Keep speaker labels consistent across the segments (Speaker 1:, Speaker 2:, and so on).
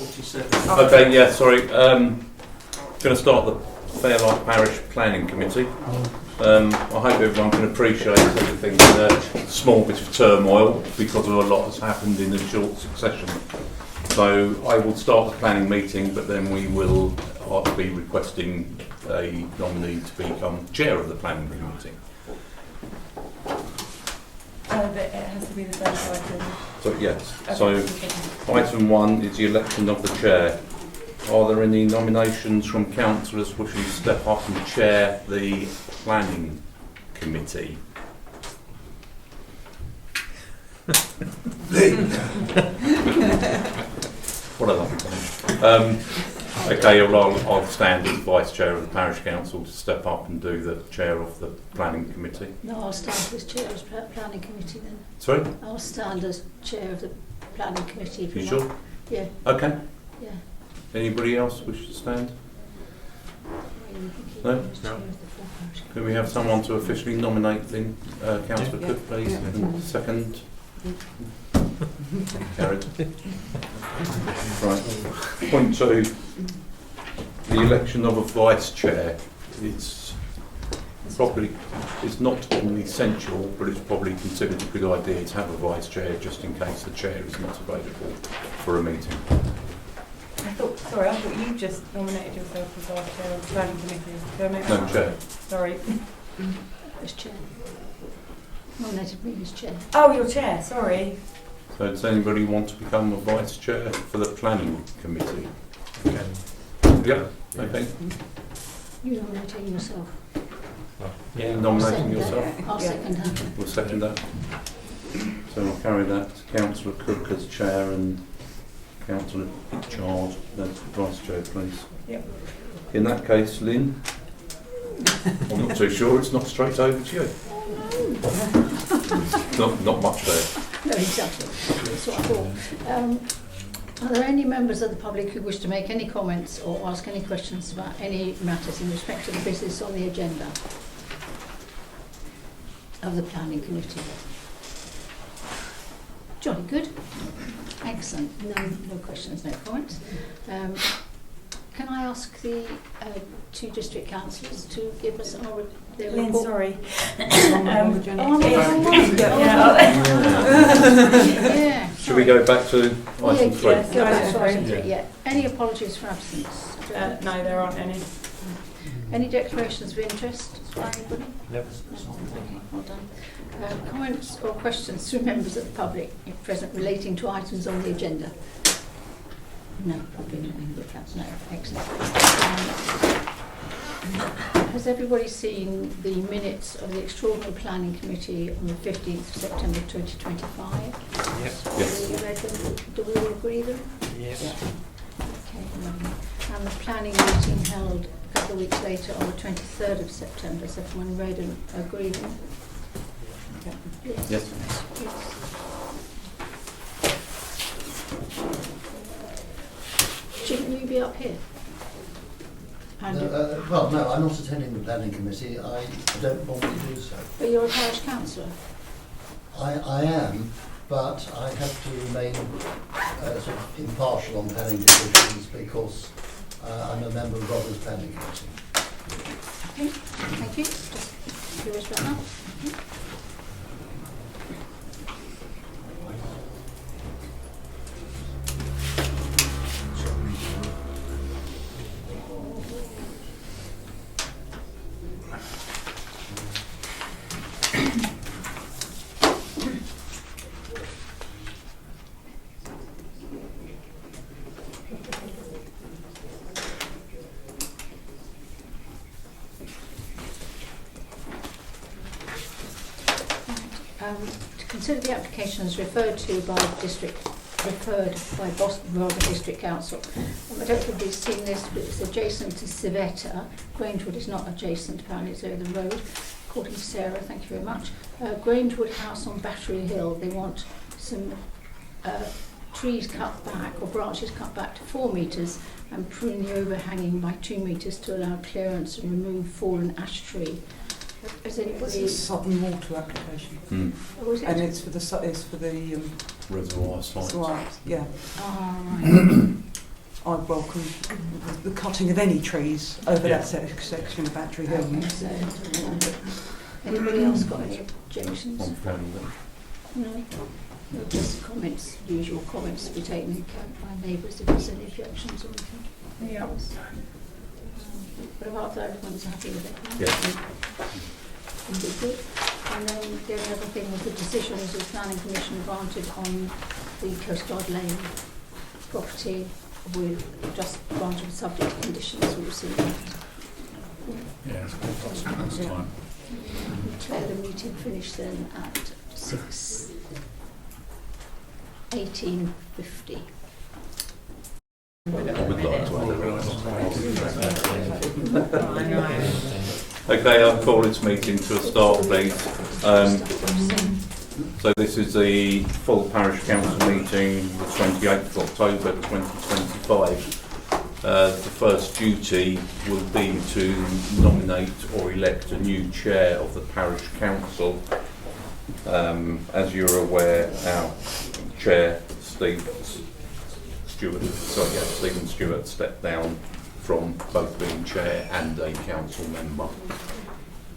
Speaker 1: 47.
Speaker 2: Okay, yeah, sorry. Going to start the Fairlight Parish Planning Committee. I hope everyone can appreciate everything's a small bit of turmoil because of a lot that's happened in a short succession. So I will start the planning meeting, but then we will be requesting a nominee to become chair of the planning committee.
Speaker 3: But it has to be the first item.
Speaker 2: So yes,
Speaker 3: Okay.
Speaker 2: so item 1 is the election of the chair. Are there any nominations from councillors wishing to step up and chair the planning committee? What a lovely time. Okay, I'll stand as vice chair of the parish council to step up and do the chair of the planning committee.
Speaker 4: No, I'll stand as chair of the planning committee then.
Speaker 2: Sorry?
Speaker 4: I'll stand as chair of the planning committee if
Speaker 2: You
Speaker 4: you
Speaker 2: sure?
Speaker 4: want. Yeah,
Speaker 2: Okay.
Speaker 4: yeah.
Speaker 2: Anybody else wish to stand? No? Can we have someone to officially nominate then? Councillor Cook, please. And second. Carried. Right. Point 2. The election of a vice chair. It's not an essential, but it's probably considered a good idea to have a vice chair just in case the chair is not available for a meeting.
Speaker 3: I thought you just nominated yourself as vice chair of the planning committee. Did I make that
Speaker 2: No,
Speaker 3: up?
Speaker 2: chair.
Speaker 3: Sorry.
Speaker 4: As chair. Nominated me as chair.
Speaker 3: Oh, you're chair, sorry.
Speaker 2: So does anybody want to become a vice chair for the planning committee? Yeah, okay.
Speaker 4: You nominating yourself.
Speaker 2: Yeah, nominating yourself.
Speaker 4: I'll second that.
Speaker 2: We'll second that. So we'll carry that. Councillor Cook as chair and Councillor Chard as vice chair, please.
Speaker 3: Yep.
Speaker 2: In that case, Lynn, I'm not too sure, it's not straight over to you. Not much there.
Speaker 4: No, exactly. That's what I thought. Are there any members of the public who wish to make any comments or ask any questions about any matters in respect to the business on the agenda of the planning committee? Jolly good. Excellent. No questions, no comments. Can I ask the two district councillors to give us their
Speaker 3: Lynn,
Speaker 4: report?
Speaker 3: sorry.
Speaker 4: Yeah.
Speaker 2: Should we go back to item 3?
Speaker 3: yes.
Speaker 4: Go back to
Speaker 3: Sorry.
Speaker 4: item 3, yeah. Any apologies for absence?
Speaker 3: No, there aren't any.
Speaker 4: Any declarations of interest by anybody?
Speaker 1: No.
Speaker 4: Okay, well done. Comments or questions from members of the public if present relating to items on the agenda? No, probably not. No, excellent. Has everybody seen the minutes of the Extraordinary Planning Committee on the 15th of September 2025?
Speaker 1: Yes.
Speaker 2: Yes.
Speaker 4: Have you read them? Do we all agree them?
Speaker 1: Yes.
Speaker 4: Okay, lovely. And the planning meeting held a couple of weeks later on the 23rd of September, so everyone read and agreed them?
Speaker 2: Yes.
Speaker 4: Shouldn't you be up here?
Speaker 5: Well, no, I'm not attending the planning committee. I don't normally do so.
Speaker 4: But you're a parish councillor.
Speaker 5: I am, but I have to remain sort of impartial on planning decisions because I'm a member of Robert's planning committee.
Speaker 4: Okay, thank you. Just curious about that. To consider the application as referred by Rother District Council. I don't think we've seen this, but it's adjacent to Civetta. Grangewood is not adjacent, apparently it's over the road, according to Sarah, thank you very much. Grangewood House on Battery Hill, they want some trees cut back, or branches cut back to 4 metres and prune the overhanging by 2 metres to allow clearance and remove fallen ash tree. Has anybody...
Speaker 6: This is Southern Water application,
Speaker 4: Oh, is it?
Speaker 6: and it's for the
Speaker 2: Reservoir site.
Speaker 6: slides. Yeah.
Speaker 4: Ah, right.
Speaker 6: I welcome the cutting of any trees over
Speaker 2: Yeah.
Speaker 6: that section of Battery
Speaker 4: I
Speaker 6: Hill.
Speaker 4: think so. Anybody else got any objections?
Speaker 2: I'm fine with it.
Speaker 4: No? No, just comments, usual comments to be taken into account by neighbours if there's any objections or anything.
Speaker 3: Yeah.
Speaker 4: But apart from that, everyone's happy with it.
Speaker 2: Yeah.
Speaker 4: Good. And then the only other thing was the decisions the planning commission granted on the Coast Guard Lane property with just granted subject to conditions we received.
Speaker 1: Yeah, that's time.
Speaker 4: Declare the meeting finished then at 6:18:50.
Speaker 2: I would like to Okay, I'll call this meeting to a start, please. So this is the full parish council meeting, the 28th of October 2025. The first duty will be to nominate or elect a new chair of the parish council. As you're aware, our chair, Stephen Stewart stepped down from both being chair and a council member.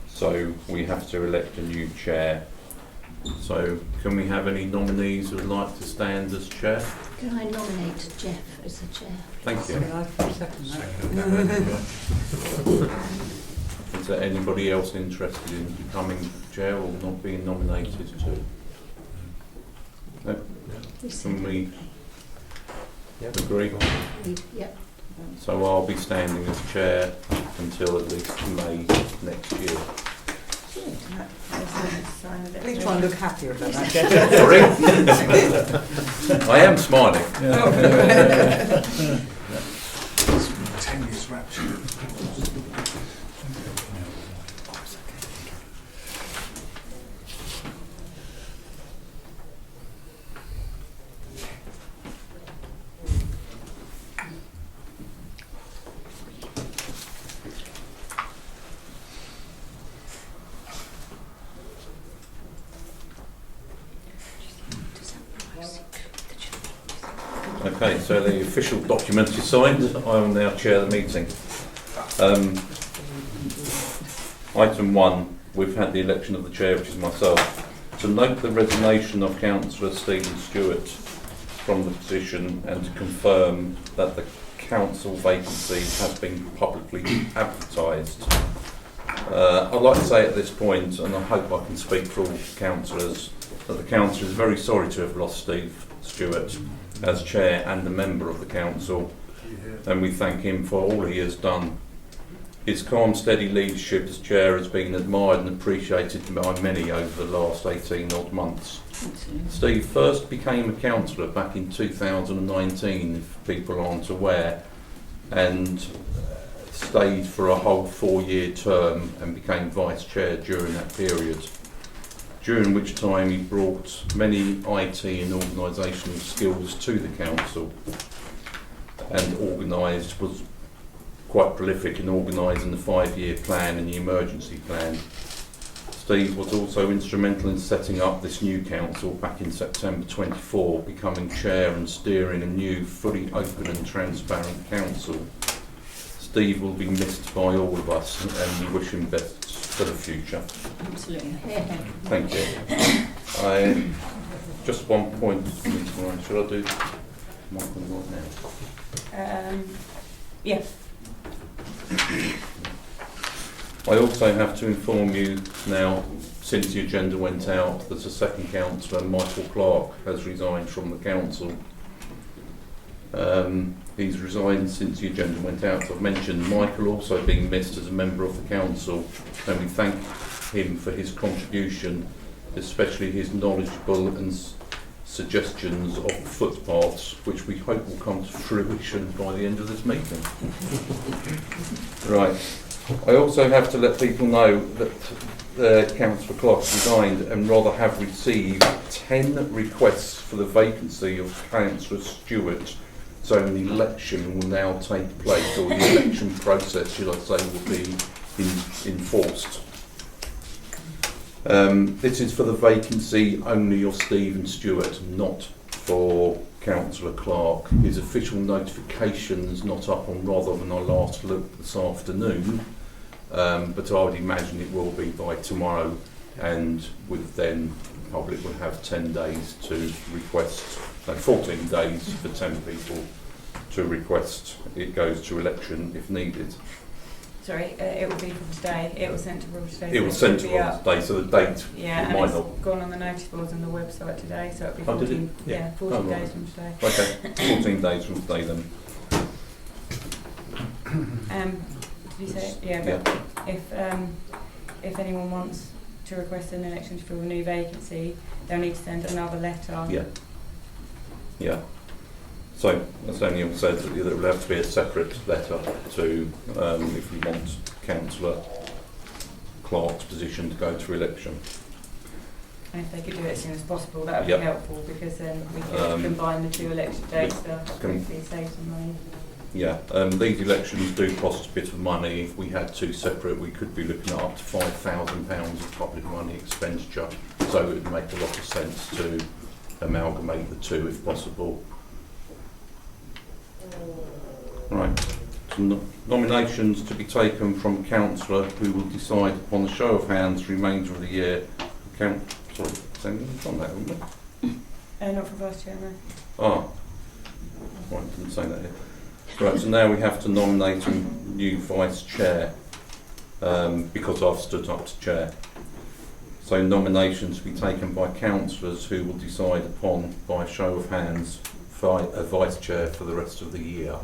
Speaker 2: So we have to elect a new chair. So can we have any nominees who would like to stand as chair?
Speaker 4: Can I nominate Jeff as the chair?
Speaker 2: Thank you.
Speaker 6: I second that.
Speaker 2: Is there anybody else interested in becoming chair or not being nominated to? No? Can we agree?
Speaker 4: Yep.
Speaker 2: So I'll be standing as chair until at least May next year.
Speaker 6: At least try and look happier about that.
Speaker 2: Sorry? I am smiling.
Speaker 1: 10 years rapture.
Speaker 2: Okay, so the official document is signed. I will now chair the meeting. Item 1, we've had the election of the chair, which is myself. To note the resignation of Councillor Stephen Stewart from the position and to confirm that the council vacancy has been publicly advertised. I'd like to say at this point, and I hope I can speak for all councillors, that the council is very sorry to have lost Steve Stewart as chair and a member of the council, and we thank him for all he has done. His calm, steady leadership as chair has been admired and appreciated by many over the last 18 odd months. Steve first became a councillor back in 2019, if people aren't aware, and stayed for a whole 4-year term and became vice chair during that period, during which time he brought many IT and organisational skills to the council and was quite prolific in organising the 5-year plan and the emergency plan. Steve was also instrumental in setting up this new council back in September 24, becoming chair and steering a new, fully open and transparent council. Steve will be missed by all of us and we wish him best for the future.
Speaker 4: Absolutely.
Speaker 2: Thank you. Just one point, should I do Michael right now?
Speaker 3: Yes.
Speaker 2: I also have to inform you now, since the agenda went out, that a second councillor, Michael Clark, has resigned from the council. He's resigned since the agenda went out. I've mentioned Michael also being missed as a member of the council, and we thank him for his contribution, especially his knowledgeable and suggestions of footpaths, which we hope will come to fruition by the end of this meeting. Right. I also have to let people know that Councillor Clark resigned and rather have received 10 requests for the vacancy of Councillor Stewart. So an election will now take place, or the election process, should I say, will be enforced. This is for the vacancy only of Stephen Stewart, not for Councillor Clark. His official notification's not up on Rother when I last looked this afternoon, but I would imagine it will be by tomorrow, and with then the public will have 10 days to request, no, 14 days for 10 people to request it goes to election if needed.
Speaker 3: Sorry, it will be for today. It was sent to Rob today.
Speaker 2: It was sent to
Speaker 3: be
Speaker 2: us
Speaker 3: up.
Speaker 2: today, so the date
Speaker 3: Yeah, and
Speaker 2: might
Speaker 3: it's
Speaker 2: not.
Speaker 3: gone on the notice boards and the website today, so it'll be
Speaker 2: Oh, did it?
Speaker 3: 14,
Speaker 2: Yeah.
Speaker 3: 14
Speaker 2: Oh, right.
Speaker 3: days from today.
Speaker 2: Okay, 14 days from today then.
Speaker 3: Did you say? Yeah, but if anyone wants to request an election to fill a new vacancy, they'll need to send another letter.
Speaker 2: Yeah. Yeah. So, as Daniel said, there will have to be a separate letter to, if we want Councillor Clark's position to go to election.
Speaker 3: And if they could do it as soon as possible, that would
Speaker 2: Yep.
Speaker 3: be helpful, because then we could combine the two election dates to
Speaker 2: can-
Speaker 3: hopefully save some money.
Speaker 2: Yeah, these elections do cost a bit of money. If we had two separate, we could be looking at up to £5,000 of public money expenditure. So it would make a lot of sense to amalgamate the two if possible. Right. Some nominations to be taken from councillor who will decide upon a show of hands the remainder of the year. Sorry, on that, haven't we?
Speaker 3: Not for vice chair, no.
Speaker 2: Ah, right, didn't say that here. Right, so now we have to nominate a new vice chair, because I've stood up to chair. So nominations to be taken by councillors who will decide upon, by show of hands, a vice chair for the rest of the year.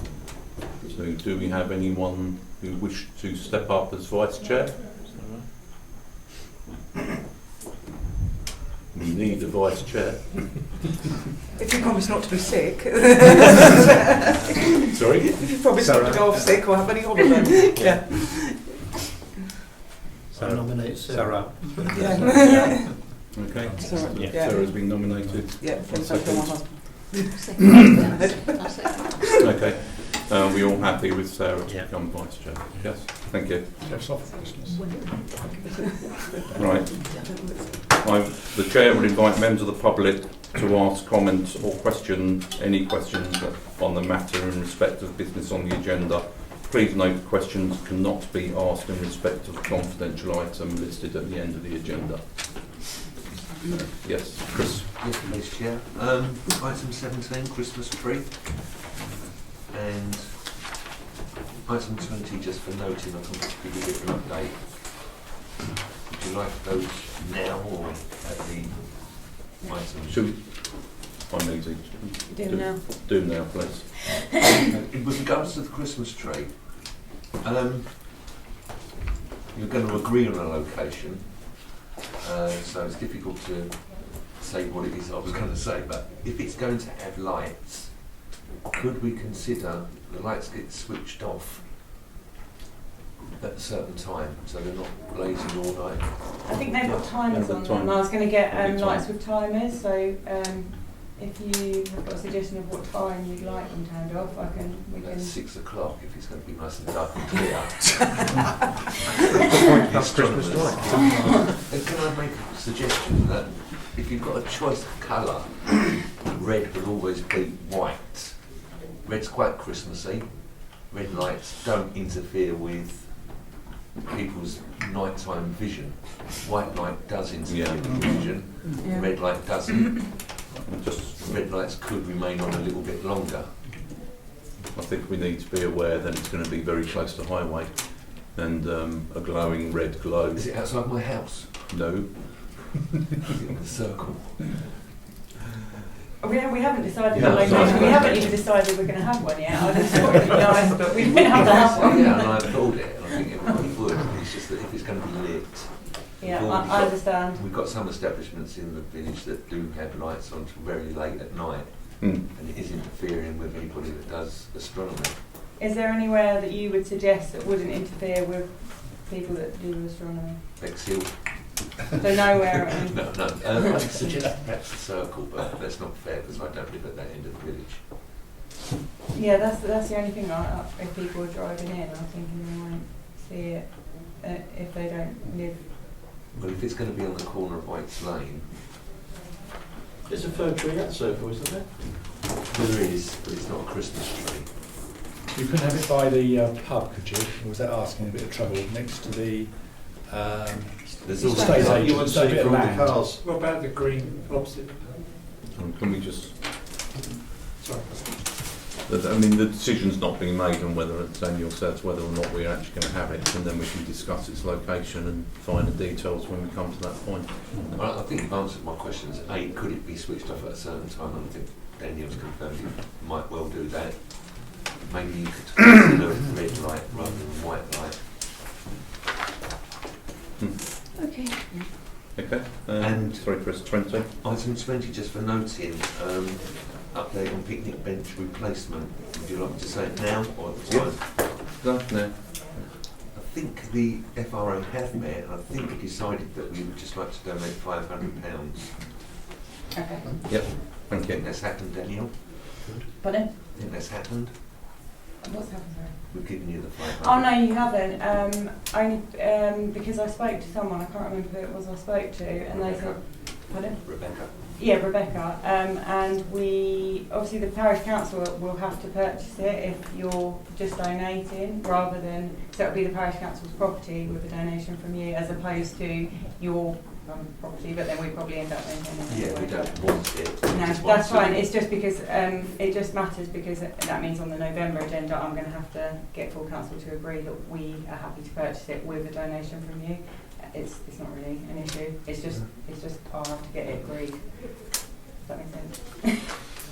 Speaker 2: So do we have anyone who wish to step up as vice chair? We need a vice chair.
Speaker 6: If you promise not to be sick.
Speaker 2: Sorry?
Speaker 6: If you promise not to go off sick or have any holiday. Yeah.
Speaker 5: I nominate Sarah.
Speaker 6: Yeah.
Speaker 2: Okay.
Speaker 6: Sarah, yeah.
Speaker 2: Sarah's been nominated.
Speaker 6: Yeah, from my husband.
Speaker 2: Okay. Are we all happy with Sarah to become vice chair? Yes. Thank you.
Speaker 1: Jeff's off for Christmas.
Speaker 2: Right. The chair will invite members of the public to ask, comment or question any questions on the matter in respect of business on the agenda. Please note questions cannot be asked in respect of the confidential item listed at the end of the agenda. Yes, Chris.
Speaker 7: Yes, Vice Chair. Item 17, Christmas tree. And item 20, just for noting, I can give you a bit of an update. Would you like those now or at the item?
Speaker 2: Should we? I'm easy.
Speaker 3: Do them now.
Speaker 2: Do them now, please.
Speaker 7: With regards to the Christmas tree, you're going to agree on a location, so it's difficult to say what it is I was going to say, but if it's going to have lights, could we consider the lights get switched off at a certain time so they're not blazing all night?
Speaker 3: I think they've got timers
Speaker 2: Yeah,
Speaker 3: on
Speaker 2: the
Speaker 3: them.
Speaker 2: time.
Speaker 3: I was going to get
Speaker 2: Big
Speaker 3: lights
Speaker 2: time.
Speaker 3: with timers, so if you have got a suggestion of what time you'd like them turned off, we can.
Speaker 7: At 6 o'clock, if it's going to be nice and dark and clear.
Speaker 1: That's Christmas light.
Speaker 7: And can I make a suggestion that if you've got a choice of colour, red will always beat white. Red's quite Christmassy. Red lights don't interfere with people's nighttime vision. White light does interfere with vision.
Speaker 3: Yeah.
Speaker 7: Red light doesn't.
Speaker 2: Just,
Speaker 7: Red lights could remain on a little bit longer.
Speaker 2: I think we need to be aware that it's going to be very close to highway, and a glowing red glow.
Speaker 7: Is it outside my house?
Speaker 2: No.
Speaker 7: Is it in the circle?
Speaker 3: We haven't decided
Speaker 7: No,
Speaker 3: the location.
Speaker 7: sorry.
Speaker 3: We haven't even decided we're going to have one yet. I just thought it'd be nice, but we didn't have to have one.
Speaker 7: Yeah, and I thought it, and I think everybody would. It's just that if it's going to be lit,
Speaker 3: Yeah,
Speaker 7: We've already
Speaker 3: I understand.
Speaker 7: we've got some establishments in the village that do have lights on till very late at night,
Speaker 2: Hmm.
Speaker 7: and it is interfering with anybody that does astronomy.
Speaker 3: Is there anywhere that you would suggest that wouldn't interfere with people that do astronomy?
Speaker 7: Bexhill.
Speaker 3: So nowhere.
Speaker 7: No. I suggest perhaps a circle, but that's not fair because I don't live at that end of the village.
Speaker 3: Yeah, that's the only thing. If people are driving in, I'm thinking they won't see it if they don't live.
Speaker 7: Well, if it's going to be on the corner of White's Lane,
Speaker 8: There's a fir tree at Circle, isn't there?
Speaker 7: There is, but it's not a Christmas tree.
Speaker 1: You couldn't have it by the pub, could you? Or was that asking a bit of trouble next to the
Speaker 7: There's
Speaker 1: Estate
Speaker 7: also
Speaker 1: agent,
Speaker 7: you want
Speaker 1: so a
Speaker 7: to
Speaker 1: bit
Speaker 7: see
Speaker 1: of
Speaker 7: from the
Speaker 1: land.
Speaker 7: cars.
Speaker 8: What about the green opposite?
Speaker 2: Can we just?
Speaker 8: Sorry.
Speaker 2: I mean, the decision's not been made on whether, as Daniel says, whether or not we're actually going to have it, and then we can discuss its location and find the details when we come to that point.
Speaker 7: I think you've answered my questions. A, could it be switched off at a certain time? And I think Daniel's confirmed you might well do that. Maybe you could consider red light rather than white light.
Speaker 4: Okay.
Speaker 2: Okay.
Speaker 7: And-
Speaker 2: sorry, Chris. 20.
Speaker 7: Item 20, just for noting, update on picnic bench replacement. Would you like me to say it now or at the time?
Speaker 2: No.
Speaker 7: I think the FRA have met, and I think we decided that we would just like to donate £500.
Speaker 3: Okay.
Speaker 2: Yep.
Speaker 7: I
Speaker 2: Thank
Speaker 7: think
Speaker 2: you.
Speaker 7: that's happened, Daniel.
Speaker 3: Pardon?
Speaker 7: I think that's happened.
Speaker 3: What's happened, sorry?
Speaker 7: We've given you the 500.
Speaker 3: Oh no, you haven't. Only because I spoke to someone. I can't remember who it was I spoke to, and they said, "Pardon?"
Speaker 7: Rebecca.
Speaker 3: Yeah, Rebecca. And we obviously the parish council will have to purchase it if you're just donating, rather than so it'll be the parish council's property with a donation from you, as opposed to your property. But then we probably end up maintaining it.
Speaker 7: Yeah,
Speaker 3: anyway.
Speaker 7: we don't want it. We
Speaker 3: No,
Speaker 7: just want
Speaker 3: that's
Speaker 7: to-
Speaker 3: fine. It's just because it just matters because that means on the November agenda I'm going to have to get full council to agree that we are happy to purchase it with a donation from you. It's not really an issue. It's just I'll have to get it agreed. Does that make sense?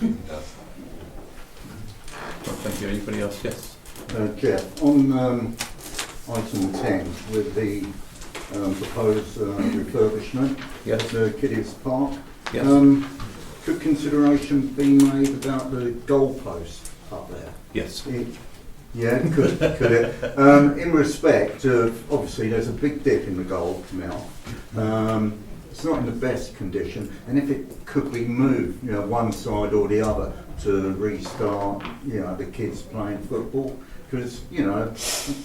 Speaker 7: Yeah.
Speaker 2: Well, thank you. Anybody else? Yes.
Speaker 5: Jeff, on item 10 with the proposed refurbishment
Speaker 2: Yes.
Speaker 5: of the Kiddies Park,
Speaker 2: Yes.
Speaker 5: could consideration be made about the goalpost up there?
Speaker 2: Yes.
Speaker 5: Yeah, could it? In respect of, obviously there's a big dip in the goal now. It's not in the best condition, and if it could be moved, one side or the other to restart, the kids playing football, because,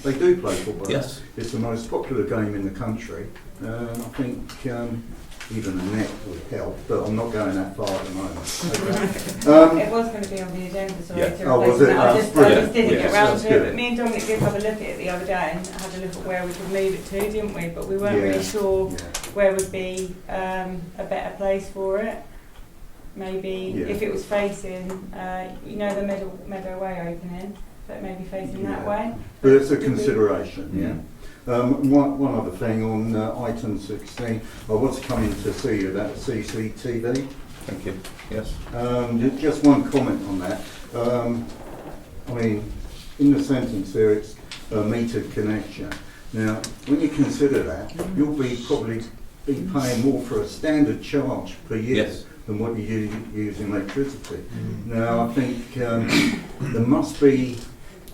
Speaker 5: they do play football.
Speaker 2: Yes.
Speaker 5: It's the most popular game in the country. I think even a net would help, but I'm not going that far at the moment. Okay.
Speaker 3: It was going to be on the agenda, sorry,
Speaker 2: Yeah.
Speaker 3: to
Speaker 5: Oh,
Speaker 3: replace
Speaker 5: was it?
Speaker 3: that. I just didn't
Speaker 2: Yeah,
Speaker 3: get round
Speaker 5: that's
Speaker 3: to
Speaker 5: good.
Speaker 3: it. But me and Dominic did have a look at it the other day and had a look at where we could move it to, didn't we? But we weren't
Speaker 5: Yeah.
Speaker 3: really sure
Speaker 5: Yeah.
Speaker 3: where would be a better place for it. Maybe
Speaker 5: Yeah.
Speaker 3: if it was facing, the Meadow Way opening, so it may be facing that
Speaker 5: Yeah.
Speaker 3: way.
Speaker 5: But it's a consideration, yeah. One other thing on item 16, I was coming to see you about the CCTV.
Speaker 2: Thank you. Yes.
Speaker 5: Just one comment on that. In the sentence there, it's a metered connection. Now, when you consider that, you'll probably be paying more for a standard charge per year
Speaker 2: Yes.
Speaker 5: than what you use in electricity. Now, I think there must be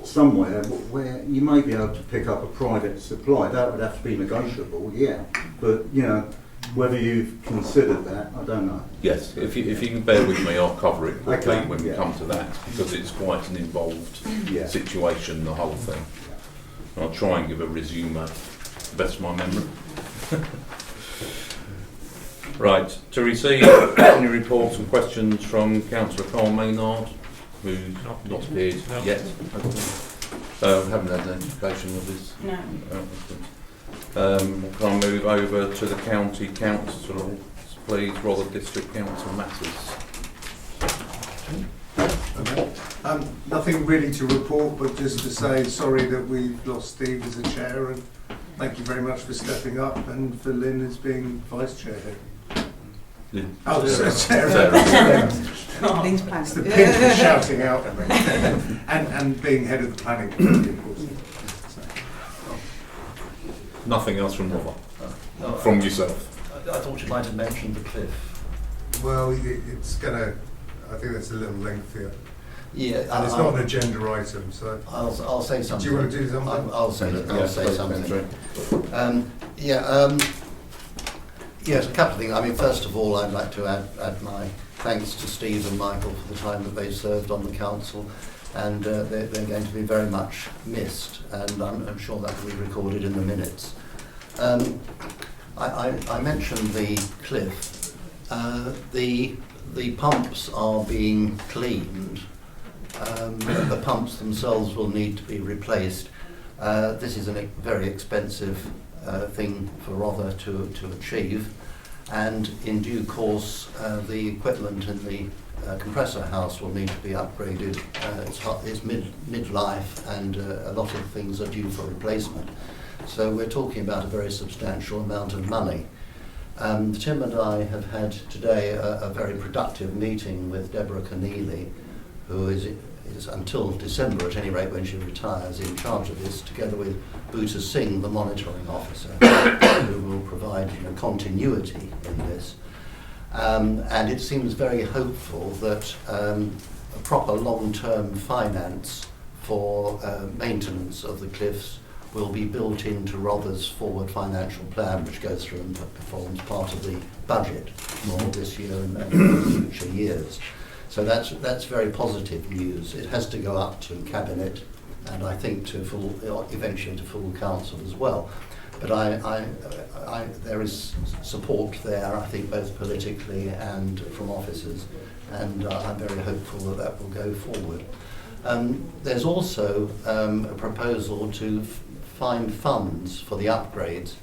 Speaker 5: somewhere where you may be able to pick up a private supply. That would have to be negotiable, yeah. But, whether you've considered that, I don't know.
Speaker 2: Yes. If you can bear with me, I'll cover it quickly
Speaker 5: Okay,
Speaker 2: when we
Speaker 5: yeah.
Speaker 2: come to that, because it's quite an involved
Speaker 5: Yeah.
Speaker 2: situation, the whole thing. I'll try and give a resume, to the best of my memory. Right, to receive any reports and questions from Councillor Carl Maynard, who's not appeared yet. Haven't had an indication of his.
Speaker 3: No.
Speaker 2: Can I move over to the County Council, please, Rotherham District Council matters?
Speaker 8: Nothing really to report, but just to say sorry that we've lost Steve as a chair, and thank you very much for stepping up, and for Lynn as being vice chair here.
Speaker 2: Lynn?
Speaker 8: Oh, chair.
Speaker 6: Lynn's plan.
Speaker 8: It's the pin for shouting out at me. and being head of the planning committee, of course.
Speaker 2: Nothing else from Rother?
Speaker 9: No,
Speaker 2: From yourself?
Speaker 9: I thought you might have mentioned the cliff.
Speaker 8: Well, it's gonna. I think that's a little lengthier,
Speaker 9: Yeah,
Speaker 8: and it's not an agenda item. So,
Speaker 9: I'll say
Speaker 8: do
Speaker 9: something.
Speaker 8: you want to do something?
Speaker 9: I'll say
Speaker 2: please,
Speaker 9: something.
Speaker 2: Andrew.
Speaker 9: Yes, a couple of things. First of all, I'd like to add my thanks to Steve and Michael for the time that they served on the council, and they're going to be very much missed, and I'm sure that will be recorded in the minutes. I mentioned the cliff. the pumps are being cleaned, the pumps themselves will need to be replaced. This is a very expensive thing for Rother to achieve, and in due course the equipment in the compressor house will need to be upgraded. It's mid-life, and a lot of things are due for replacement. So we're talking about a very substantial amount of money. Tim and I have had today a very productive meeting with Deborah Keneally, who is until December, at any rate, when she retires, in charge of this, together with Bhuta Singh, the monitoring officer, who will provide continuity in this. And it seems very hopeful that a proper long-term finance for maintenance of the cliffs will be built into Rother's forward financial plan, which goes through and forms part of the budget for this year and future years. So that's very positive news. It has to go up to Cabinet, and I think to eventually to full council as well. But there is support there, I think, both politically and from officers, and I'm very hopeful that that will go forward. There's also a proposal to find funds for the upgrades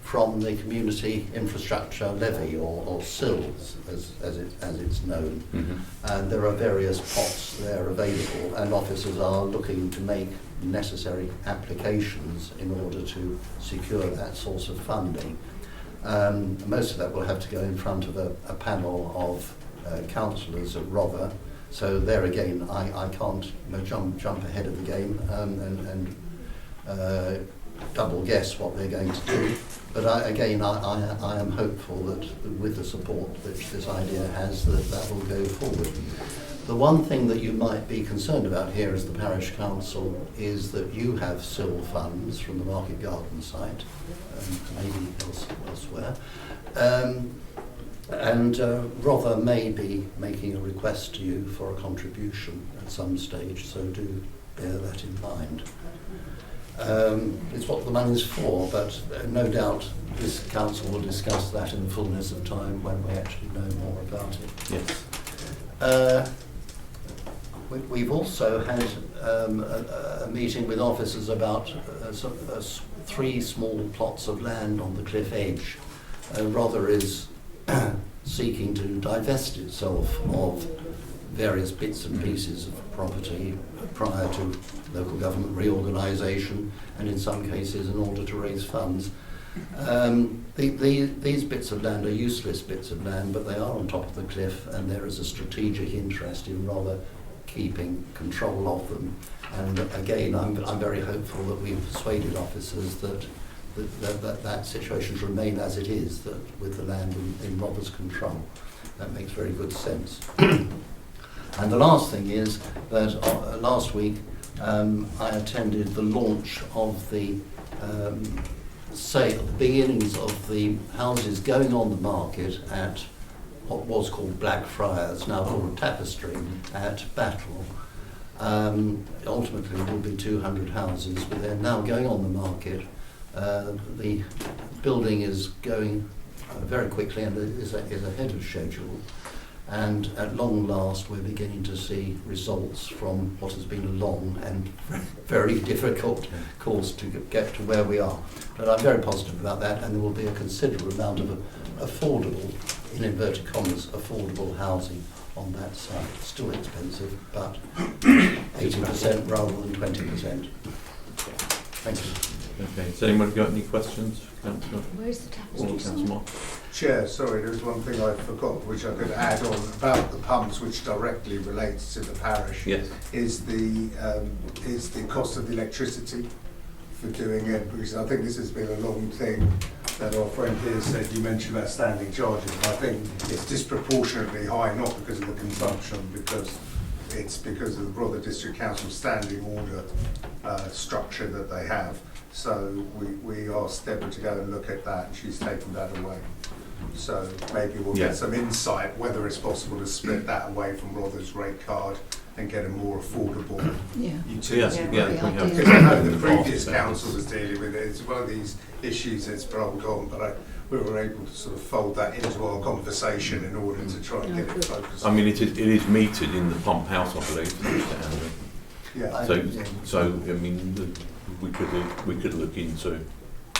Speaker 9: from the Community Infrastructure Levy, or SILS, as it's known.
Speaker 2: Mm-hmm.
Speaker 9: And there are various pots there available, and officers are looking to make necessary applications in order to secure that source of funding. Most of that will have to go in front of a panel of councillors at Rother. So there again, I can't jump ahead of the game and double guess what they're going to do. But I am hopeful that with the support that this idea has, that will go forward. The one thing that you might be concerned about here as the parish council is that you have SIL funds from the Market Garden site, maybe elsewhere, and Rother may be making a request to you for a contribution at some stage, so do bear that in mind. It's what the money's for, but no doubt this council will discuss that in the fullness of time when we actually know more about it.
Speaker 2: Yes.
Speaker 9: We've also had a meeting with officers about 3 small plots of land on the cliff edge. Rother is seeking to divest itself of various bits and pieces of property prior to local government reorganisation, and in some cases in order to raise funds. These bits of land are useless bits of land, but they are on top of the cliff, and there is a strategic interest in Rother keeping control of them. And again, I'm very hopeful that we've persuaded officers that situation should remain as it is, that with the land in Rother's control. That makes very good sense. And the last thing is that last week I attended the launch of the the beginnings of the houses going on the market at what was called Blackfriars, now called Tapestry, at Battle. Ultimately it will be 200 houses, but they're now going on the market. The building is going very quickly and is ahead of schedule. And at long last, we're beginning to see results from what has been a long and very difficult course to get to where we are. But I'm very positive about that, and there will be a considerable amount of affordable, in inverted commas, affordable housing on that site. Still expensive, but 80% rather than 20%. Thank you.
Speaker 2: Okay. Has anyone got any questions, Councillor?
Speaker 4: Where's the tapestry?
Speaker 2: Councillor Moore?
Speaker 8: Chair, sorry, there was one thing I forgot which I could add on about the pumps, which directly relates to the parish.
Speaker 2: Yes.
Speaker 8: Is the cost of the electricity for doing it, because I think this has been a long thing that our friend here said. You mentioned about standing charges, and I think it's disproportionately high, not because of the consumption, because it's because of the Rother District Council standing order structure that they have. So we asked Deborah to go and look at that, and she's taken that away. So maybe we'll get some insight whether it's possible to split that away from Rother's rate card and get a more affordable utility. Because I know the previous council was dealing with it. It's one of these issues that's rolled on, but we were able to sort of fold that into our conversation in order to try and get it focused.
Speaker 2: I mean, it is metered in the pump house, I believe. Mr. Andrew.
Speaker 8: Yeah.
Speaker 2: So I mean, we could look into.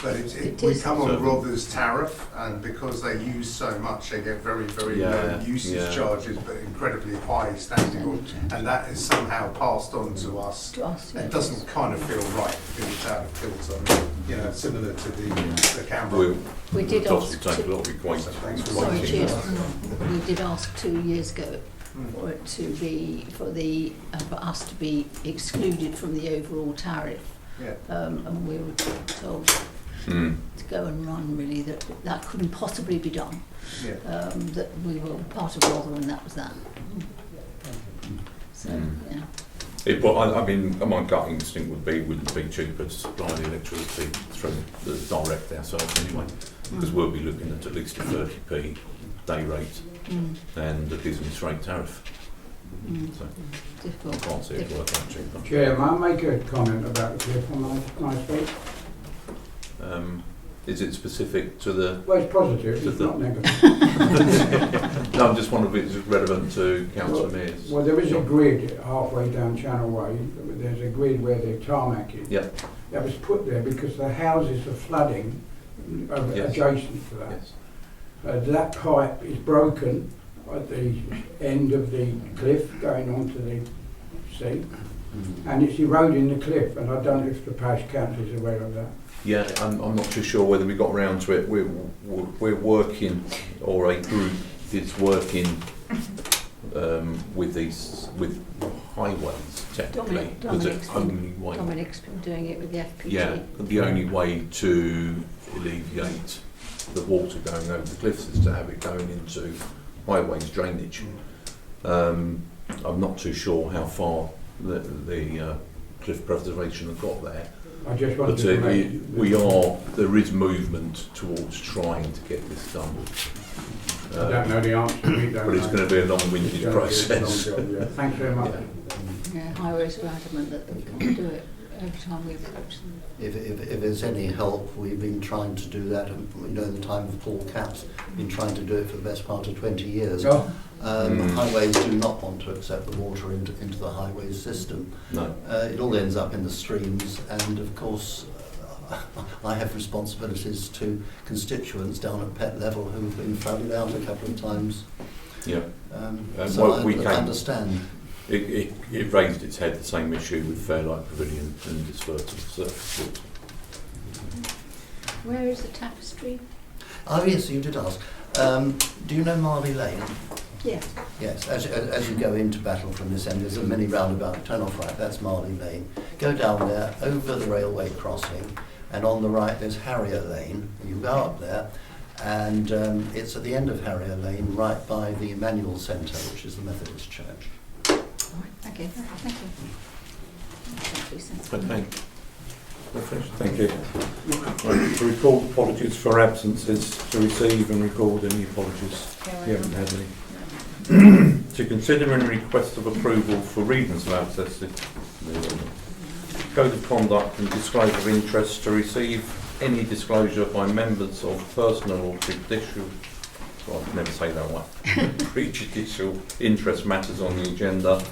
Speaker 8: But we come on Rother's tariff, and because they use so much, they get very, very low usage charges, but incredibly high standing order, and that is somehow passed on to us. It doesn't kind of feel right because it's out of kilter, you know, similar to the camera.
Speaker 4: We did ask
Speaker 2: take a lot of
Speaker 4: we did ask 2 years ago for it to be for us to be excluded from the overall tariff, and we were told to go and run really that couldn't possibly be done. That we were part of Rother and that was that. So
Speaker 2: I mean, my gut instinct would be wouldn't be cheaper to supply the electricity through the direct ourselves anyway, because we'll be looking at least a 30p day rate and a business rate tariff. So I can't see it working out cheaper.
Speaker 10: Chair, may I make a comment about the cliff on my speech?
Speaker 2: Is it specific to the?
Speaker 10: Well, it's positive, it's not negative.
Speaker 2: No, I'm just wondering if it's relevant to Councillor Mears.
Speaker 10: Well, there is a grid halfway down Channel Way. There's a grid where the tarmac is.
Speaker 2: Yeah.
Speaker 10: That was put there because the houses are flooding adjacent to that.
Speaker 2: Yes.
Speaker 10: That pipe is broken at the end of the cliff going onto the sea, and it's eroding the cliff. And I don't know if the parish council is aware of that.
Speaker 2: Yeah, I'm not too sure whether we got around to it. We're working, or a group is working with highways technically.
Speaker 4: Dominic's been doing it with the FPC.
Speaker 2: Yeah, the only way to alleviate the water going over the cliffs is to have it going into highways drainage. I'm not too sure how far the cliff preservation have got there.
Speaker 10: I just wanted to
Speaker 2: there is movement towards trying to get this done.
Speaker 10: I don't know the answer to it,
Speaker 2: but it's going to be a long-winded process.
Speaker 10: Thanks very much.
Speaker 4: Highways are adamant that they can't do it every time we approach them.
Speaker 9: If there's any help, we've been trying to do that, and you know, in the time of Paul Caps, been trying to do it for the best part of 20 years. Highways do not want to accept the water into the highways system.
Speaker 2: No.
Speaker 9: It all ends up in the streams, and of course I have responsibilities to constituents down at pet level who've been flooded out a couple of times.
Speaker 2: Yeah.
Speaker 9: So I understand.
Speaker 2: It raised its head, the same issue with Fairlight Pavilion and dispersal surface water.
Speaker 4: Where is the tapestry?
Speaker 9: Oh yes, you did ask. Do you know Marley Lane?
Speaker 4: Yes.
Speaker 9: Yes, as you go into Battle from this end, there's a mini roundabout, turn off right, that's Marley Lane. Go down there, over the railway crossing, and on the right there's Harrier Lane. You go up there, and it's at the end of Harrier Lane, right by the Emmanuel Centre, which is the Methodist Church.
Speaker 4: Okay, thank you.
Speaker 2: Thank you. Right, to record apologies for absences, to receive and record any apologies. You haven't had any. To consider any request of approval for reasons of access to Code of Conduct and disclosure of interest, to receive any disclosure by members of personal or judicial, well, I can never say that one, prejudicial interest matters on the agenda.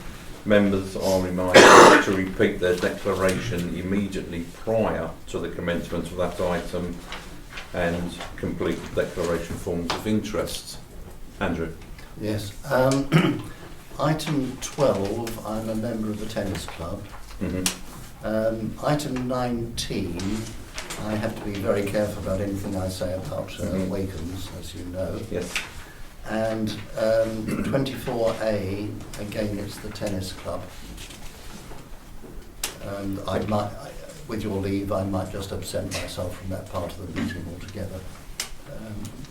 Speaker 2: Members are reminded to repeat their declaration immediately prior to the commencement of that item and complete the declaration forms of interest. Andrew.
Speaker 9: Yes. Item 12, I'm a member of the tennis club. Item 19, I have to be very careful about anything I say about Wakens, as you know.
Speaker 2: Yes.
Speaker 9: And 24A, again, it's the tennis club. And I might, with your leave, I might just absent myself from that part of the meeting altogether.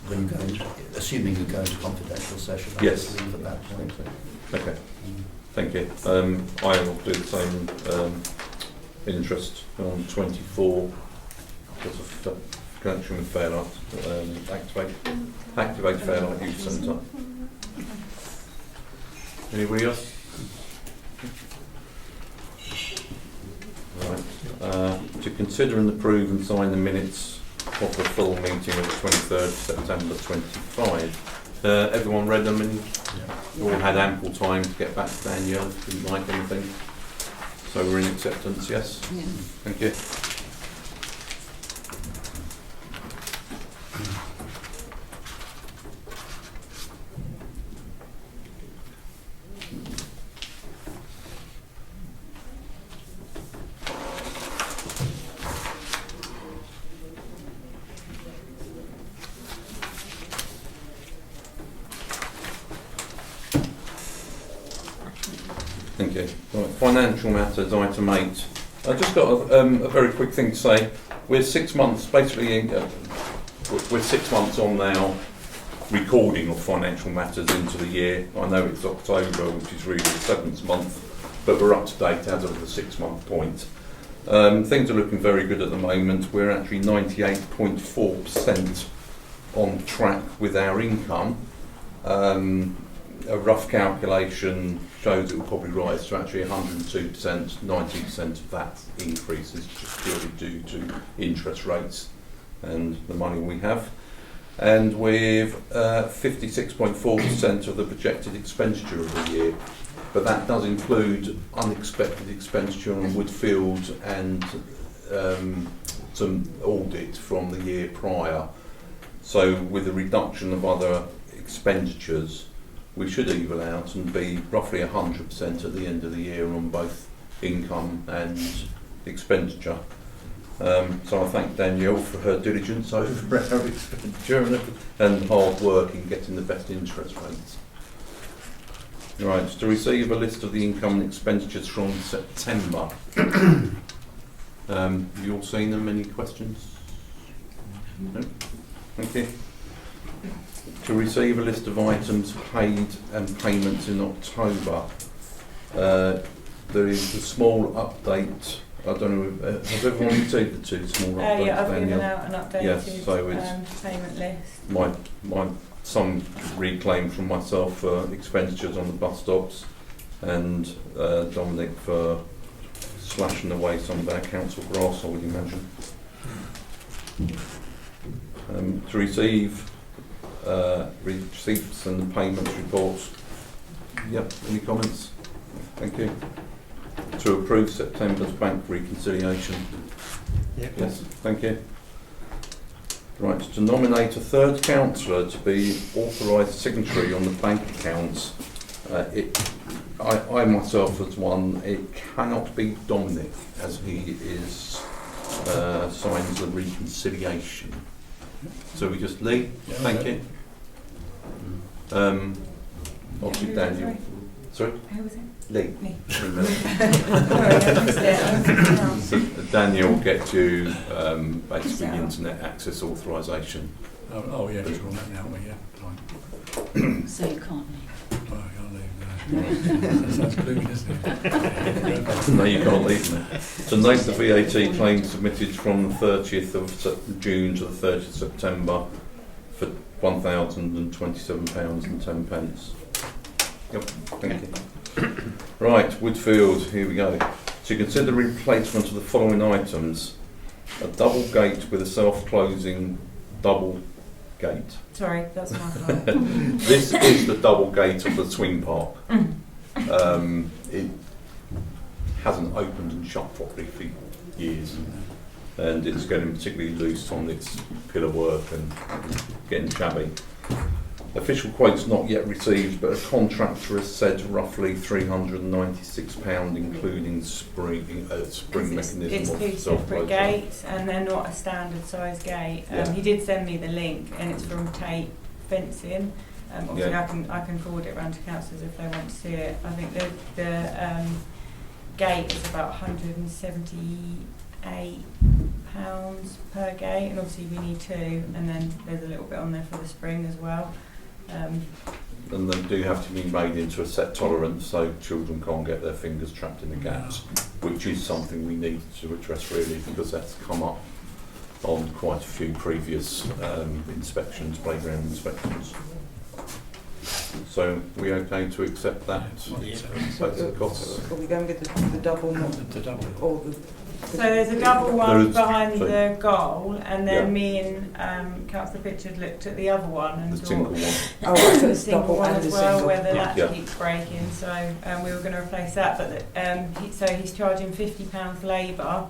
Speaker 9: When you go into, assuming you go into confidential session, I
Speaker 2: yes.
Speaker 9: leave at that point.
Speaker 2: Okay. Thank you. I will do the same interest on 24 because of connection with Fairlight. Activate Fairlight Youth Centre. Anybody else? Right. To consider and approve and sign the minutes of the full meeting of the 23rd September 25. Everyone read them and you all had ample time to get back to Danielle, didn't like anything. So we're in acceptance, yes?
Speaker 4: Yeah.
Speaker 2: Thank you. Thank you. Right, financial matters, item 8. I've just got a very quick thing to say. We're 6 months, basically, we're 6 months on now recording of financial matters into the year. I know it's October, which is really the 7th month, but we're up to date as of the 6 month point. Things are looking very good at the moment. We're actually 98.4% on track with our income. A rough calculation shows it will probably rise to actually 102%, 90% of that increase is just purely due to interest rates and the money we have. And with 56.4% of the projected expenditure of the year, but that does include unexpected expenditure on Woodfield and some audit from the year prior. So with a reduction of other expenditures, we should equal out and be roughly 100% at the end of the year on both income and expenditure. So I thank Danielle for her diligence over our expenditure and hard work in getting the best interest rates. Right, to receive a list of the income and expenditures from September. Have you all seen them? Any questions? No? Thank you. To receive a list of items paid and payments in October. There is a small update. I don't know, has everyone received the 2 small updates?
Speaker 3: Yeah, I've given
Speaker 2: Danielle?
Speaker 3: out an updated
Speaker 2: Yes, so it's
Speaker 3: payment list.
Speaker 2: Some reclaim from myself for expenditures on the bus stops, and Dominic for slashing away some of our council grass, I would imagine. To receive receipts and payments reports. Yep, any comments? Thank you. To approve September's bank reconciliation.
Speaker 1: Yep.
Speaker 2: Yes, thank you. Right, to nominate a third councillor to be authorised signatory on the bank accounts. I myself as one, it cannot be Dominic as he is signs the reconciliation. So we just Lee,
Speaker 1: Yeah,
Speaker 2: thank
Speaker 1: okay.
Speaker 2: you. Obviously Daniel. Sorry?
Speaker 3: Who was it?
Speaker 2: Lee.
Speaker 3: Me.
Speaker 2: So
Speaker 3: Me.
Speaker 2: Daniel will get you basically internet access authorisation.
Speaker 1: Oh yeah, sure, on that now, yeah, fine.
Speaker 4: So you can't leave.
Speaker 1: Oh, I can't leave that. That sounds gloomy, doesn't it?
Speaker 2: No, you can't leave them. To note the VAT claim submitted from the 30th of June to the 30th of September for £1,027.10. Yep, thank you. Right, Woodfield, here we go. To consider replacement of the following items: a double gate with a self-closing double gate.
Speaker 3: Sorry, that's my fault.
Speaker 2: This is the double gate of the swing park. It hasn't opened and shut properly for years, and it's getting particularly loose on its pillar work and getting shabby. Official quote's not yet received, but a contractor has said roughly £396, including spring mechanism.
Speaker 3: It's
Speaker 2: of
Speaker 3: 2 separate
Speaker 2: self-closure.
Speaker 3: gates, and they're not a standard size gate.
Speaker 2: Yeah.
Speaker 3: He did send me the link, and it's from Tate Fencing. Obviously,
Speaker 2: Yeah.
Speaker 3: I can forward it around to councillors if they want to see it. I think the gate is about £178 per gate, and obviously we need 2, and then there's a little bit on there for the spring as well.
Speaker 2: And they do have to be made into a set tolerance so children can't get their fingers trapped in the gaps, which is something we need to address really, because that's come up on quite a few previous inspections, playground inspections. So we okay to accept that?
Speaker 1: Yeah.
Speaker 2: Both the costs.
Speaker 6: Are we going with the double, not
Speaker 1: The double.
Speaker 6: or the
Speaker 3: So there's a double
Speaker 2: There
Speaker 3: one
Speaker 2: is-
Speaker 3: behind
Speaker 2: sorry.
Speaker 3: the goal, and then
Speaker 2: Yeah.
Speaker 3: me and Councillor Pritchard looked at the other one and
Speaker 2: The
Speaker 3: thought
Speaker 2: single one.
Speaker 6: Oh, so
Speaker 3: the
Speaker 6: it's
Speaker 3: single
Speaker 6: double
Speaker 3: one
Speaker 6: and
Speaker 3: as
Speaker 6: the
Speaker 3: well,
Speaker 6: single.
Speaker 3: where the latch
Speaker 2: Yeah.
Speaker 3: keeps breaking. So we were going to replace that, but so he's charging £50 labour.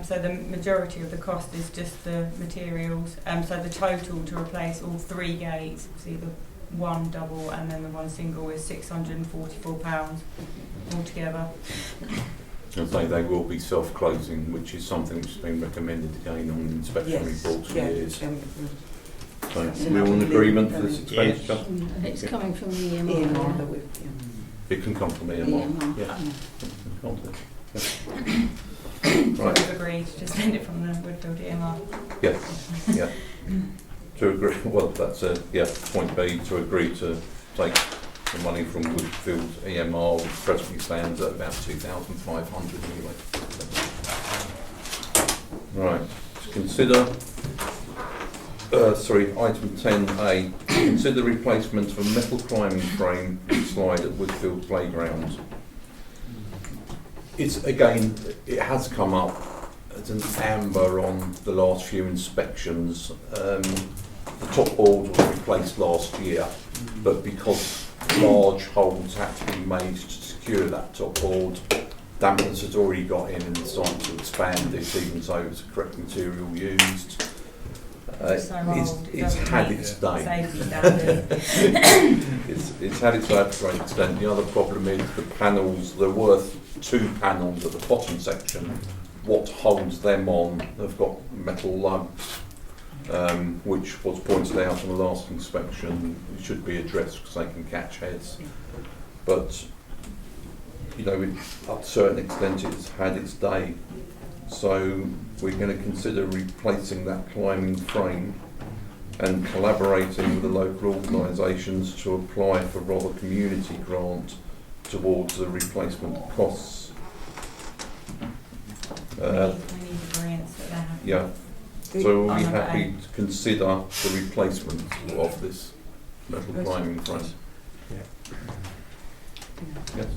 Speaker 3: So the majority of the cost is just the materials. So the total to replace all 3 gates, see the one double and then the one single, is £644 altogether.
Speaker 2: And they will be self-closing, which is something which has been recommended again on inspection reports for years. So we're all in agreement for this expenditure?
Speaker 4: And it's coming from the EMR.
Speaker 6: EMR that we've,
Speaker 2: It can come from EMR.
Speaker 4: EMR.
Speaker 2: Yeah.
Speaker 3: So
Speaker 2: Right.
Speaker 3: we've agreed to spend it from the Woodfield EMR.
Speaker 2: Yeah. Yeah. To agree, well, that's point B, to agree to take the money from Woodfield EMR, which presently stands at about 2,500 anyway. Right, to consider, item 10A, consider replacement of a metal climbing frame and slide at Woodfield Playground. It's, again, it has come up as an amber on the last few inspections. The top board was replaced last year, but because large holes had to be made to secure that top board, dampers had already got in and started to expand it, even though it was the correct material used. It's had its day.
Speaker 3: Safety standard.
Speaker 2: It's had its day to a great extent. The other problem is the panels, there were 2 panels at the bottom section. What holds them on have got metal lugs, which was pointed out on the last inspection. It should be addressed because they can catch heads. But, you know, up to a certain extent it's had its day. So we're going to consider replacing that climbing frame and collaborating with the local organisations to apply for Rother Community Grant towards the replacement costs.
Speaker 3: We need agreements that they're happy.
Speaker 2: Yeah. So are we
Speaker 3: On the
Speaker 2: happy
Speaker 3: way.
Speaker 2: to consider the replacement of this metal climbing frame? Yes.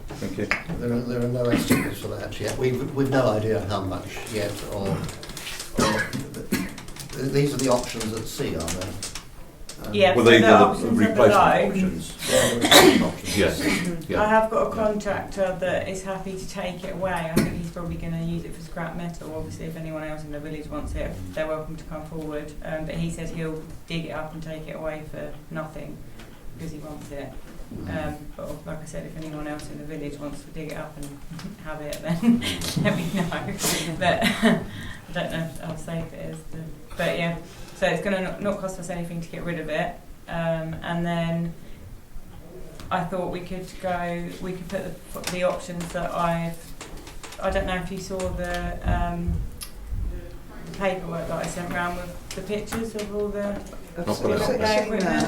Speaker 2: Thank you.
Speaker 9: There are no estimates for that yet. We've no idea how much yet, or these are the options at sea, are they?
Speaker 3: Yeah,
Speaker 2: Well,
Speaker 3: so
Speaker 2: these
Speaker 3: the
Speaker 2: are the
Speaker 3: options are
Speaker 2: replacement
Speaker 3: below.
Speaker 2: options.
Speaker 9: Options.
Speaker 2: Yes.
Speaker 3: I
Speaker 2: Yeah.
Speaker 3: have got a contractor that is happy to take it away. I think he's probably going to use it for scrap metal. Obviously, if anyone else in the village wants it, they're welcome to come forward. But he said he'll dig it up and take it away for nothing because he wants it. But like I said, if anyone else in the village wants to dig it up and have it, then let me know. But I don't know how safe it is. But yeah, so it's going to not cost us anything to get rid of it. And then I thought we could put the options that I don't know if you saw the paperwork that I sent round with the pictures of all the equipment.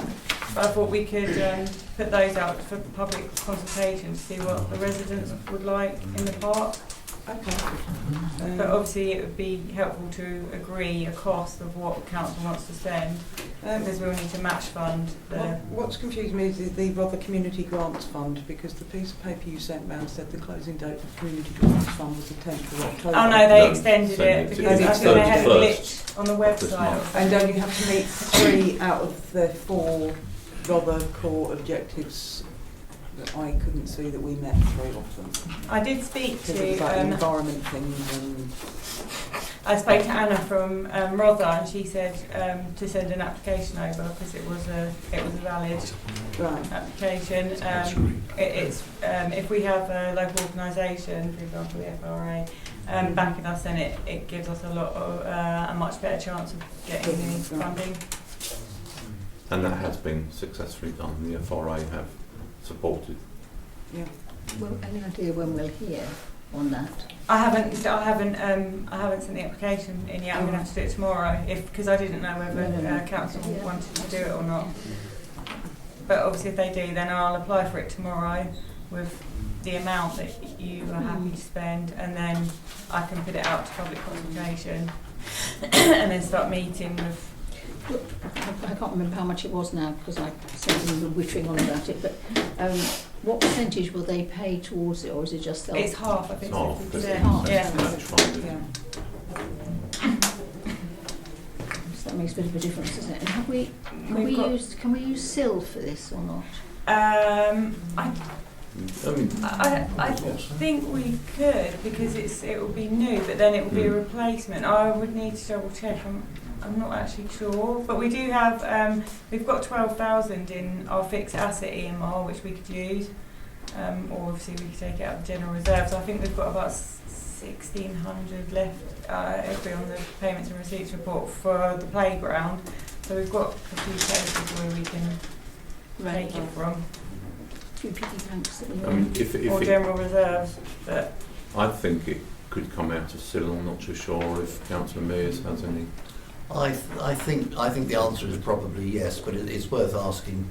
Speaker 3: I thought we could put those out for public consultation to see what the residents would like in the park.
Speaker 6: Okay.
Speaker 3: But obviously it would be helpful to agree a cost of what council wants to spend, because we'll need to match fund the...
Speaker 6: What's confused me is the Rother Community Grants Fund, because the piece of paper you sent round said the closing date for the Community Grants Fund was the 10th of October.
Speaker 3: Oh no, they
Speaker 2: No,
Speaker 3: extended
Speaker 2: send
Speaker 3: it
Speaker 2: it to
Speaker 3: because
Speaker 6: the
Speaker 3: I think they had a
Speaker 2: 31st
Speaker 3: glitch on the
Speaker 2: this
Speaker 3: website.
Speaker 2: month.
Speaker 6: And don't you have to meet 3 out of the 4 Rother core objectives that I couldn't see that we met very often?
Speaker 3: I did speak
Speaker 6: Because it was like
Speaker 3: to...
Speaker 6: environment things and...
Speaker 3: I spoke to Anna from Rother, and she said to send an application over because it was a valid
Speaker 6: Right.
Speaker 3: application. It's if we have a local organisation, for example the FRA, backing us, then it gives us a much better chance of getting the funding.
Speaker 2: And that has been successfully done. The FRA have supported.
Speaker 6: Yeah.
Speaker 4: Well, any idea when we'll hear on that?
Speaker 3: I haven't sent the application in yet. I'm going to have to do it tomorrow, because I didn't know whether council wanted to do it or not. But obviously, if they do, then I'll apply for it tomorrow with the amount that you are happy to spend, and then I can put it out to public consultation, and then start meeting with.
Speaker 4: I can't remember how much it was now because I sent them wittering on about it, but what percentage will they pay towards it, or is it just they'll...
Speaker 3: It's half, I think.
Speaker 2: It's half,
Speaker 3: 50%.
Speaker 4: half.
Speaker 3: Yeah.
Speaker 2: Match funding.
Speaker 6: Yeah.
Speaker 4: So that makes a bit of a difference, doesn't it? And have we,
Speaker 3: We've got-
Speaker 4: can we use SIL for this or not?
Speaker 3: I
Speaker 2: I mean,
Speaker 3: I think we could, because it will be new, but then it will be a replacement. I would need to double check. I'm not actually sure, but we do have we've got 12,000 in our fixed asset EMR which we could use, or obviously we could take it out of the general reserve. So I think we've got about 1,600 left if we're on the payments and receipts report for the playground. So we've got a few places where we can take it from.
Speaker 4: Few piggy banks that we
Speaker 2: I mean, if
Speaker 3: or
Speaker 2: it,
Speaker 3: general reserves, but
Speaker 2: I think it could come out of SIL. I'm not too sure if Councillor Mears has any.
Speaker 9: I think the answer is probably yes, but it's worth asking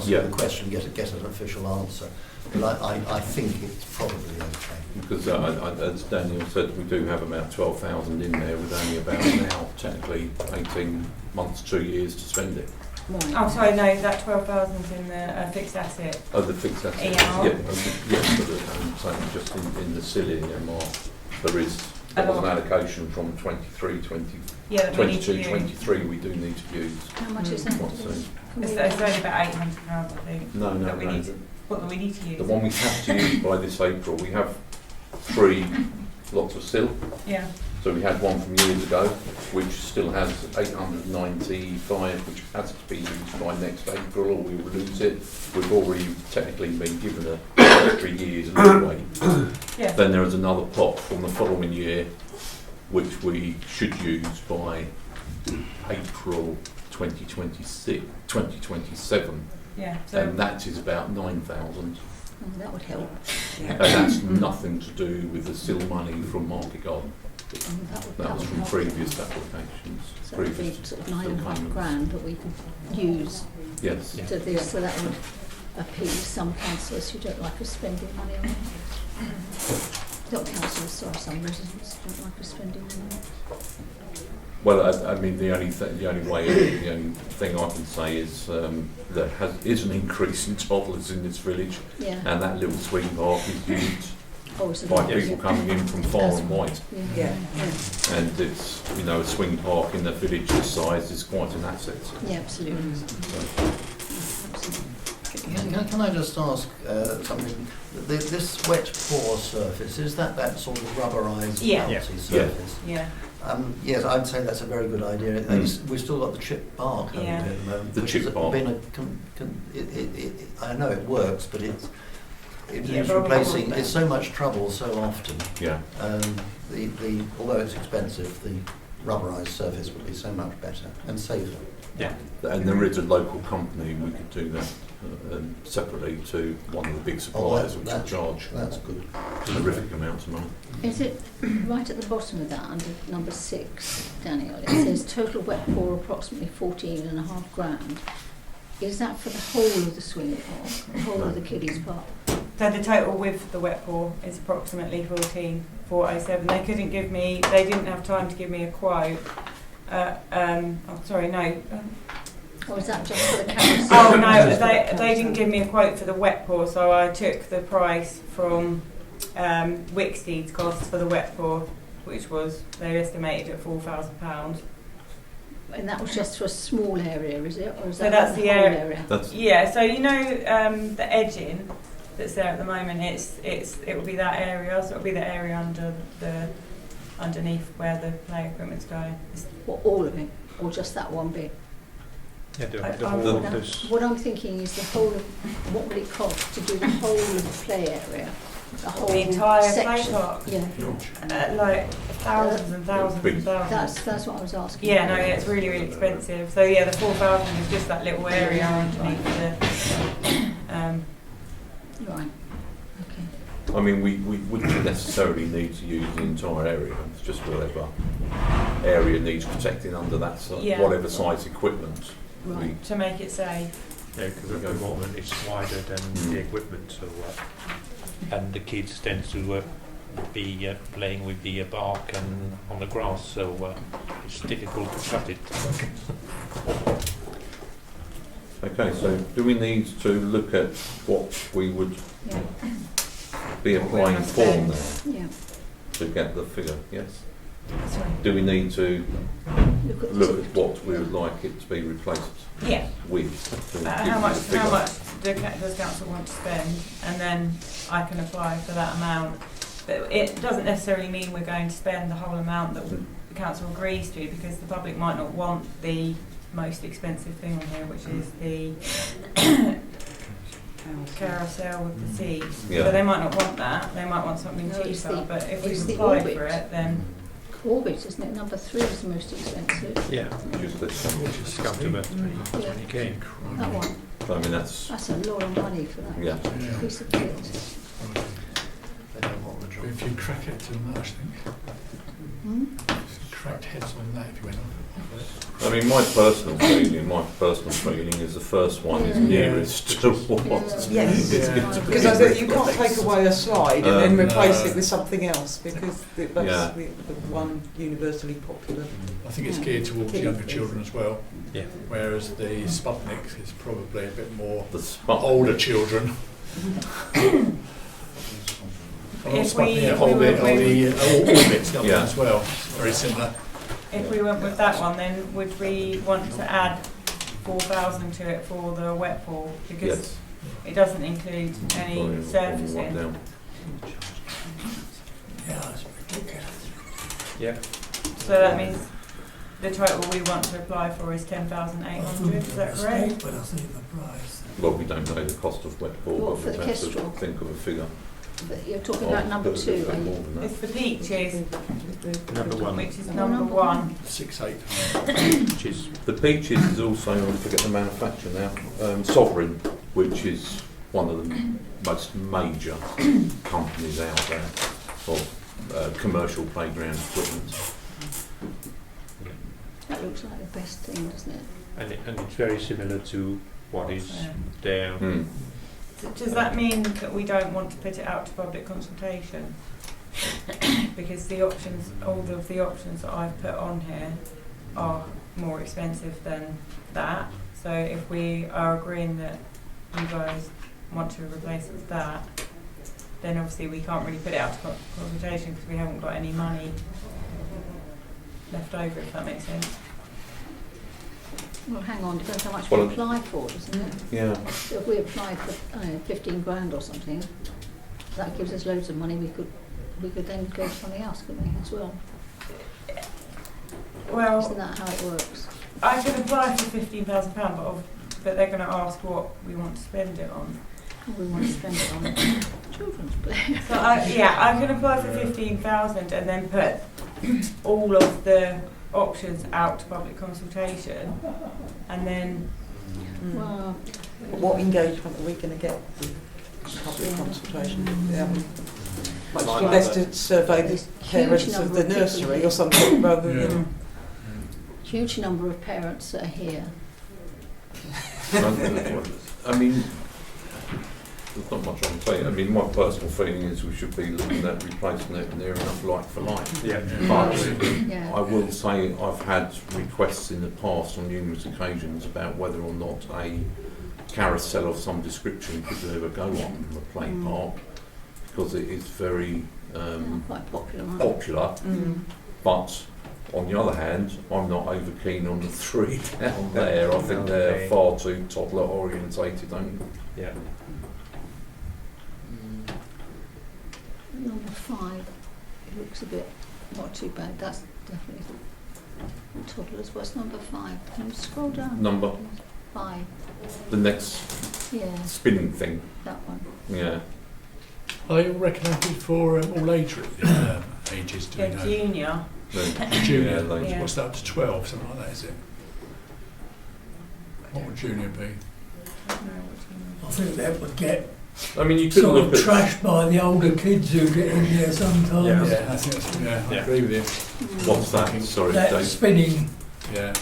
Speaker 2: Yeah.
Speaker 9: the question, get an official answer. But I think it's probably okay.
Speaker 2: Because as Daniel said, we do have about 12,000 in there with only about now technically 18 months, 2 years to spend it.
Speaker 4: Right.
Speaker 3: oh sorry, no, that 12,000's in the fixed asset.
Speaker 2: Oh, the fixed assets.
Speaker 3: EMR?
Speaker 2: Yes, but I'm saying just in the SIL EMR, there was an allocation from 23, 20,
Speaker 3: Yeah, that we need to
Speaker 2: 22,
Speaker 3: use.
Speaker 2: 23 we do need to use.
Speaker 4: How much is that?
Speaker 2: What's the-
Speaker 3: It's only about £800, I think.
Speaker 2: No,
Speaker 3: that we
Speaker 2: no.
Speaker 3: need to, what do we need to use?
Speaker 2: The one we have to use by this April, we have 3 lots of SIL.
Speaker 3: Yeah.
Speaker 2: So we had one from years ago, which still has 895, which has to be used by next April, or we will lose it. We've already technically been given a 3 years anyway.
Speaker 3: Yeah.
Speaker 2: Then there is another pot from the following year, which we should use by April 2026, 2027,
Speaker 3: Yeah. So
Speaker 2: and that is about 9,000.
Speaker 4: Oh, that would help.
Speaker 2: And that's nothing to do with the SIL money from Market Garden. That was
Speaker 4: would
Speaker 2: from
Speaker 4: help.
Speaker 2: previous applications.
Speaker 4: So it would be
Speaker 2: previous
Speaker 4: sort of
Speaker 2: SIL
Speaker 4: £9.5
Speaker 2: payments.
Speaker 4: grand that we could use
Speaker 2: Yes.
Speaker 4: to this, so that would appease some councillors who don't like us spending money on it. Not councillors, sorry, some residents don't like us spending money on it.
Speaker 2: Well, I mean, the only thing I can say is there is an increase in toddlers in this village,
Speaker 4: Yeah.
Speaker 2: and that little swing park is used
Speaker 4: Oh, so
Speaker 2: by
Speaker 4: that-
Speaker 2: people coming in from far and wide.
Speaker 6: Yeah.
Speaker 2: And it's, a swing park in the village this size is quite an asset.
Speaker 4: Yeah, absolutely.
Speaker 9: Can I just ask something? This wet pour surface, is that sort of rubberised
Speaker 3: Yeah.
Speaker 9: bouncy surface?
Speaker 3: yeah.
Speaker 9: Yes, I'd say that's a very good idea. We've still got the chip bark over
Speaker 3: Yeah.
Speaker 9: here at the moment.
Speaker 2: The
Speaker 9: which
Speaker 2: chip
Speaker 9: has
Speaker 2: bark.
Speaker 9: Been I know it works, but it's
Speaker 3: Yeah,
Speaker 9: replacing.
Speaker 3: probably.
Speaker 9: It's so much trouble so often.
Speaker 2: Yeah.
Speaker 9: Although it's expensive, the rubberised surface would be so much better and safer.
Speaker 2: Yeah. And there is a local company, we could do that separately to one of the big suppliers, which will charge
Speaker 9: That's good.
Speaker 2: terrific amounts of money.
Speaker 4: Is it right at the bottom of that, under number 6, Daniel? It says total wet pour approximately 14.5 grand. Is that for the whole of the swing park, the whole of the kiddies park?
Speaker 3: So the total with the wet pour is approximately 14,407. They didn't have time to give me a quote.
Speaker 4: Or is that just for the carousel?
Speaker 3: Oh no, they didn't give me a quote for the wet pour, so I took the price from Wicksteed's cost for the wet pour, which was they estimated at £4,000.
Speaker 4: And that was just for a small area, is it? Or is
Speaker 3: So
Speaker 4: that
Speaker 3: that's
Speaker 4: for
Speaker 3: the
Speaker 4: whole
Speaker 3: area.
Speaker 4: area?
Speaker 2: That's
Speaker 3: Yeah, so the edging that's there at the moment, it will be that area, so it'll be the area underneath where the play equipment's going.
Speaker 4: Or all of it? Or just that one bit?
Speaker 1: Yeah, the
Speaker 3: I-
Speaker 1: whole
Speaker 3: I-
Speaker 1: of this.
Speaker 4: What I'm thinking is the whole of, what would it cost to do the whole of the play area? The whole
Speaker 3: The entire play
Speaker 4: section?
Speaker 3: park,
Speaker 4: Yeah,
Speaker 3: like thousands and thousands
Speaker 2: Big.
Speaker 3: and thousands.
Speaker 4: that's what I was asking.
Speaker 3: Yeah, no, it's really, really expensive. So yeah, the 4,000 is just that little area underneath the.
Speaker 4: Right, okay.
Speaker 2: I mean, we wouldn't necessarily need to use the entire area. It's just whatever area needs protecting under that
Speaker 3: Yeah.
Speaker 2: whatever size equipment.
Speaker 4: Right.
Speaker 3: To make it safe.
Speaker 11: Yeah, because at the moment it's wider than the equipment, so and the kids tend to be playing with the bark and on the grass, so it's difficult to cut it.
Speaker 2: Okay, so do we need to look at what we would
Speaker 4: Yeah,
Speaker 2: be applying for now
Speaker 4: yeah.
Speaker 2: to get the figure? Yes.
Speaker 3: Sorry.
Speaker 2: Do we need to
Speaker 4: Look
Speaker 2: look at what we would like it to be replaced
Speaker 3: Yeah.
Speaker 2: with? To give
Speaker 3: How
Speaker 2: you
Speaker 3: much?
Speaker 2: the figure?
Speaker 3: How much does council want to spend, and then I can apply for that amount. But it doesn't necessarily mean we're going to spend the whole amount that the council agrees to, because the public might not want the most expensive thing on here, which is the carousel with the seats.
Speaker 2: Yeah.
Speaker 3: So they might not want that. They might want something
Speaker 4: No, it's
Speaker 3: cheaper.
Speaker 4: the-
Speaker 3: But if
Speaker 4: it's
Speaker 3: we
Speaker 4: the
Speaker 3: apply
Speaker 4: orbit.
Speaker 3: for it, then
Speaker 4: Orbit, isn't it? Number 3 is the most expensive.
Speaker 11: Yeah,
Speaker 2: Just this one.
Speaker 11: just come to the
Speaker 4: Yeah.
Speaker 11: 20k.
Speaker 4: That one.
Speaker 2: I mean, that's,
Speaker 4: That's a lot of money for that
Speaker 2: yeah.
Speaker 4: piece of kit.
Speaker 1: If you crack it too much, I think.
Speaker 4: Hmm?
Speaker 1: Cracked heads on that if you went on.
Speaker 2: I mean, my personal feeling is the first one is
Speaker 4: Yeah.
Speaker 2: nearest to what
Speaker 6: Yes.
Speaker 2: it's going to be.
Speaker 6: Because I think you can't take away a slide and then replace
Speaker 1: no.
Speaker 6: it with something else, because that's
Speaker 2: Yeah.
Speaker 6: the one universally popular.
Speaker 1: I think it's geared towards younger children as well.
Speaker 11: Yeah.
Speaker 1: Whereas the Sputnik is probably a bit more
Speaker 2: The spot.
Speaker 1: older children.
Speaker 3: If we-
Speaker 1: Orbit's got
Speaker 2: Yeah.
Speaker 1: one as well. Very similar.
Speaker 3: if we went with that one, then would we want to add 4,000 to it for the wet pool? Because
Speaker 2: Yes.
Speaker 3: it doesn't include any
Speaker 2: Volume
Speaker 3: surfacing.
Speaker 2: down.
Speaker 11: Yeah.
Speaker 3: So that means the total we want to apply for is 10,800, is that correct?
Speaker 2: Well, we don't know the cost of wet pool,
Speaker 4: What,
Speaker 2: but
Speaker 4: for
Speaker 2: we
Speaker 4: the
Speaker 2: have to
Speaker 4: Kestrel?
Speaker 2: think of a figure.
Speaker 4: But you're talking about number 2,
Speaker 2: More
Speaker 4: are you?
Speaker 2: than that.
Speaker 3: It's the peaches,
Speaker 11: Number 1,
Speaker 3: which is
Speaker 4: Oh,
Speaker 3: number
Speaker 4: number
Speaker 3: 1.
Speaker 1: 6-8.
Speaker 11: which is
Speaker 2: The Peaches is also, I forget the manufacturer now, Sovereign, which is one of the most major companies out there of commercial playground equipment.
Speaker 4: That looks like the best thing, doesn't it?
Speaker 11: and it's very similar to what is there.
Speaker 2: Hmm.
Speaker 3: So does that mean that we don't want to put it out to public consultation? Because the options, all of the options that I've put on here are more expensive than that. So if we are agreeing that you guys want to replace it with that, then obviously we can't really put it out to consultation because we haven't got any money left over, if that makes sense.
Speaker 4: Well, hang on, depends how much
Speaker 2: Well,
Speaker 4: we apply for, doesn't it?
Speaker 2: Yeah.
Speaker 4: So if we applied for, I don't know, 15 grand or something, that gives us loads of money, we could then go to something else, couldn't we, as well?
Speaker 3: Well,
Speaker 4: Isn't that how it works?
Speaker 3: I can apply for £15,000, but they're going to ask what we want to spend it on.
Speaker 4: We want to spend it on children's play.
Speaker 3: So I can apply for 15,000 and then put all of the options out to public consultation, and then
Speaker 4: Well,
Speaker 6: What engagement are we going to get with public consultation? Might be best to survey the parents of the nursery or something rather than.
Speaker 4: huge number of parents that are here.
Speaker 2: I mean, there's not much I can say. I mean, my personal feeling is we should be looking at replacing it near enough like for like.
Speaker 11: Yeah.
Speaker 2: But
Speaker 4: Yeah.
Speaker 2: I will say I've had requests in the past on numerous occasions about whether or not a carousel of some description could ever go on the play park, because it is very
Speaker 4: Quite popular, aren't
Speaker 2: popular. But on the other hand, I'm not over keen on the 3 down there. I think they're far too toddler orientated only.
Speaker 11: Yeah.
Speaker 4: Number 5, it looks a bit not too bad. That's definitely toddlers. What's number 5? Can you scroll down?
Speaker 2: Number
Speaker 4: 5.
Speaker 2: the next
Speaker 4: Yeah,
Speaker 2: spinning thing.
Speaker 4: that one.
Speaker 2: Yeah.
Speaker 1: Are they all recommended for all ages, do you know?
Speaker 3: junior.
Speaker 1: Junior,
Speaker 2: Yeah.
Speaker 1: what's that, up to 12, something like that, is it? What would junior be?
Speaker 12: I think that would get
Speaker 2: I mean, you could
Speaker 12: sort
Speaker 2: look
Speaker 12: of
Speaker 2: at
Speaker 12: trashed by the older kids who get in there sometimes.
Speaker 11: Yeah.
Speaker 1: Yeah, I think that's, I agree with you.
Speaker 2: what's that? Sorry,
Speaker 12: That
Speaker 2: Dave.
Speaker 12: spinning,
Speaker 1: Yeah.
Speaker 2: I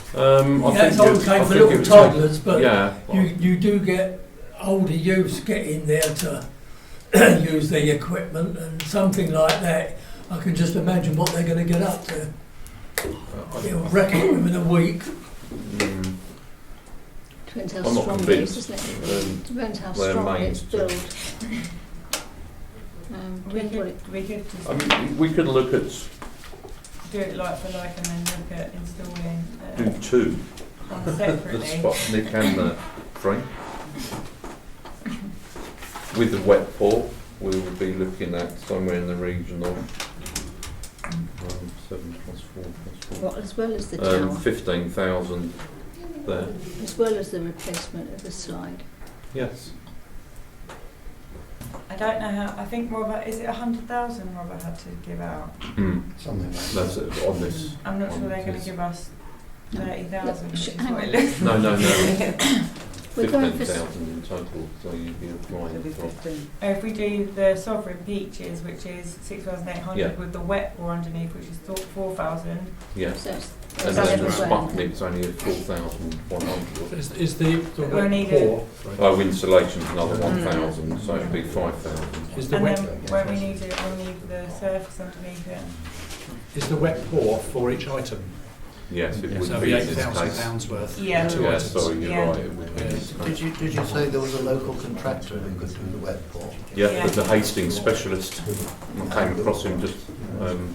Speaker 12: that's
Speaker 2: think
Speaker 12: okay
Speaker 2: I
Speaker 12: for
Speaker 2: think
Speaker 12: little
Speaker 2: it would
Speaker 12: toddlers, but
Speaker 2: yeah.
Speaker 12: you do get older youths get in there to use the equipment and something like that. I can just imagine what they're going to get up to. They'll wreck it within a week.
Speaker 4: Depends how
Speaker 2: I'm not
Speaker 4: strong it
Speaker 2: convinced.
Speaker 4: is, doesn't it? Depends how
Speaker 2: they're
Speaker 4: strong
Speaker 2: main
Speaker 4: it's
Speaker 2: to-
Speaker 4: built.
Speaker 3: We
Speaker 4: Depends what it,
Speaker 3: could just
Speaker 2: I mean, we could look at
Speaker 3: do it like for like and then look at installing
Speaker 2: do two,
Speaker 3: one
Speaker 2: the
Speaker 3: separately.
Speaker 2: Sputnik and the frame. With the wet pour, we would be looking at somewhere in the region of 7 plus 4 plus 4.
Speaker 4: well, as well as the tower,
Speaker 2: 15,000 there.
Speaker 4: as well as the replacement of the slide.
Speaker 2: Yes.
Speaker 3: I don't know how. I think Robert, is it 100,000 Robert had to give out?
Speaker 9: Something like
Speaker 2: That's it, on this.
Speaker 3: I'm not sure
Speaker 2: on
Speaker 3: they're going to
Speaker 2: this.
Speaker 3: give us 30,000, which is
Speaker 4: Hang
Speaker 3: what
Speaker 4: on.
Speaker 3: it looks
Speaker 2: No, no, no.
Speaker 4: We're going for
Speaker 2: 15,000 in total, so you'd be applying
Speaker 6: It'll be
Speaker 2: for.
Speaker 6: 15.
Speaker 3: If we do the Sovereign Peaches, which is 6,800
Speaker 2: Yeah.
Speaker 3: with the wet pour underneath, which is 4,000.
Speaker 2: Yeah.
Speaker 4: So it's-
Speaker 2: And
Speaker 4: that's
Speaker 2: then the
Speaker 4: 11 grand.
Speaker 2: Sputnik's only at 4,100.
Speaker 1: Is the
Speaker 3: We'll
Speaker 1: wet
Speaker 3: need
Speaker 1: pour?
Speaker 2: Oh, installation's another 1,000, so it'd be 5,000.
Speaker 1: Is the
Speaker 3: And
Speaker 1: wet
Speaker 3: then when we need it, we'll need the surface underneath it.
Speaker 1: is the wet pour for each item?
Speaker 2: Yes, it
Speaker 1: So
Speaker 2: would
Speaker 1: it'll
Speaker 2: be
Speaker 1: be
Speaker 2: in this
Speaker 1: £8,000
Speaker 2: case.
Speaker 1: worth.
Speaker 3: Yeah.
Speaker 1: Two
Speaker 2: Yeah,
Speaker 1: items.
Speaker 2: sorry, you're
Speaker 3: Yeah.
Speaker 2: right. It would be in this case.
Speaker 9: Did you say there was a local contractor who could do the wet pour?
Speaker 2: Yeah,
Speaker 3: Yeah.
Speaker 2: but the Hastings specialist, I came across him just on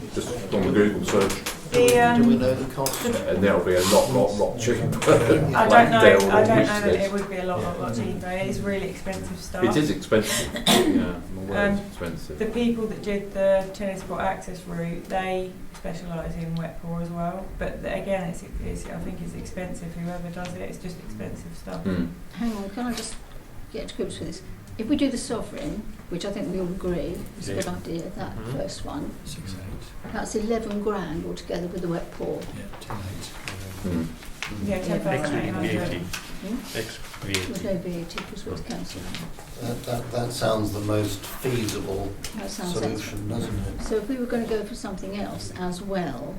Speaker 2: the Google search,
Speaker 3: The,
Speaker 9: Do we know the cost?
Speaker 2: and that'll be a lot cheaper.
Speaker 3: I don't know. I don't know that it would be a lot cheaper. It is really expensive stuff.
Speaker 2: It is expensive. Yeah, I'm aware it's
Speaker 3: The
Speaker 2: expensive.
Speaker 3: people that did the tennis court access route, they specialise in wet pour as well. But again, it's I think it's expensive. Whoever does it, it's just expensive stuff.
Speaker 4: Hang on, can I just get to grips with this? If we do the Sovereign, which I think we all agree is a good idea, that first one,
Speaker 1: 6, 8.
Speaker 4: that's 11 grand altogether with the wet pour.
Speaker 1: Yeah, 10, 8.
Speaker 3: Yeah, 10,800.
Speaker 4: With no VAT because we're council.
Speaker 9: That sounds the most feasible
Speaker 4: That sounds
Speaker 9: solution, doesn't it?
Speaker 4: sensible. So if we were going to go for something else as well,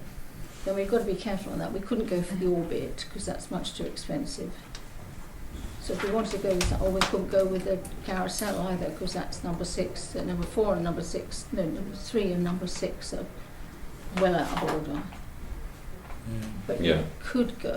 Speaker 4: then we've got to be careful on that. We couldn't go for the Orbit because that's much too expensive. So if we wanted to go with that, or we couldn't go with the Carousel either because that's number 6, number 4 and number 6, no, number 3 and number 6 are well out of order. But
Speaker 2: Yeah.
Speaker 4: you could go.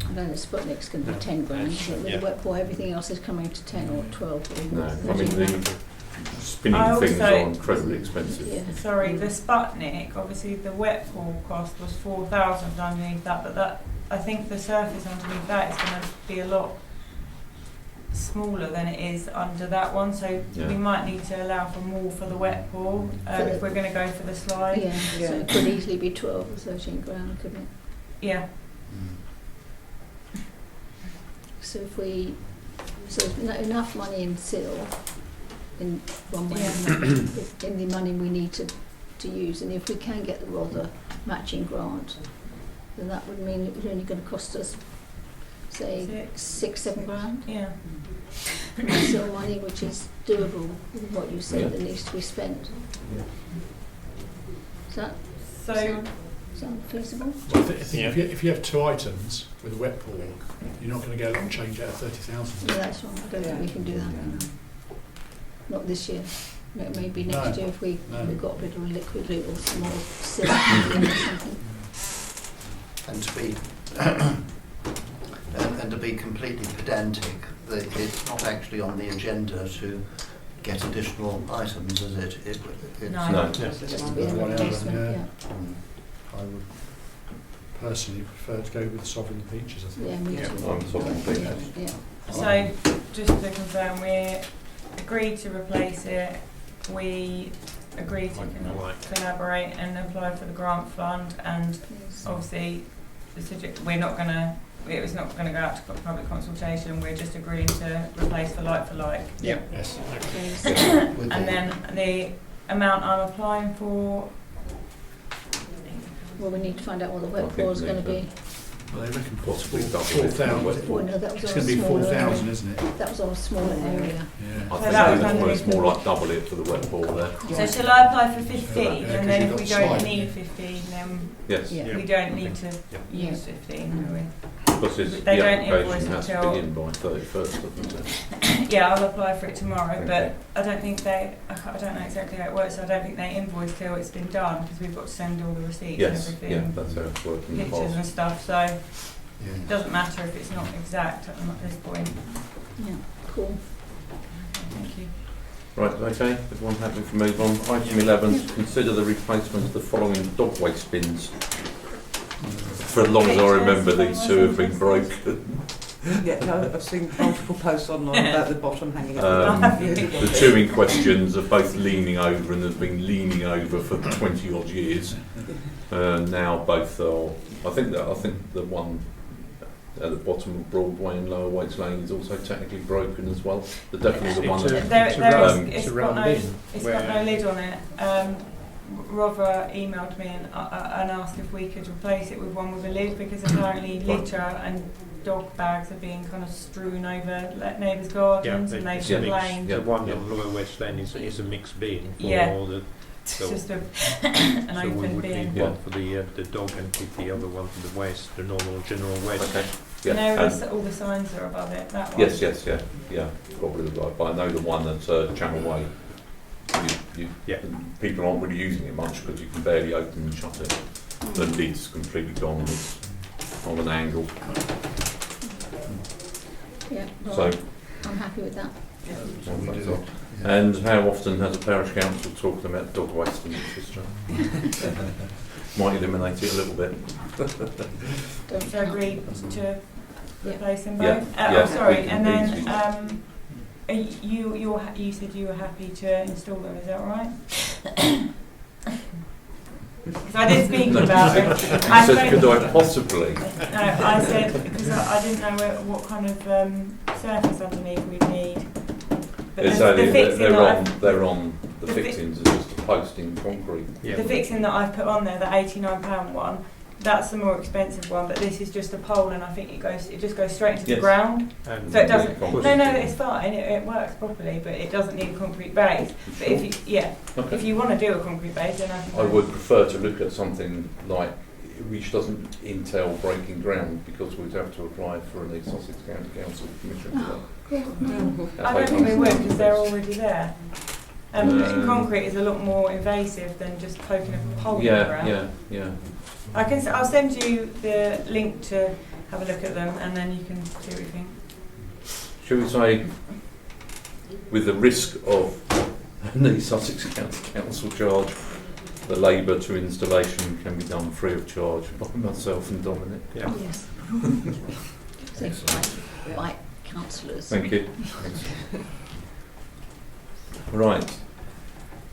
Speaker 4: I know the Sputnik's going to be 10 grand, but with
Speaker 11: Yeah.
Speaker 4: the wet pour, everything else is coming to 10 or 12 or
Speaker 2: No, I
Speaker 4: 13
Speaker 2: mean
Speaker 4: grand.
Speaker 2: the spinning
Speaker 3: I
Speaker 2: things
Speaker 3: also-
Speaker 2: are incredibly expensive.
Speaker 4: Yeah.
Speaker 3: Sorry, the Sputnik, obviously the wet pour cost was 4,000 underneath that, but that I think the surface underneath that is going to be a lot smaller than it is under that one, so
Speaker 2: Yeah.
Speaker 3: we might need to allow for more for the wet pour if we're going to go for the slide.
Speaker 4: Yeah, so it could easily be 12 or 13 grand, couldn't it?
Speaker 3: Yeah.
Speaker 4: So if we, so there's enough money in SIL, in one way or another, in the money we need to use, and if we can get the Rother matching grant, then that would mean it was only going to cost us, say, 6-7 grand.
Speaker 3: Yeah.
Speaker 4: SIL money, which is doable with what you said that needs to be spent. Does that
Speaker 3: So
Speaker 4: sound feasible?
Speaker 1: Well, I think if you have two items with a wet pour, you're not going to get a lot of change out of 30,000.
Speaker 4: Yeah, that's right. I don't think we can do that. Not this year. Maybe next year if we've got a bit of a liquid loot or some more silk or something.
Speaker 9: And to be completely pedantic, it's not actually on the agenda to get additional items, is it?
Speaker 3: No.
Speaker 4: Just to be a
Speaker 1: One
Speaker 4: replacement,
Speaker 1: element,
Speaker 4: yeah.
Speaker 1: I would personally prefer to go with the Sovereign Peaches, I think.
Speaker 4: Yeah, me too.
Speaker 2: I'm Sovereign Peaches.
Speaker 4: Yeah.
Speaker 3: So, just to confirm, we agreed to replace it. We agreed to collaborate and apply for the grant fund. And
Speaker 4: Yes.
Speaker 3: obviously, we're not going to. It was not going to go out to public consultation. We're just agreeing to replace for like.
Speaker 11: Yeah.
Speaker 1: Yes.
Speaker 4: Okay,
Speaker 3: And then the amount I'm applying for.
Speaker 4: well, we need to find out what the
Speaker 2: I
Speaker 4: wet
Speaker 2: think
Speaker 4: pour is
Speaker 2: we
Speaker 4: going to
Speaker 2: need
Speaker 4: be.
Speaker 1: Well, they reckon
Speaker 2: Possibly
Speaker 1: possibly
Speaker 2: double it.
Speaker 1: 4,000.
Speaker 4: Well, no, that was
Speaker 1: It's
Speaker 4: on a
Speaker 1: going to be
Speaker 4: smaller
Speaker 1: 4,000,
Speaker 4: area.
Speaker 1: isn't it?
Speaker 4: That was on a smaller area.
Speaker 1: Yeah.
Speaker 2: I
Speaker 3: So
Speaker 2: think
Speaker 3: that was
Speaker 2: that's
Speaker 3: under-
Speaker 2: it's more like double it for the wet ball there.
Speaker 3: So shall I apply for 15?
Speaker 1: Yeah,
Speaker 3: And then if
Speaker 1: 'cause
Speaker 3: we
Speaker 1: you've got
Speaker 3: don't
Speaker 1: slide.
Speaker 3: need 15, then
Speaker 2: Yes.
Speaker 4: Yeah.
Speaker 3: we don't need to
Speaker 4: Yeah.
Speaker 3: use 15, do we?
Speaker 2: But Because
Speaker 3: They
Speaker 2: the
Speaker 3: don't
Speaker 2: application
Speaker 3: invoice
Speaker 2: has to
Speaker 3: until-
Speaker 2: be in by 31st, doesn't it?
Speaker 3: Yeah, I'll apply for it tomorrow,
Speaker 2: Okay.
Speaker 3: but I don't think I don't know exactly how it works, so I don't think they invoice till it's been done, because we've got to send all the receipts
Speaker 2: Yes,
Speaker 3: and
Speaker 2: yeah,
Speaker 3: everything,
Speaker 2: that's how it's working in the
Speaker 3: pictures and
Speaker 2: past.
Speaker 3: stuff, so it doesn't matter if it's not exact at this point.
Speaker 4: Yeah, cool.
Speaker 3: Thank you.
Speaker 2: Right, okay, everyone happy to move on? Item 11, consider the replacement of the following dog waste bins. For as long as I remember, these two have been broken.
Speaker 6: Yeah, no, I've seen multiple posts online about the bottom hanging up.
Speaker 2: The two in questions are both leaning over and have been leaning over for 20 odd years. Now both are, I think the one at the bottom of Broadway and Lower Waits Lane is also technically broken as well. But definitely the one
Speaker 11: It's a-
Speaker 2: that
Speaker 3: It's got
Speaker 11: round
Speaker 3: no
Speaker 11: bin.
Speaker 3: it's got no lid on it. Rother emailed me and asked if we could replace it with one with a lid, because apparently litter and dog bags are being kind of strewn over neighbours' gardens and they've
Speaker 11: it's a
Speaker 3: complained.
Speaker 11: The one on Lower West Lane is a mixed bin for
Speaker 3: Yeah.
Speaker 11: the.
Speaker 3: It's
Speaker 11: So-
Speaker 3: just an
Speaker 11: So we
Speaker 3: open
Speaker 11: would
Speaker 3: bin.
Speaker 11: need one for the dog and keep the other one for the waste, the normal general waste.
Speaker 2: okay.
Speaker 3: You know,
Speaker 2: and-
Speaker 3: all the signs are above it. That one.
Speaker 2: yes, yeah, probably right. But I know the one at Channel Way.
Speaker 11: Yeah.
Speaker 2: People aren't really using it much because you can barely open and shut it. The lid's completely gone. It's on an angle.
Speaker 4: Yeah,
Speaker 2: So,
Speaker 4: right. I'm happy with that.
Speaker 2: and how often has a parish council talked about dog waste in Manchester? Might eliminate it a little bit.
Speaker 3: So agreed to replace them
Speaker 2: Yeah,
Speaker 3: both.
Speaker 2: yeah,
Speaker 3: sorry,
Speaker 2: we
Speaker 3: and
Speaker 2: can
Speaker 3: then you said you were happy to install them. Is that right? Because I did speak about it.
Speaker 2: I said, could I possibly?
Speaker 3: No, I said because I didn't know what kind of surface underneath we'd need. But
Speaker 2: It's
Speaker 3: the
Speaker 2: only
Speaker 3: fixing
Speaker 2: they're on the
Speaker 3: the fi-
Speaker 2: fixings are just a post in concrete.
Speaker 11: Yeah.
Speaker 3: The fixing that I've put on there, the £89 one, that's the more expensive one. But this is just a pole, and I think it just goes straight into
Speaker 2: Yes.
Speaker 3: the ground.
Speaker 11: And
Speaker 3: So it doesn't.
Speaker 2: Concrete.
Speaker 3: No, it's fine. It works properly, but it doesn't need a concrete base. But if
Speaker 2: Okay.
Speaker 3: you want to do a concrete base, then
Speaker 2: I would prefer to look at something like which doesn't entail breaking ground, because we'd have to apply for an East Sussex County Council permission for that.
Speaker 3: I don't think we would, because they're already there. Concrete is a lot more invasive than just poking a hole in the ground.
Speaker 2: Yeah.
Speaker 3: I'll send you the link to have a look at them, and then you can see what you think.
Speaker 2: Shall we say, with the risk of an East Sussex County Council charge, the labour to installation can be done free of charge by myself and Dominic.
Speaker 11: Yeah.
Speaker 4: Yes. So, right, councillors.
Speaker 2: Thank you. Right.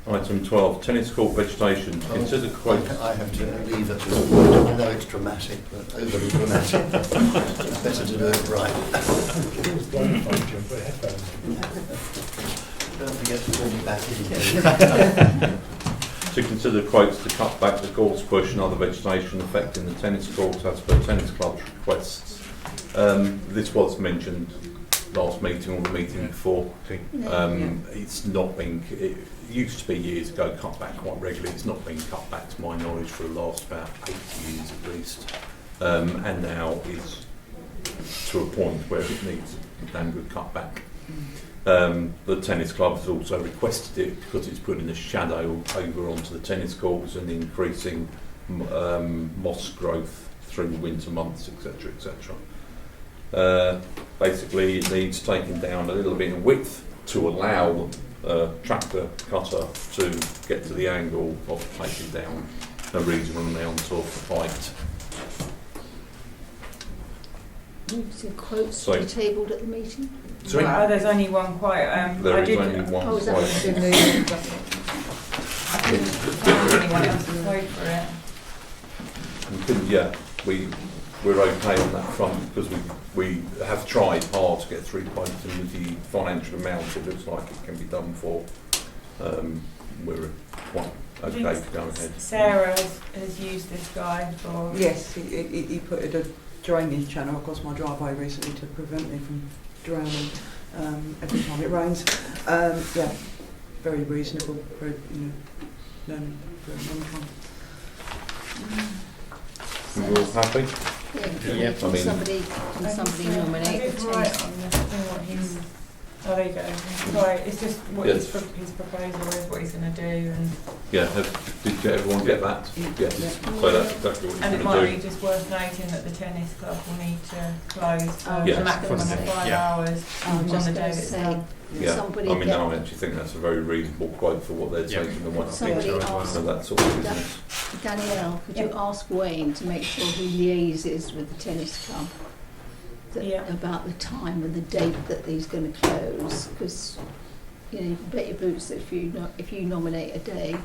Speaker 2: Item 12, tennis court vegetation. Consider quote.
Speaker 9: I have to leave at this point. I know it's dramatic, but overly dramatic. It's better to do it right. Don't forget to bring me back in.
Speaker 2: To consider quotes to cut back the gorse bush and other vegetation affecting the tennis court as per tennis club's requests. This was mentioned last meeting or the meeting before. It's not been, it used to be years ago, cut back quite regularly. It's not been cut back to my knowledge for the last about 8 years at least. And now is to a point where it needs a damn good cut back. The tennis club has also requested it because it's putting a shadow over onto the tennis courts and increasing moss growth through the winter months, etc., etc. Basically, it needs taking down a little bit in width to allow tractor cutter to get to the angle of taking down a reasonable amount of height.
Speaker 4: So quotes
Speaker 2: So-
Speaker 4: to be tabled at the meeting?
Speaker 2: Sorry?
Speaker 3: Well, there's only one quote.
Speaker 2: There
Speaker 3: I
Speaker 2: is
Speaker 3: did.
Speaker 2: only one
Speaker 4: Oh, is that
Speaker 2: quote.
Speaker 4: what
Speaker 6: In the,
Speaker 3: I couldn't find anyone else's quote for it.
Speaker 2: We couldn't, yeah, we're okay on that front because we have tried hard to get 3 quotes, and with the financial amount it looks like it can be done for. We're quite okay to go ahead.
Speaker 3: Sarah has used this guy for.
Speaker 6: yes, he put in a drainage channel across my driveway recently to prevent me from drowning every time it rains. Yeah, very reasonable for known for a long time.
Speaker 2: We're all happy?
Speaker 4: Yeah,
Speaker 2: I mean-
Speaker 4: can somebody nominate the
Speaker 3: right
Speaker 4: tennis?
Speaker 3: on the thing what he's. Oh, there you go. Sorry, it's just what
Speaker 2: Yes.
Speaker 3: his proposal is, what he's going to do, and
Speaker 2: Yeah, did everyone get that? Yes. So that's exactly what
Speaker 3: and it
Speaker 2: he's
Speaker 3: might
Speaker 2: going
Speaker 3: be
Speaker 2: to do.
Speaker 3: just worth noting that the tennis club will need to close for
Speaker 2: Yeah.
Speaker 3: a maximum of 5 hours
Speaker 4: I'm
Speaker 3: on
Speaker 4: just
Speaker 3: the
Speaker 4: going
Speaker 3: day
Speaker 4: to
Speaker 3: it's
Speaker 4: say,
Speaker 3: done.
Speaker 2: Yeah,
Speaker 4: somebody
Speaker 2: I mean,
Speaker 4: get-
Speaker 2: I actually think that's a very reasonable quote for what they're
Speaker 11: Yeah.
Speaker 2: taking and what I
Speaker 4: Somebody
Speaker 2: think.
Speaker 4: asked-
Speaker 2: So that sort of business.
Speaker 4: Danielle, could you
Speaker 3: Yeah.
Speaker 4: ask Wayne to make sure he liaises with the tennis club
Speaker 3: Yeah.
Speaker 4: about the time and the date that he's going to close? Because you know, you can bet your boots that if you nominate a day,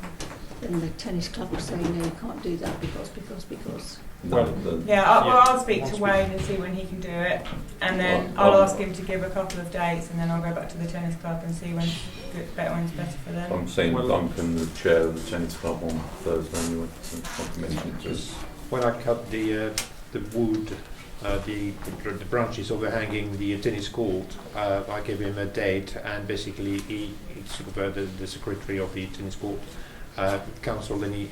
Speaker 4: then the tennis club will say no, you can't do that because.
Speaker 2: Well,
Speaker 3: Yeah, I'll speak to Wayne and see when he can do it, and then I'll ask him to give a couple of dates, and then I'll go back to the tennis club and see when's better for them.
Speaker 2: I'm seeing Duncan, the chair of the tennis club, on Thursday anyway. So I can mention it to us.
Speaker 11: When I cut the wood, the branches overhanging the tennis court, I gave him a date, and basically he's the secretary of the tennis court. Counsel any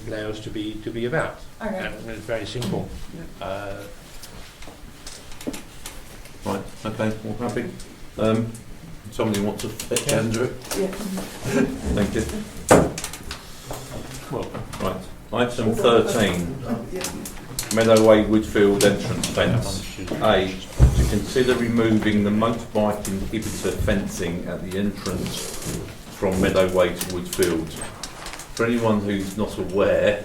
Speaker 11: players to be about,
Speaker 3: Okay.
Speaker 11: and it's very simple.
Speaker 2: Right, okay, all happy? Somebody wants to agenda it?
Speaker 6: Yeah.
Speaker 2: Thank you.
Speaker 11: Well,
Speaker 2: Right, item 13, Meadowway Woodfield entrance fence. A, to consider removing the motorbike inhibitor fencing at the entrance from Meadowway to Woodfield. For anyone who's not aware,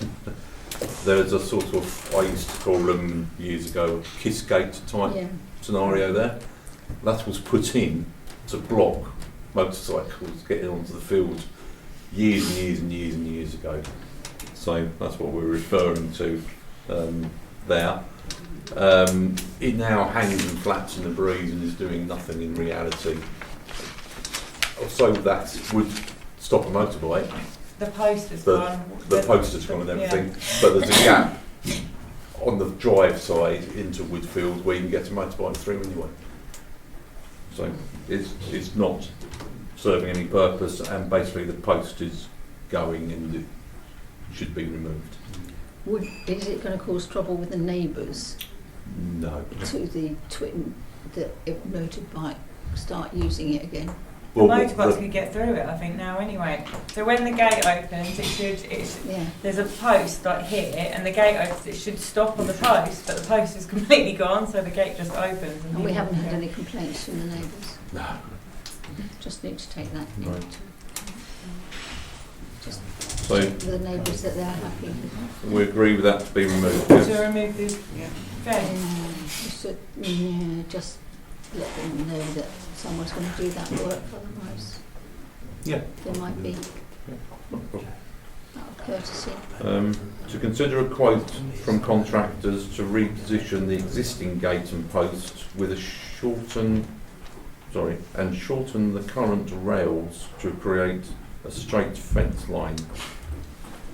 Speaker 2: there's a sort of, I used to call them years ago, kiss gate type
Speaker 4: Yeah.
Speaker 2: scenario there. That was put in to block motorcycles getting onto the field years and years and years and years ago. So that's what we're referring to there. It now hangs and flaps in the breeze and is doing nothing in reality. So that would stop a motorbike.
Speaker 3: The post is
Speaker 2: The-
Speaker 3: gone.
Speaker 2: The post has gone and everything, but there's a gap on the drive side into Woodfield where you can get a motorbike through anyway. So it's not serving any purpose, and basically the post is going and it should be removed.
Speaker 4: Is it going to cause trouble with the neighbours
Speaker 2: No.
Speaker 4: to the twin that if motorbike start using it again?
Speaker 3: The motorbikes could get through it, I think, now anyway. So when the gate opens,
Speaker 4: Yeah.
Speaker 3: there's a post like here, and the gate opens, it should stop on the post, but the post is completely gone, so the gate just opens.
Speaker 4: And we haven't had any complaints from the neighbours.
Speaker 2: No.
Speaker 4: Just need to take that
Speaker 2: Right.
Speaker 4: into. Just
Speaker 2: So
Speaker 4: check with the neighbours that they're happy with that.
Speaker 2: we agree with that to be removed. Yes.
Speaker 3: To remove the fence.
Speaker 4: Just let them know that someone's going to do that work, otherwise
Speaker 2: Yeah.
Speaker 4: there might be out of courtesy.
Speaker 2: To consider a quote from contractors to reposition the existing gate and post with a shorten the current rails to create a straight fence line.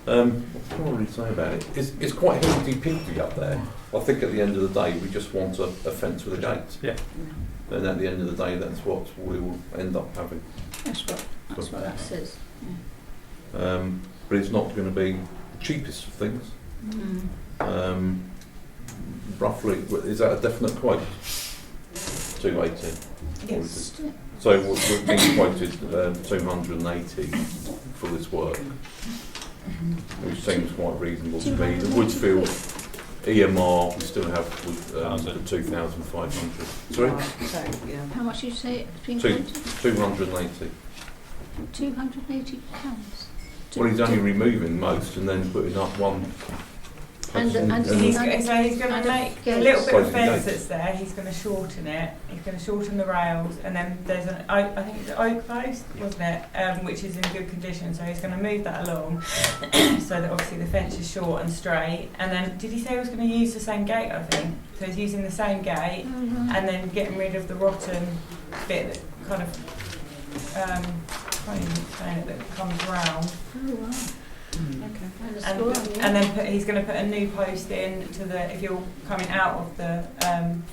Speaker 2: What can I really say about it? It's quite hippity-piggly up there. I think at the end of the day we just want a fence with a gate.
Speaker 11: Yeah.
Speaker 2: And at the end of the day that's what we will end up having.
Speaker 4: That's what that says.
Speaker 2: But it's not going to be the cheapest of things. Roughly, is that a definite quote? 280.
Speaker 3: Yes.
Speaker 2: So we've been quoted 280 for this work, which seems quite reasonable to me. The Woodfield EMR, we still have the 2,500. Sorry?
Speaker 4: How much did you say it's been
Speaker 2: Two-
Speaker 4: quoted?
Speaker 2: 280.
Speaker 4: £280.
Speaker 2: Well, he's only removing most and then putting up one.
Speaker 4: And
Speaker 3: So he's going to make the little bit of
Speaker 2: Closing
Speaker 3: fence
Speaker 2: gates.
Speaker 3: that's there, he's going to shorten it, he's going to shorten the rails, and then there's an oak, I think it's an oak post, wasn't it, which is in good condition, so he's going to move that along so that obviously the fence is short and straight. And then, did he say he was going to use the same gate, I think? So he's using the same gate and then getting rid of the rotten bit that kind of, I can't even explain it, that comes round.
Speaker 4: Oh, wow.
Speaker 3: And then he's going to put a new post in to the, if you're coming out of the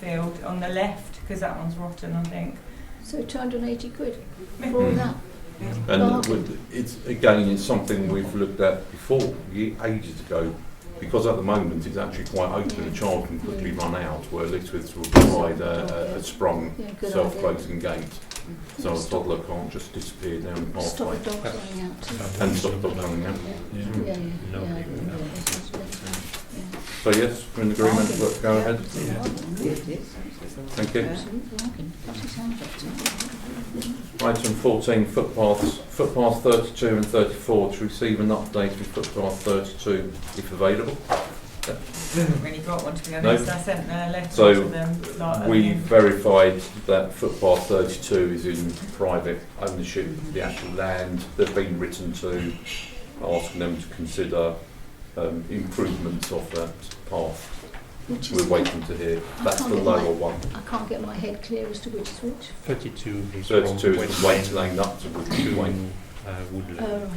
Speaker 3: field, on the left, because that one's rotten, I think.
Speaker 4: So 280 quid for all that.
Speaker 2: And it's something we've looked at before, ages ago, because at the moment it's actually quite open, a child can quickly run out, where this will provide a sprung, self-closing gate. So a toddler can't just disappear down the
Speaker 4: Stop
Speaker 2: pathway.
Speaker 4: the dog going out too.
Speaker 2: And stop the dog coming out.
Speaker 4: Yeah.
Speaker 2: So yes, we're in agreement, but go ahead. Thank you. Item 14, footpaths. Footpath 32 and 34 to receive an update of footpath 32 if available.
Speaker 3: I haven't really got one, to be honest. I sent a letter to them.
Speaker 2: We verified that footpath 32 is in private ownership of the actual land. They've been written to, asking them to consider improvements of that path. We're waiting to hear. That's the lower one.
Speaker 4: I can't get my head clear as to which is which.
Speaker 11: 32 is
Speaker 2: 32
Speaker 11: from
Speaker 2: is the Waite Lane up to Woodlane.
Speaker 11: Woodland.
Speaker 4: Oh,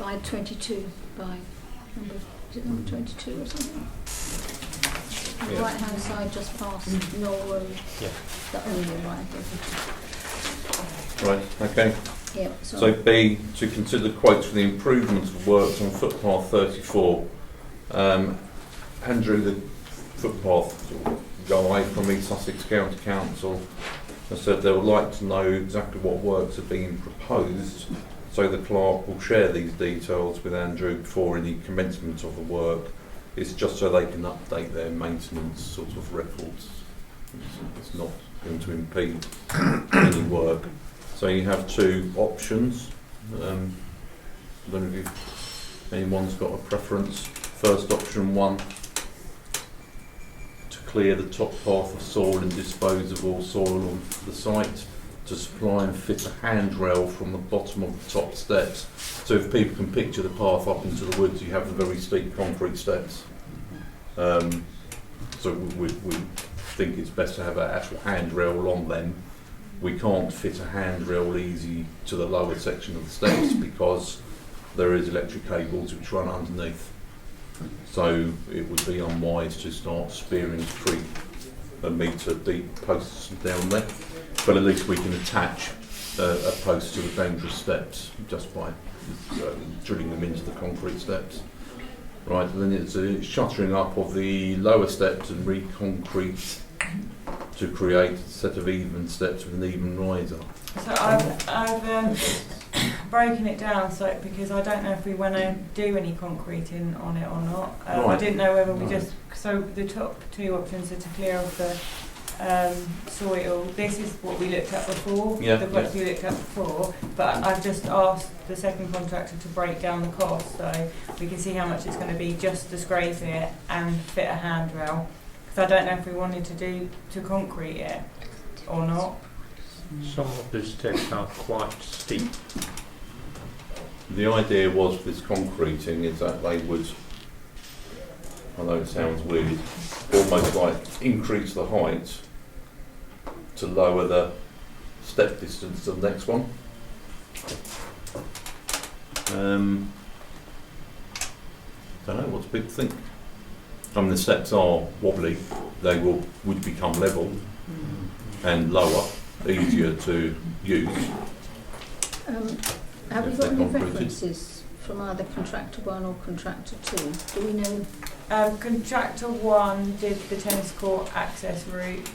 Speaker 4: right. By 22, by number, is it number 22 or something? On the
Speaker 2: Yeah.
Speaker 4: right hand side, just past Knoll Road.
Speaker 11: Yeah.
Speaker 4: The only right.
Speaker 2: Right, okay.
Speaker 4: Yeah,
Speaker 2: So B, to consider quotes for the improvement of works on footpath 34. Andrew, the footpath guy from East Sussex County Council, has said they would like to know exactly what works are being proposed, so the clerk will share these details with Andrew before any commencement of the work. It's just so they can update their maintenance sort of records. It's not going to impede any work. So you have two options. I don't know if anyone's got a preference. First option 1, to clear the top path of soil and dispose of all soil on the site, to supply and fit a handrail from the bottom of the top steps. So if people can picture the path up into the woods, you have the very steep concrete steps. So we think it's best to have an actual handrail on them. We can't fit a handrail easy to the lower section of the steps because there is electric cables which run underneath. So it would be unwise to start spearing 3 metre deep posts down there. But at least we can attach a post to the dangerous steps just by drilling them into the concrete steps. Right, and then it's shuttering up of the lower steps and re-concrete to create a set of even steps with an even riser.
Speaker 3: So I've broken it down because I don't know if we want to do any concreting on it or not. I didn't know whether we just, so the top 2 options are to clear off the soil. This is what we looked at before, the quotes we looked at before, but I've just asked the second contractor to break down the cost so we can see how much it's going to be just to scrape it and fit a handrail. Because I don't know if we wanted to concrete it or not.
Speaker 11: Some of the steps are quite steep.
Speaker 2: The idea was with this concreting is that they would, I know it sounds weird, almost like increase the height to lower the step distance to the next one. Don't know what do people think. I mean, the steps are wobbly; they would become level and lower, easier to use.
Speaker 4: Have we got any references from either contractor 1 or contractor 2? Do we know?
Speaker 3: Contractor 1 did the tennis court access route.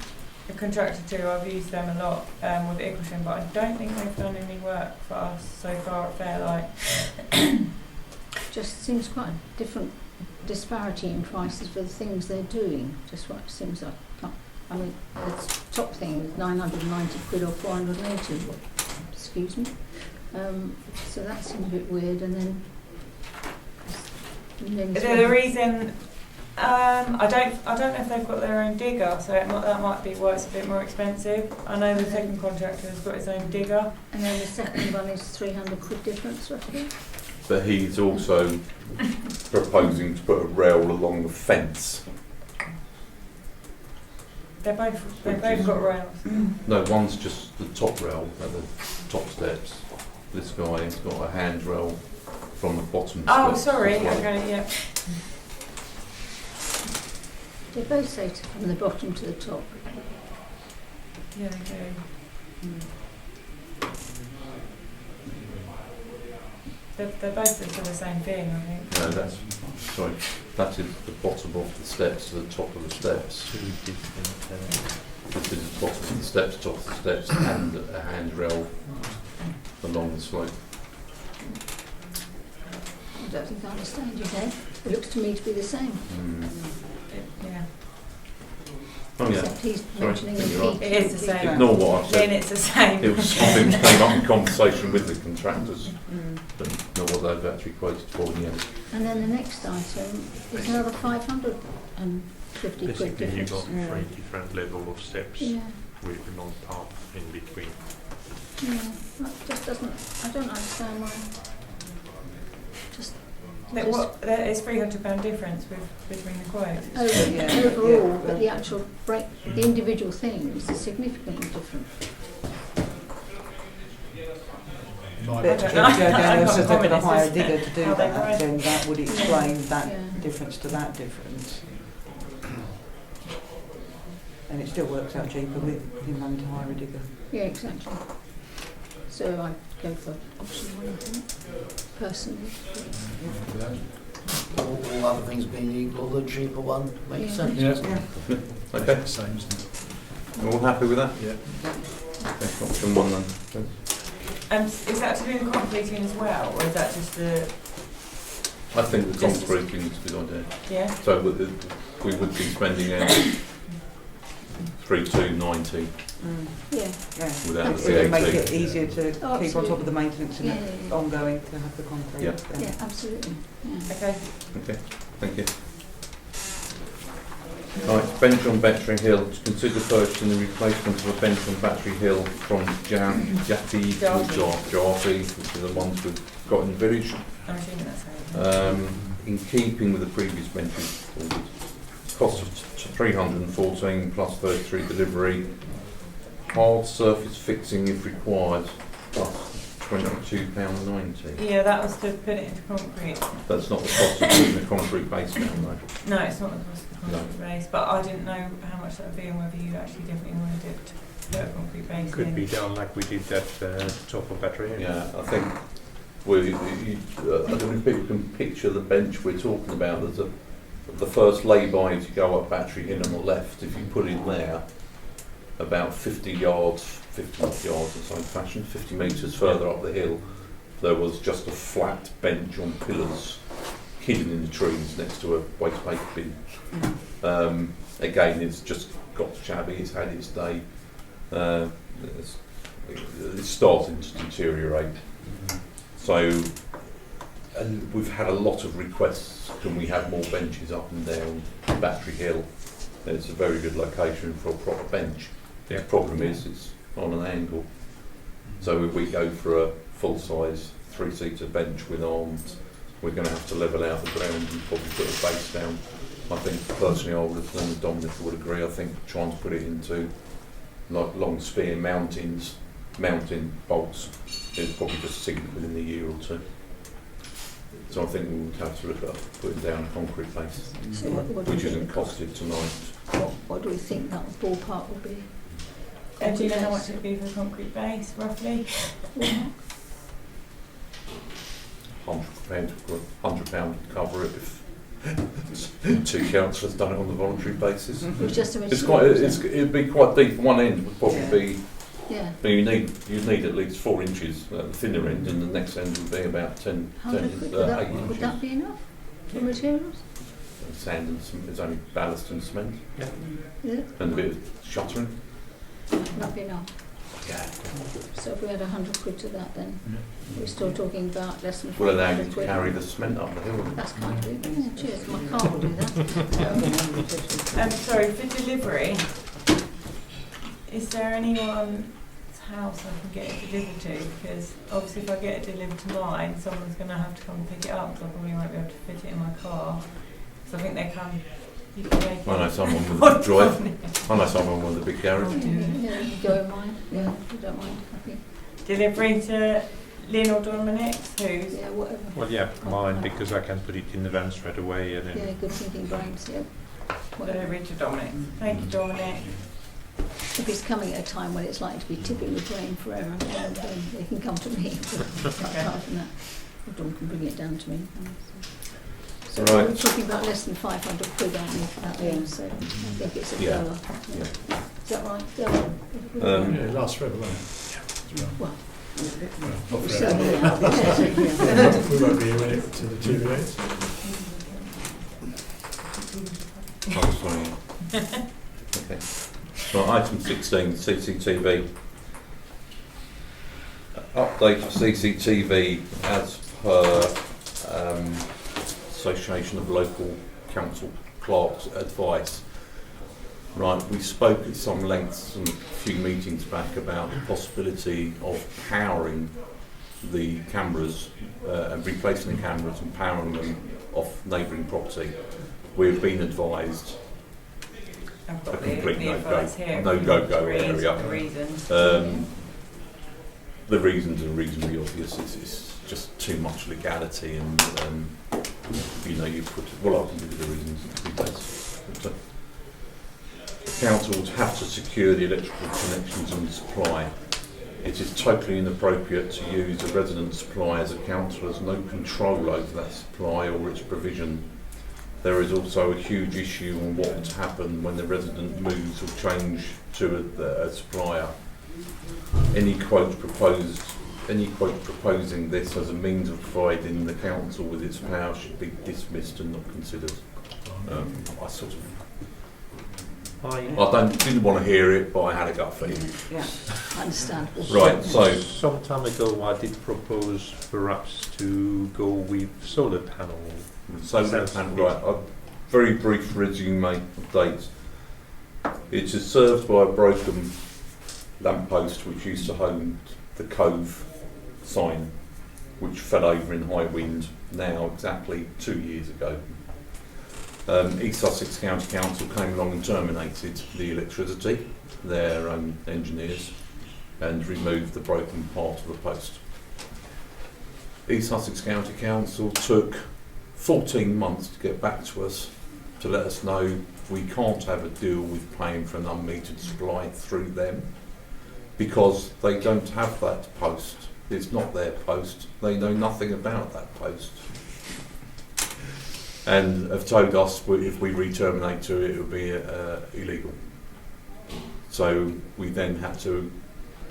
Speaker 3: The contractor 2, I've used them a lot with Icklesham, but I don't think they've done any work for us so far at Fairlight.
Speaker 4: Just seems quite a different disparity in prices for the things they're doing. Just what it seems like. I mean, the top thing is 990 quid or 480. Excuse me. So that seems a bit weird. And then
Speaker 3: the reason I don't know if they've got their own digger, so that might be why it's a bit more expensive. I know the second contractor has got his own digger.
Speaker 4: And then the second one is 300 quid difference roughly.
Speaker 2: But he's also proposing to put a rail along the fence.
Speaker 3: They've both got rails.
Speaker 2: No, one's just the top rail at the top steps. This guy has got a handrail from the bottom
Speaker 3: Oh,
Speaker 2: steps.
Speaker 3: sorry.
Speaker 2: as well.
Speaker 3: Okay, yeah.
Speaker 4: They both say from the bottom to the top.
Speaker 3: Yeah, they do. They're both for the same thing, I think.
Speaker 2: No, that is the bottom of the steps to the top of the steps.
Speaker 11: Two different.
Speaker 2: This is the bottom of the steps, top of the steps, and a handrail along the slope.
Speaker 4: I don't think I understand you there. It looks to me to be the same.
Speaker 3: Yeah.
Speaker 2: Oh yeah.
Speaker 4: Except he's
Speaker 2: Sorry,
Speaker 4: mentioning
Speaker 2: you're
Speaker 4: the
Speaker 2: right.
Speaker 4: peak.
Speaker 3: It is the same.
Speaker 2: Ignore what I
Speaker 3: Then
Speaker 2: said.
Speaker 3: it's the same.
Speaker 2: It was something that came up in conversation with the contractors, but not what they've actually quoted for in the end.
Speaker 4: And then the next item is another 550 quid
Speaker 11: Basically, you've
Speaker 4: difference.
Speaker 11: got three different levels of steps
Speaker 4: Yeah,
Speaker 11: with a long path in between.
Speaker 4: yeah. That just doesn't. I don't understand why. Just
Speaker 3: It's £300 difference between the quotes.
Speaker 4: overall, but the actual break, the individual things are significantly different.
Speaker 6: But
Speaker 3: I
Speaker 6: if
Speaker 3: don't
Speaker 6: you
Speaker 3: know.
Speaker 6: go down
Speaker 3: I
Speaker 6: and
Speaker 3: can't
Speaker 6: says they're going to
Speaker 3: comment,
Speaker 6: hire a
Speaker 3: it's
Speaker 6: digger
Speaker 3: just
Speaker 6: to do
Speaker 3: how they
Speaker 6: that,
Speaker 3: price.
Speaker 6: then that would explain that
Speaker 4: Yeah.
Speaker 6: difference to that difference. And it still works out cheaper with him having to hire a digger.
Speaker 4: Yeah, exactly. So I go for option one, I think, personally.
Speaker 9: All other things being equal, the cheaper one makes
Speaker 4: Yeah.
Speaker 9: sense.
Speaker 1: Yeah.
Speaker 2: Okay,
Speaker 1: Same, isn't it?
Speaker 2: we're all happy with that?
Speaker 1: Yeah.
Speaker 2: Okay, option one then.
Speaker 3: Is that to do with concreting as well, or is that just the...
Speaker 2: I think the
Speaker 3: Just-
Speaker 2: concrete is a good idea.
Speaker 3: Yeah?
Speaker 2: So we would be spending 3,290
Speaker 4: Yeah.
Speaker 6: Yeah.
Speaker 2: without
Speaker 6: It
Speaker 2: the
Speaker 6: would make
Speaker 2: VAT.
Speaker 6: it easier to keep on top
Speaker 4: absolutely.
Speaker 6: of the maintenance and
Speaker 4: Yeah,
Speaker 6: it
Speaker 4: yeah, yeah.
Speaker 6: ongoing to have the concrete.
Speaker 2: Yeah.
Speaker 6: then.
Speaker 4: Yeah, absolutely. Yeah.
Speaker 3: Okay.
Speaker 2: Okay, thank you. Right, bench on Battery Hill. To consider purchasing the replacement of a bench on Battery Hill from Jaffe, which are the ones we've got in the village.
Speaker 3: I'm assuming that's how you
Speaker 2: In keeping with the previous benches ordered. Cost of 314 plus 33 delivery. Hard surface fixing if required, plus £22.90.
Speaker 3: Yeah, that was to put it into concrete.
Speaker 2: That's not the cost of putting the concrete base down though.
Speaker 3: No, it's not the cost of the concrete base, but I didn't know how much that would be and whether you actually definitely wanted it to put a concrete base in.
Speaker 11: Could be done like we did at the top of Battery Hill.
Speaker 2: Yeah, I think I don't know if people can picture the bench we're talking about. There's the first lay-by to go up Battery Hill on the left. If you put in there, about 50 yards in some fashion, 50 metres further up the hill, there was just a flat bench on pillars hidden in the trees next to a waste paper bin. Again, it's just got shabby, it's had its day. It's starting to deteriorate. So, and we've had a lot of requests, can we have more benches up and down Battery Hill? And it's a very good location for a proper bench. The problem is it's on an angle. So if we go for a full-size three-seater bench with arms, we're going to have to level out the ground and probably put a base down. I think personally I would have done, Dominic would agree, I think trying to put it into like long spear mounting bolts is probably just sink within a year or two. So I think we would have to look at putting down a concrete base,
Speaker 4: So what do
Speaker 2: which
Speaker 4: we
Speaker 2: isn't
Speaker 4: think?
Speaker 2: costed tonight.
Speaker 4: What do we think that ballpark will be?
Speaker 3: Do you know how much it would be for a concrete base, roughly?
Speaker 2: £100 to cover it if 2 councillors done it on the voluntary basis.
Speaker 4: It was just a
Speaker 2: It's quite. It'd be quite deep. One end would probably
Speaker 6: Yeah.
Speaker 2: be.
Speaker 4: Yeah.
Speaker 2: You need at least 4 inches at the thinner end, and the next end would be about 10,
Speaker 4: 100 quid,
Speaker 2: 8
Speaker 4: would
Speaker 2: inches.
Speaker 4: that be enough for materials?
Speaker 2: And sand and cement. It's only ballast and cement,
Speaker 4: Yeah.
Speaker 2: and a bit of shuttering.
Speaker 4: Not be enough.
Speaker 2: Yeah.
Speaker 4: So if we had 100 quid to that, then we're still talking about less than
Speaker 2: Will allow you
Speaker 4: 500
Speaker 2: to
Speaker 4: quid.
Speaker 2: carry the cement up the hill.
Speaker 4: That's kind of it. Yeah, cheers. My car will do that.
Speaker 3: Sorry, for delivery, is there anyone's house I can get it delivered to? Because obviously if I get it delivered to mine, someone's going to have to come and pick it up, so I probably won't be able to fit it in my car. So I think they come...
Speaker 2: I know someone with a big drive. I know someone with a big garage.
Speaker 4: Yeah, you go in mine. Yeah, if you don't mind. Happy.
Speaker 3: Delivery to Lynn or Dominic's, who's...
Speaker 4: Yeah, whatever.
Speaker 11: Well, yeah, mine, because I can put it in the van straight away and then
Speaker 4: Yeah, good thinking, brains. Yeah. Whatever.
Speaker 3: Delivery to Dominic's. Thank you, Dominic.
Speaker 4: If it's coming at a time when it's likely to be tipping with rain forever, then they can come to me. Apart from that. Dawn can bring it down to me. So
Speaker 2: Right.
Speaker 4: we're talking about less than 500 quid, aren't we, for that one? So I think it's a
Speaker 2: Yeah.
Speaker 4: goer.
Speaker 2: Yeah.
Speaker 4: Is that right? Goer?
Speaker 2: Um,
Speaker 1: It lasts forever, won't it?
Speaker 4: Well,
Speaker 1: Not
Speaker 4: we
Speaker 1: forever.
Speaker 4: certainly are.
Speaker 1: We won't be here when it to the Jubilees.
Speaker 2: Oh, sorry. Okay. Right, item 16, CCTV. Update of CCTV as per Association of Local Council Clerks advice. Right, we spoke at some length a few meetings back about the possibility of powering the cameras and replacing the cameras and powering them off neighbouring property. We've been advised
Speaker 3: I've
Speaker 2: a
Speaker 3: got
Speaker 2: complete
Speaker 3: the advice here.
Speaker 2: no-go
Speaker 3: Three
Speaker 2: area.
Speaker 3: reasons.
Speaker 2: The reasons are reasonably obvious. It's just too much legality, and you know, you put. Well, I can give you the reasons. But, the council would have to secure the electrical connections and supply. It is totally inappropriate to use a resident supply, as a council has no control over that supply or its provision. There is also a huge issue on what would happen when the resident moves or change to a supplier. Any quote proposing this as a means of providing the council with its power should be dismissed and not considered. Didn't want to hear it, but I had a gut feeling.
Speaker 4: Yeah, understandable.
Speaker 2: Right, so
Speaker 11: Some time ago I did propose perhaps to go with solar panel.
Speaker 2: solar panel, right. A very brief resume update. It is served by a broken lamppost which used to hold the Cove sign, which fell over in high wind now exactly 2 years ago. East Sussex County Council came along and terminated the electricity, their own engineers, and removed the broken part of the post. East Sussex County Council took 14 months to get back to us to let us know we can't have a deal with paying for an unmetered supply through them, because they don't have that post. It's not their post. They know nothing about that post. And have told us if we re-terminate to it, it would be illegal. So we then had to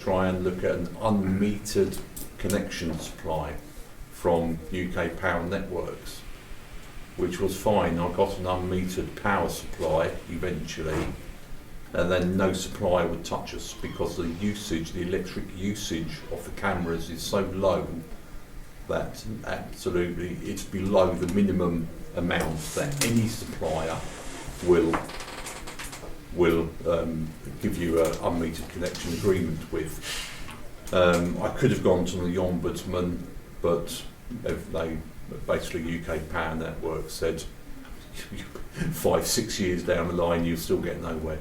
Speaker 2: try and look at an unmetered connection supply from UK Power Networks, which was fine. I got an unmetered power supply eventually, and then no supply would touch us because the electric usage of the cameras is so low that absolutely it's below the minimum amount that any supplier will give you an unmetered connection agreement with. I could have gone to the Ombudsman, but they basically UK Power Network said 5-6 years down the line you'll still get nowhere.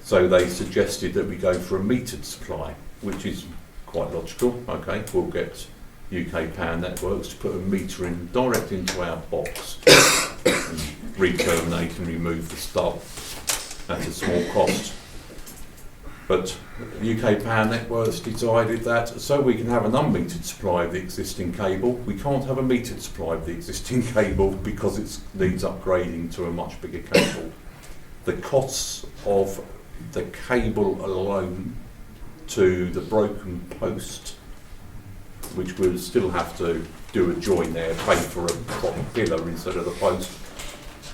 Speaker 2: So they suggested that we go for a metered supply, which is quite logical. Okay, we'll get UK Power Networks to put a meter in direct into our box, and re-terminate and remove the stub at a small cost. But UK Power Networks decided that so we can have an unmetered supply of the existing cable, we can't have a metered supply of the existing cable because it needs upgrading to a much bigger cable. The costs of the cable alone to the broken post, which we'll still have to do a join there, pay for a proper pillar instead of the post.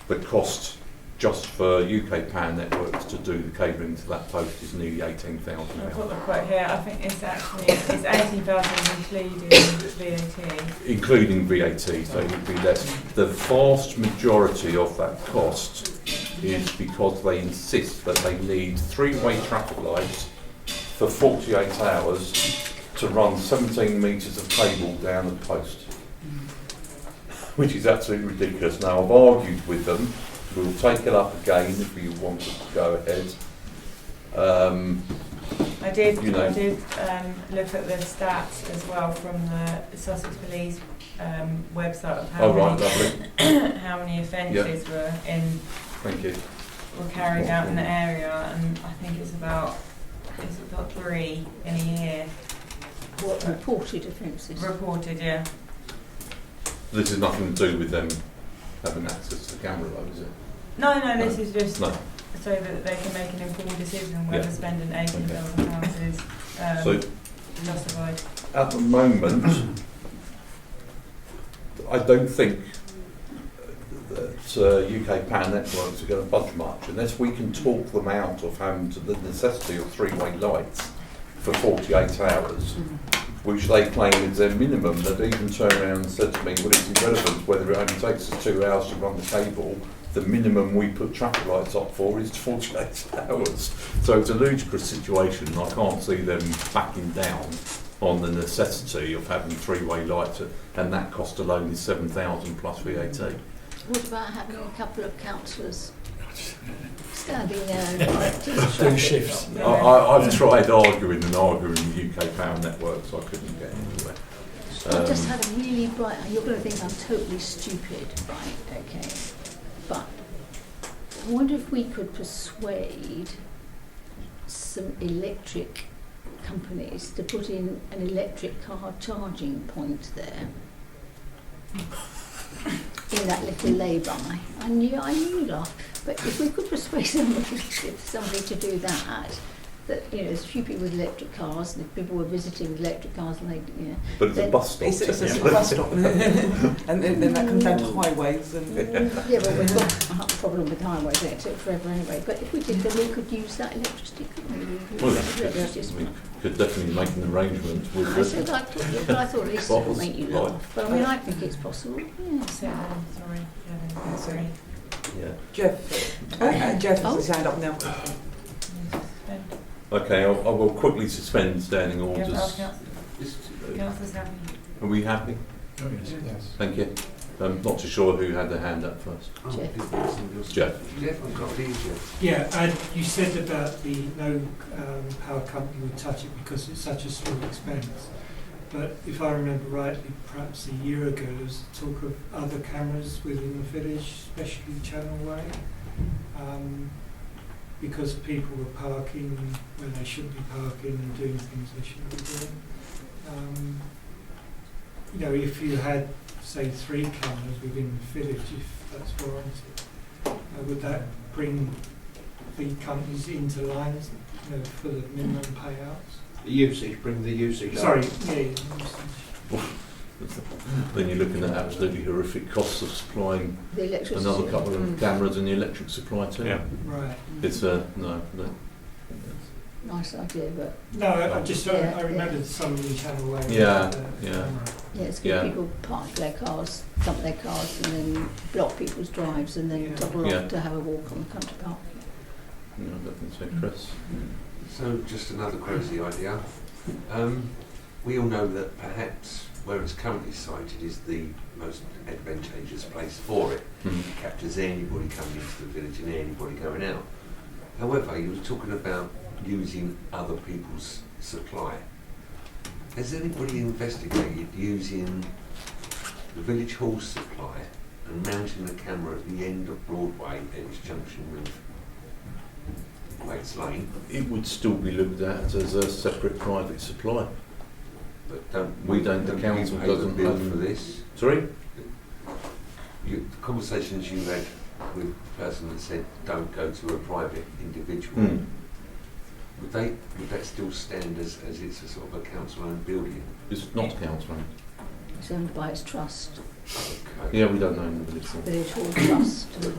Speaker 2: The cost just for UK Power Networks to do the cabling to that post is nearly £18,000.
Speaker 3: I've got the quote here. I think it's actually it's 18,000 including VAT.
Speaker 2: Including VAT, so it would be less. The vast majority of that cost is because they insist that they need 3-way traffic lights for 48 hours to run 17 metres of cable down the post, which is absolutely ridiculous. Now, I've argued with them. We'll take it up again if you want us to go ahead.
Speaker 3: I did look at the stats as well from the Sussex Police website of how many offences were carried out in the area, and I think it's about 3 in a year.
Speaker 4: What reported offences?
Speaker 3: Reported, yeah.
Speaker 2: This is nothing to do with them having access to the camera, though, is it?
Speaker 3: No, this is just
Speaker 2: No.
Speaker 3: so that they can make an informed decision whether
Speaker 2: Yeah.
Speaker 3: spending £18,000 is
Speaker 2: So
Speaker 3: justified.
Speaker 2: at the moment, I don't think that UK Power Networks are going to budge much unless we can talk them out of having to the necessity of three-way lights for 48 hours, which they claim is their minimum. They've even turned around and said to me, well, it's irrelevant whether it only takes us 2 hours to run the cable. The minimum we put traffic lights up for is 48 hours. So it's a ludicrous situation. I can't see them backing down on the necessity of having three-way lights, and that cost alone is 7,000 plus VAT.
Speaker 4: What about having a couple of councillors standing there and
Speaker 1: Do shifts.
Speaker 2: I've tried arguing with UK Power Networks, I couldn't get anywhere.
Speaker 4: I just had a really bright, you're going to think I'm totally stupid, right, okay, but I wonder if we could persuade some electric companies to put in an electric car charging point there in that little lay-by. I knew you'd laugh, but if we could persuade somebody to do that, you know, there's a few people with electric cars, and if people were visiting with electric cars, and they, you know,
Speaker 2: But it's a bus stop.
Speaker 6: It's a bus stop, and then that comes down to highways. And
Speaker 4: yeah, well, we've got a problem with highways, it took forever anyway. But if we did, then we could use that electricity, couldn't we?
Speaker 2: Well, we could definitely make an arrangement with
Speaker 4: I said I thought at least it would make you laugh. But I mean, I think it's possible. Yeah.
Speaker 3: Sorry.
Speaker 2: Yeah.
Speaker 6: Jeff has his hand up now.
Speaker 2: Okay, I will quickly suspend standing orders.
Speaker 3: Councillors happy?
Speaker 2: Are we happy?
Speaker 1: Oh, yes.
Speaker 2: Thank you. I'm not too sure who had their hand up first. Jeff.
Speaker 13: Yeah, and you said about the no power company would touch it because it's such a small expense. But if I remember rightly, perhaps a year ago, there was talk of other cameras within the village, especially Channel Way, because people were parking when they shouldn't be parking and doing things they shouldn't be doing. You know, if you had, say, 3 cameras within the village, if that's warranted, would that bring the companies into lines, you know, for the minimum payouts?
Speaker 14: The usage, bring the usage
Speaker 13: Sorry,
Speaker 14: up.
Speaker 13: yeah.
Speaker 2: Then you're looking at absolutely horrific costs of supplying
Speaker 4: The electricity.
Speaker 2: another couple of cameras and the electric supply too.
Speaker 11: Yeah.
Speaker 13: Right.
Speaker 2: It's no.
Speaker 4: Nice idea, but
Speaker 13: No, I remember somebody in Channel Way.
Speaker 2: Yeah, yeah.
Speaker 13: Camera.
Speaker 4: yeah, it's good. People park their cars, dump their cars, and then block people's drives, and then double off to have a walk on the country park.
Speaker 2: No, I don't think so, Chris.
Speaker 7: So, just another crazy idea. We all know that perhaps where it's currently sited is the most advantageous place for it. It captures anybody coming into the village and anybody going out. However, you were talking about using other people's supply. Has anybody investigated using the village hall supply and mounting the camera at the end of Broadway at its junction with Waits Lane?
Speaker 2: It would still be looked at as a separate private supply.
Speaker 7: But
Speaker 2: the council
Speaker 7: pay the
Speaker 2: doesn't
Speaker 7: bill
Speaker 2: own-
Speaker 7: for this.
Speaker 2: Sorry?
Speaker 7: The conversations you had with the person that said don't go to a private individual, would that still stand as it's a sort of a council-owned building?
Speaker 2: It's not council.
Speaker 4: It's owned by its trust.
Speaker 7: Okay.
Speaker 2: Yeah, we don't own the village hall.
Speaker 4: Village Hall Trust.
Speaker 3: It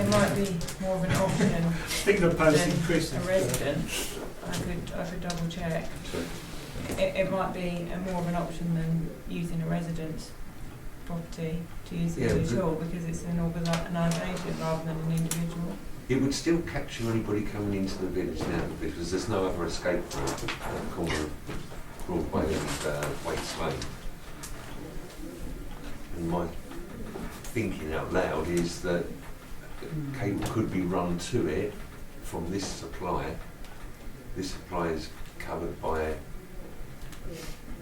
Speaker 3: might be more of an option
Speaker 13: Thinking of posting
Speaker 3: than
Speaker 13: Chris.
Speaker 3: a resident. I could double check. It might be more of an option than using a resident's property to use the village hall because it's an organisation rather than an individual.
Speaker 7: It would still capture anybody coming into the village now because there's no other escape route at the corner of Broadway and Waits Lane. And my thinking out loud is that cable could be run to it from this supplier. This supply is covered by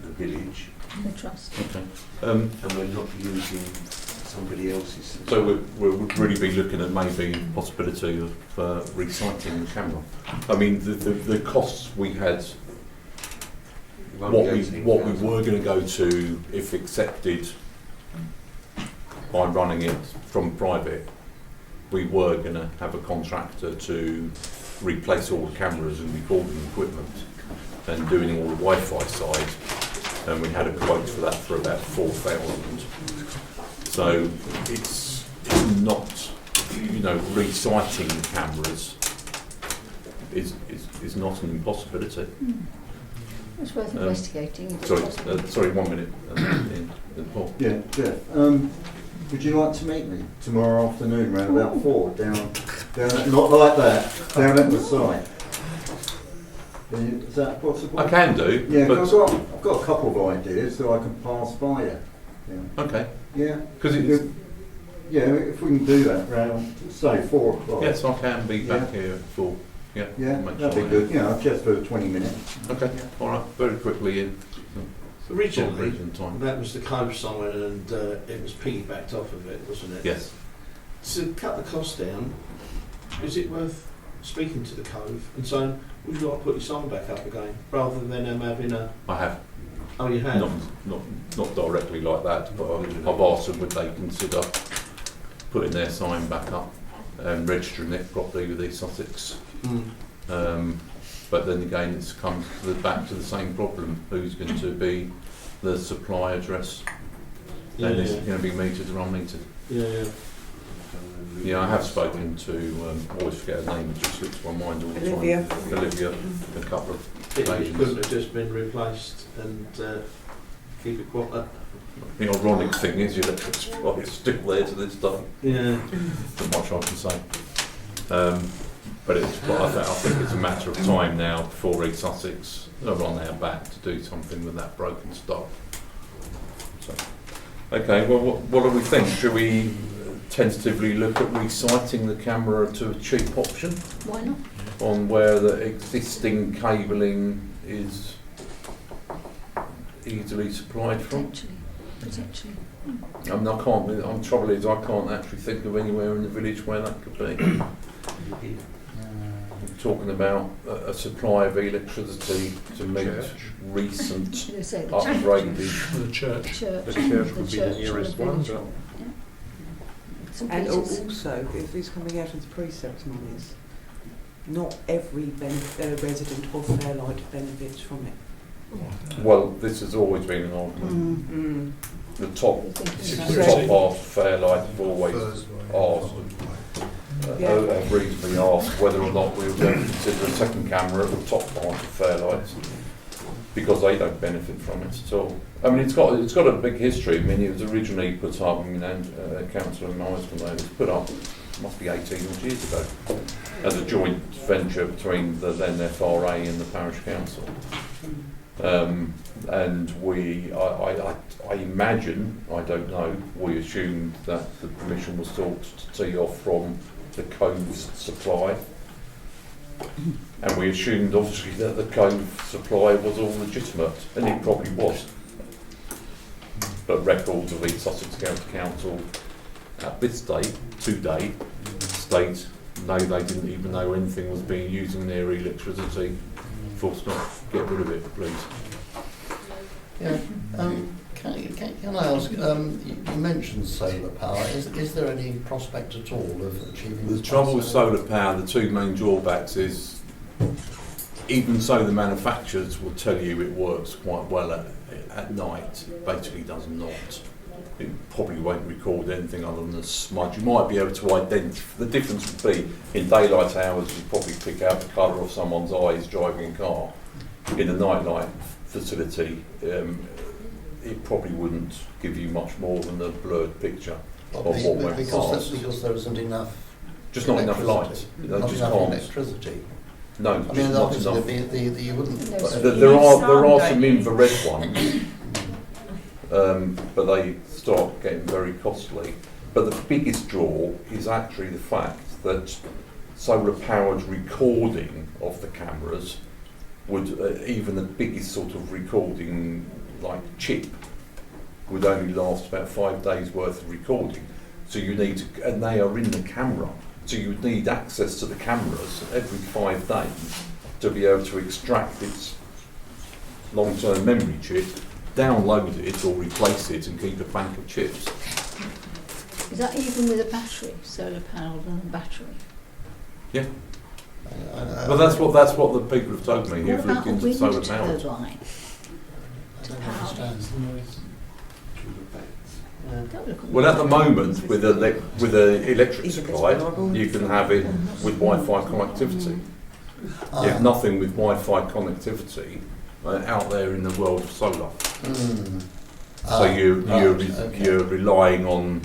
Speaker 7: the village.
Speaker 4: The trust.
Speaker 2: Okay.
Speaker 7: And we're not using somebody else's.
Speaker 2: So we'll really be looking at maybe possibility of recycling the camera. I mean, the costs we had what we were going to go to, if accepted by running it from private, we were going to have a contractor to replace all the cameras and recording equipment and doing all the Wi-Fi side, and we had a quote for that for about 4,000. So it's not, resiting cameras is not an impossibility.
Speaker 4: It's worth investigating. If it's
Speaker 2: Sorry,
Speaker 4: possible.
Speaker 2: sorry, 1 minute. Paul.
Speaker 5: Yeah, Jeff. Would you like to meet me tomorrow afternoon around about 4 down not like that, down at the site? Is that possible?
Speaker 2: I can do.
Speaker 5: Yeah,
Speaker 2: but
Speaker 5: I've got a couple of ideas so I can pass by you. Yeah.
Speaker 2: Okay.
Speaker 5: Yeah.
Speaker 2: Because it's.
Speaker 5: Yeah, if we can do that around, say, 4 o'clock.
Speaker 2: Yes, I can be back here for. Yeah.
Speaker 5: Yeah,
Speaker 2: make
Speaker 5: that'd
Speaker 2: sure
Speaker 5: be
Speaker 2: I
Speaker 5: good. Yeah, just for 20 minutes.
Speaker 2: Okay. All right. Very quickly in.
Speaker 14: Originally,
Speaker 2: time.
Speaker 14: that was the coastline and it was piggybacked off of it, wasn't it?
Speaker 2: Yes.
Speaker 14: To cut the cost down, is it worth speaking to the Cove and saying, would you like to put your sign back up again, rather than them having a...
Speaker 2: I have.
Speaker 14: Oh, you have?
Speaker 2: Not directly like that, but I've asked them would they consider putting their sign back up and registering it properly with East Sussex. But then again, it's come back to the same problem. Who's going to be the supply address? And is it going to be metered or unmetered? Yeah, I have spoken to, always forget her name, it just slips my mind all the time. Olivia, a couple of
Speaker 14: It
Speaker 2: occasions.
Speaker 14: couldn't have just been replaced and keep it quiet.
Speaker 2: The ironic thing is your electric supply is still there to this day.
Speaker 14: Yeah.
Speaker 2: Not much I can say. But I think it's a matter of time now before East Sussex are on their back to do something with that broken stock. So, okay, well, what do we think? Should we tentatively look at resiting the camera to a cheap option?
Speaker 4: Why not?
Speaker 2: On where the existing cabling is easily supplied from?
Speaker 4: Potentially.
Speaker 2: I mean, I can't. The trouble is, I can't actually think of anywhere in the village where that could be. Talking about a supply of electricity to meet recent upgraded.
Speaker 11: The church.
Speaker 4: The
Speaker 11: church would be the nearest one.
Speaker 6: And also, if it's coming out of the precept monies, not every resident of Fairlight benefits from it.
Speaker 2: Well, this has always been an argument. The top
Speaker 6: Security.
Speaker 2: half of Fairlight have always asked, have reasonably asked whether or not we were going to consider a second camera at the top part of Fairlight, because they don't benefit from it at all. I mean, it's got a big history. I mean, it was originally put up, Councillor Marsden, it was put up, must be 18 years ago, as a joint venture between the then FRA and the parish council. And I imagine, I don't know, we assumed that the permission was sought to tee off from the Cove's supply. And we assumed obviously that the Cove supply was all legitimate, and it probably was. But records of East Sussex County Council at this date, today, state no, they didn't even know anything was being used in their electricity. Full stop. Get rid of it, please.
Speaker 9: Yeah. Can I ask? You mentioned solar power. Is there any prospect at all of achieving?
Speaker 2: The trouble with solar power, the two main drawbacks is, even so, the manufacturers will tell you it works quite well at night. It basically does not. It probably won't record anything other than a smudge. You might be able to identify. The difference would be in daylight hours, you'd probably pick out the colour of someone's eyes driving a car. In a nightlight facility, it probably wouldn't give you much more than a blurred picture of what went past.
Speaker 9: Because there isn't enough.
Speaker 2: Just not enough light.
Speaker 9: Not
Speaker 2: Just
Speaker 9: enough
Speaker 2: can't.
Speaker 9: electricity.
Speaker 2: No,
Speaker 9: I mean,
Speaker 2: not
Speaker 9: obviously,
Speaker 2: enough.
Speaker 9: you wouldn't.
Speaker 2: There are some infrared ones, but they start getting very costly. But the biggest draw is actually the fact that solar-powered recording of the cameras would, even the biggest sort of recording, like chip, would only last about 5 days worth of recording. So you need to, and they are in the camera. So you would need access to the cameras every 5 days to be able to extract its long-term memory chip, download it or replace it and keep a bank of chips.
Speaker 4: Is that even with a battery, solar powered and a battery?
Speaker 2: Yeah. Well, that's what the people have told me
Speaker 4: What
Speaker 2: who've
Speaker 4: about
Speaker 2: looked
Speaker 4: a
Speaker 2: into
Speaker 4: wind
Speaker 2: solar power.
Speaker 4: turbine? To power? Don't look
Speaker 2: Well, at the moment, with a electric supply, you can have it with Wi-Fi connectivity. You have nothing with Wi-Fi connectivity out there in the world of solar. So you're relying on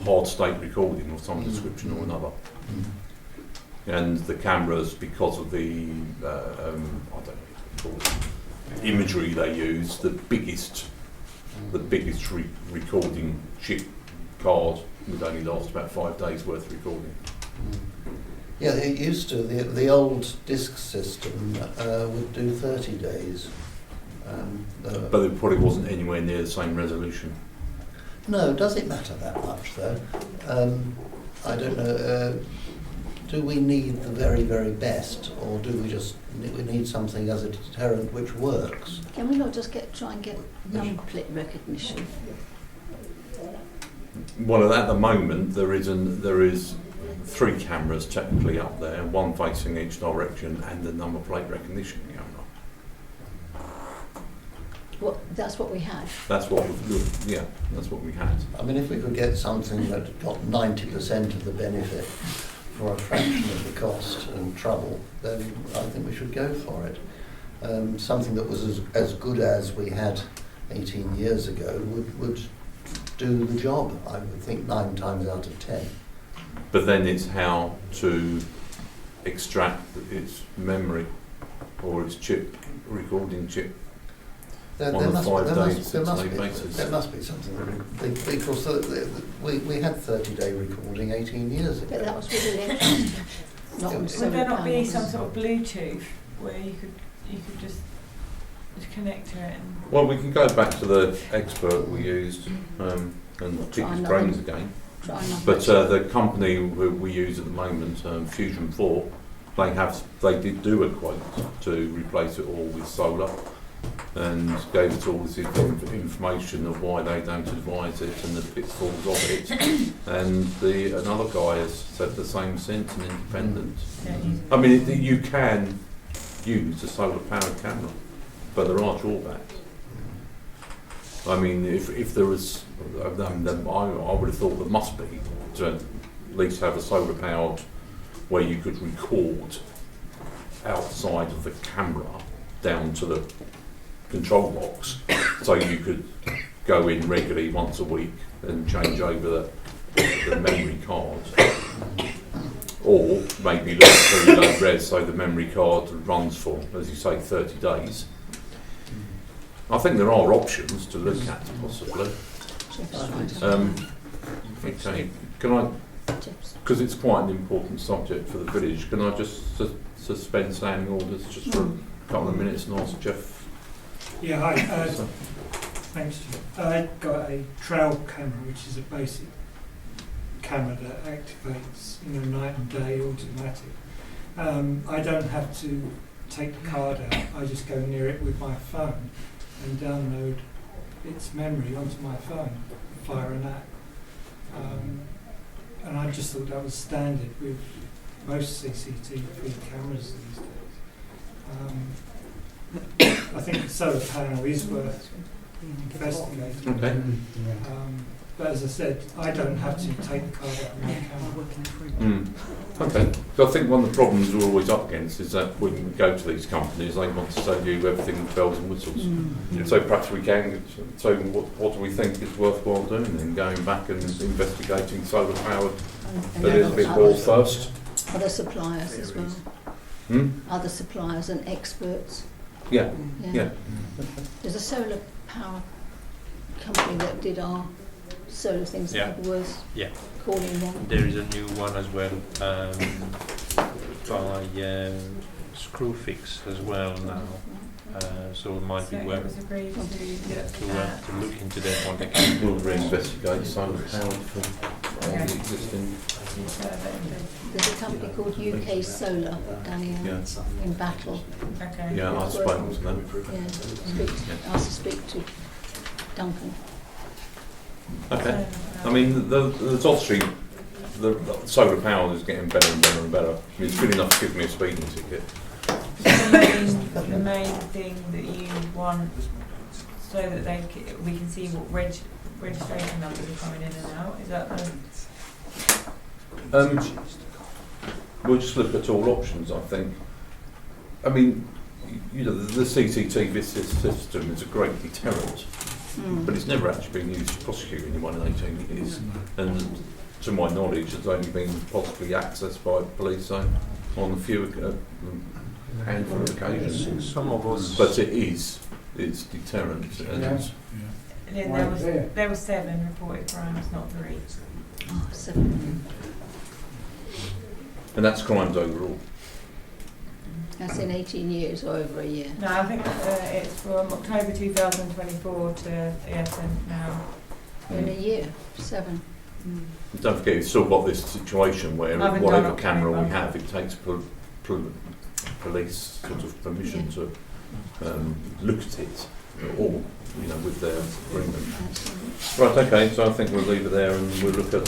Speaker 2: hard state recording of some description or another. And the cameras, because of the I don't know what you call it, imagery they use, the biggest recording chip card would only last about 5 days worth of recording.
Speaker 9: Yeah, it used to. The old disk system would do 30 days.
Speaker 2: But it probably wasn't anywhere near the same resolution.
Speaker 9: No, does it matter that much though? I don't know. Do we need the very, very best, or do we need something as a deterrent which works?
Speaker 4: Can we not just try and get number plate recognition?
Speaker 2: Well, at the moment there is 3 cameras technically up there, one facing each direction, and the number plate recognition camera.
Speaker 4: Well, that's what we had.
Speaker 2: That's what we had.
Speaker 9: I mean, if we could get something that got 90% of the benefit for a fraction of the cost and trouble, then I think we should go for it. Something that was as good as we had 18 years ago would do the job, I would think, 9 times out of 10.
Speaker 2: But then it's how to extract its memory or its chip, recording chip.
Speaker 9: There must be something, because we had 30-day recording 18 years ago.
Speaker 4: But that was with electricity, not with solar
Speaker 3: Would there not be
Speaker 4: panels.
Speaker 3: some sort of Bluetooth where you could just connect to it? And
Speaker 2: Well, we can go back to the expert we used and pick his brains again. But the company who we use at the moment, Fusion 4, they did do a quote to replace it all with solar, and gave us all this information of why they don't advise it and the pitfalls of it. And another guy has said the same since, an independent. I mean, you can use a solar powered camera, but there are drawbacks. I mean, if there was, I would have thought there must be, to at least have a solar powered where you could record outside of the camera down to the control box, so you could go in regularly once a week and change over the memory card, or maybe look for low res so the memory card runs for, as you say, 30 days. I think there are options to look at possibly. Okay, can I, because it's quite an important subject for the village, can I just suspend standing orders just for a couple of minutes and ask Jeff?
Speaker 13: Yeah, hi. Thanks, Jim. I got a trail camera, which is a basic camera that activates, night and day, automatic. I don't have to take the card out. I just go near it with my phone and download its memory onto my phone, fire an app. And I just thought that was standard with most CCTV cameras these days. I think the solar panel is worth investigating.
Speaker 2: Okay.
Speaker 13: But as I said, I don't have to take the card out of my camera.
Speaker 2: Okay. So I think one of the problems we're always up against is that when we go to these companies, they want to sell you everything with bells and whistles. So perhaps we can. So what do we think is worthwhile doing then? Going back and investigating solar powered a little bit more first.
Speaker 4: Other suppliers as well. Other suppliers and experts.
Speaker 2: Yeah.
Speaker 4: There's a solar power company that did our solar things that was calling one.
Speaker 11: There is a new one as well by Screwfix as well now. So it might be
Speaker 3: it
Speaker 11: worth
Speaker 3: was agreed to
Speaker 11: to look into that one again.
Speaker 2: We'll reinvestigate solar powered for on the existing.
Speaker 4: There's a company called UK Solar down here in Battle.
Speaker 3: Okay.
Speaker 2: Yeah, I spoke to them.
Speaker 4: Yeah, asked to speak to Duncan.
Speaker 2: Okay. I mean, there's obviously the solar power is getting better and better and better. I mean, it's good enough to give me a speeding ticket.
Speaker 3: The main thing that you want, so that we can see what registration numbers are coming in and out. Is that the?
Speaker 2: We'll just look at all options, I think. I mean, you know, the CCTV system is a great deterrent, but it's never actually been used to prosecute anyone in 18 years. And to my knowledge, it's only been possibly accessed by police on a few handful of occasions.
Speaker 11: Some of us.
Speaker 2: But it's deterrent. And
Speaker 3: There were 7 reported crimes, not 3.
Speaker 4: Oh, 7.
Speaker 2: And that's crimes overall.
Speaker 4: That's in 18 years or over a year.
Speaker 3: No, I think it's from October 2024 to now.
Speaker 4: In a year, 7.
Speaker 2: Don't forget, you've still got this situation where whatever camera we have, it takes police sort of permission to look at it, or with their agreement. Right, okay, so I think we'll leave it there and we'll look at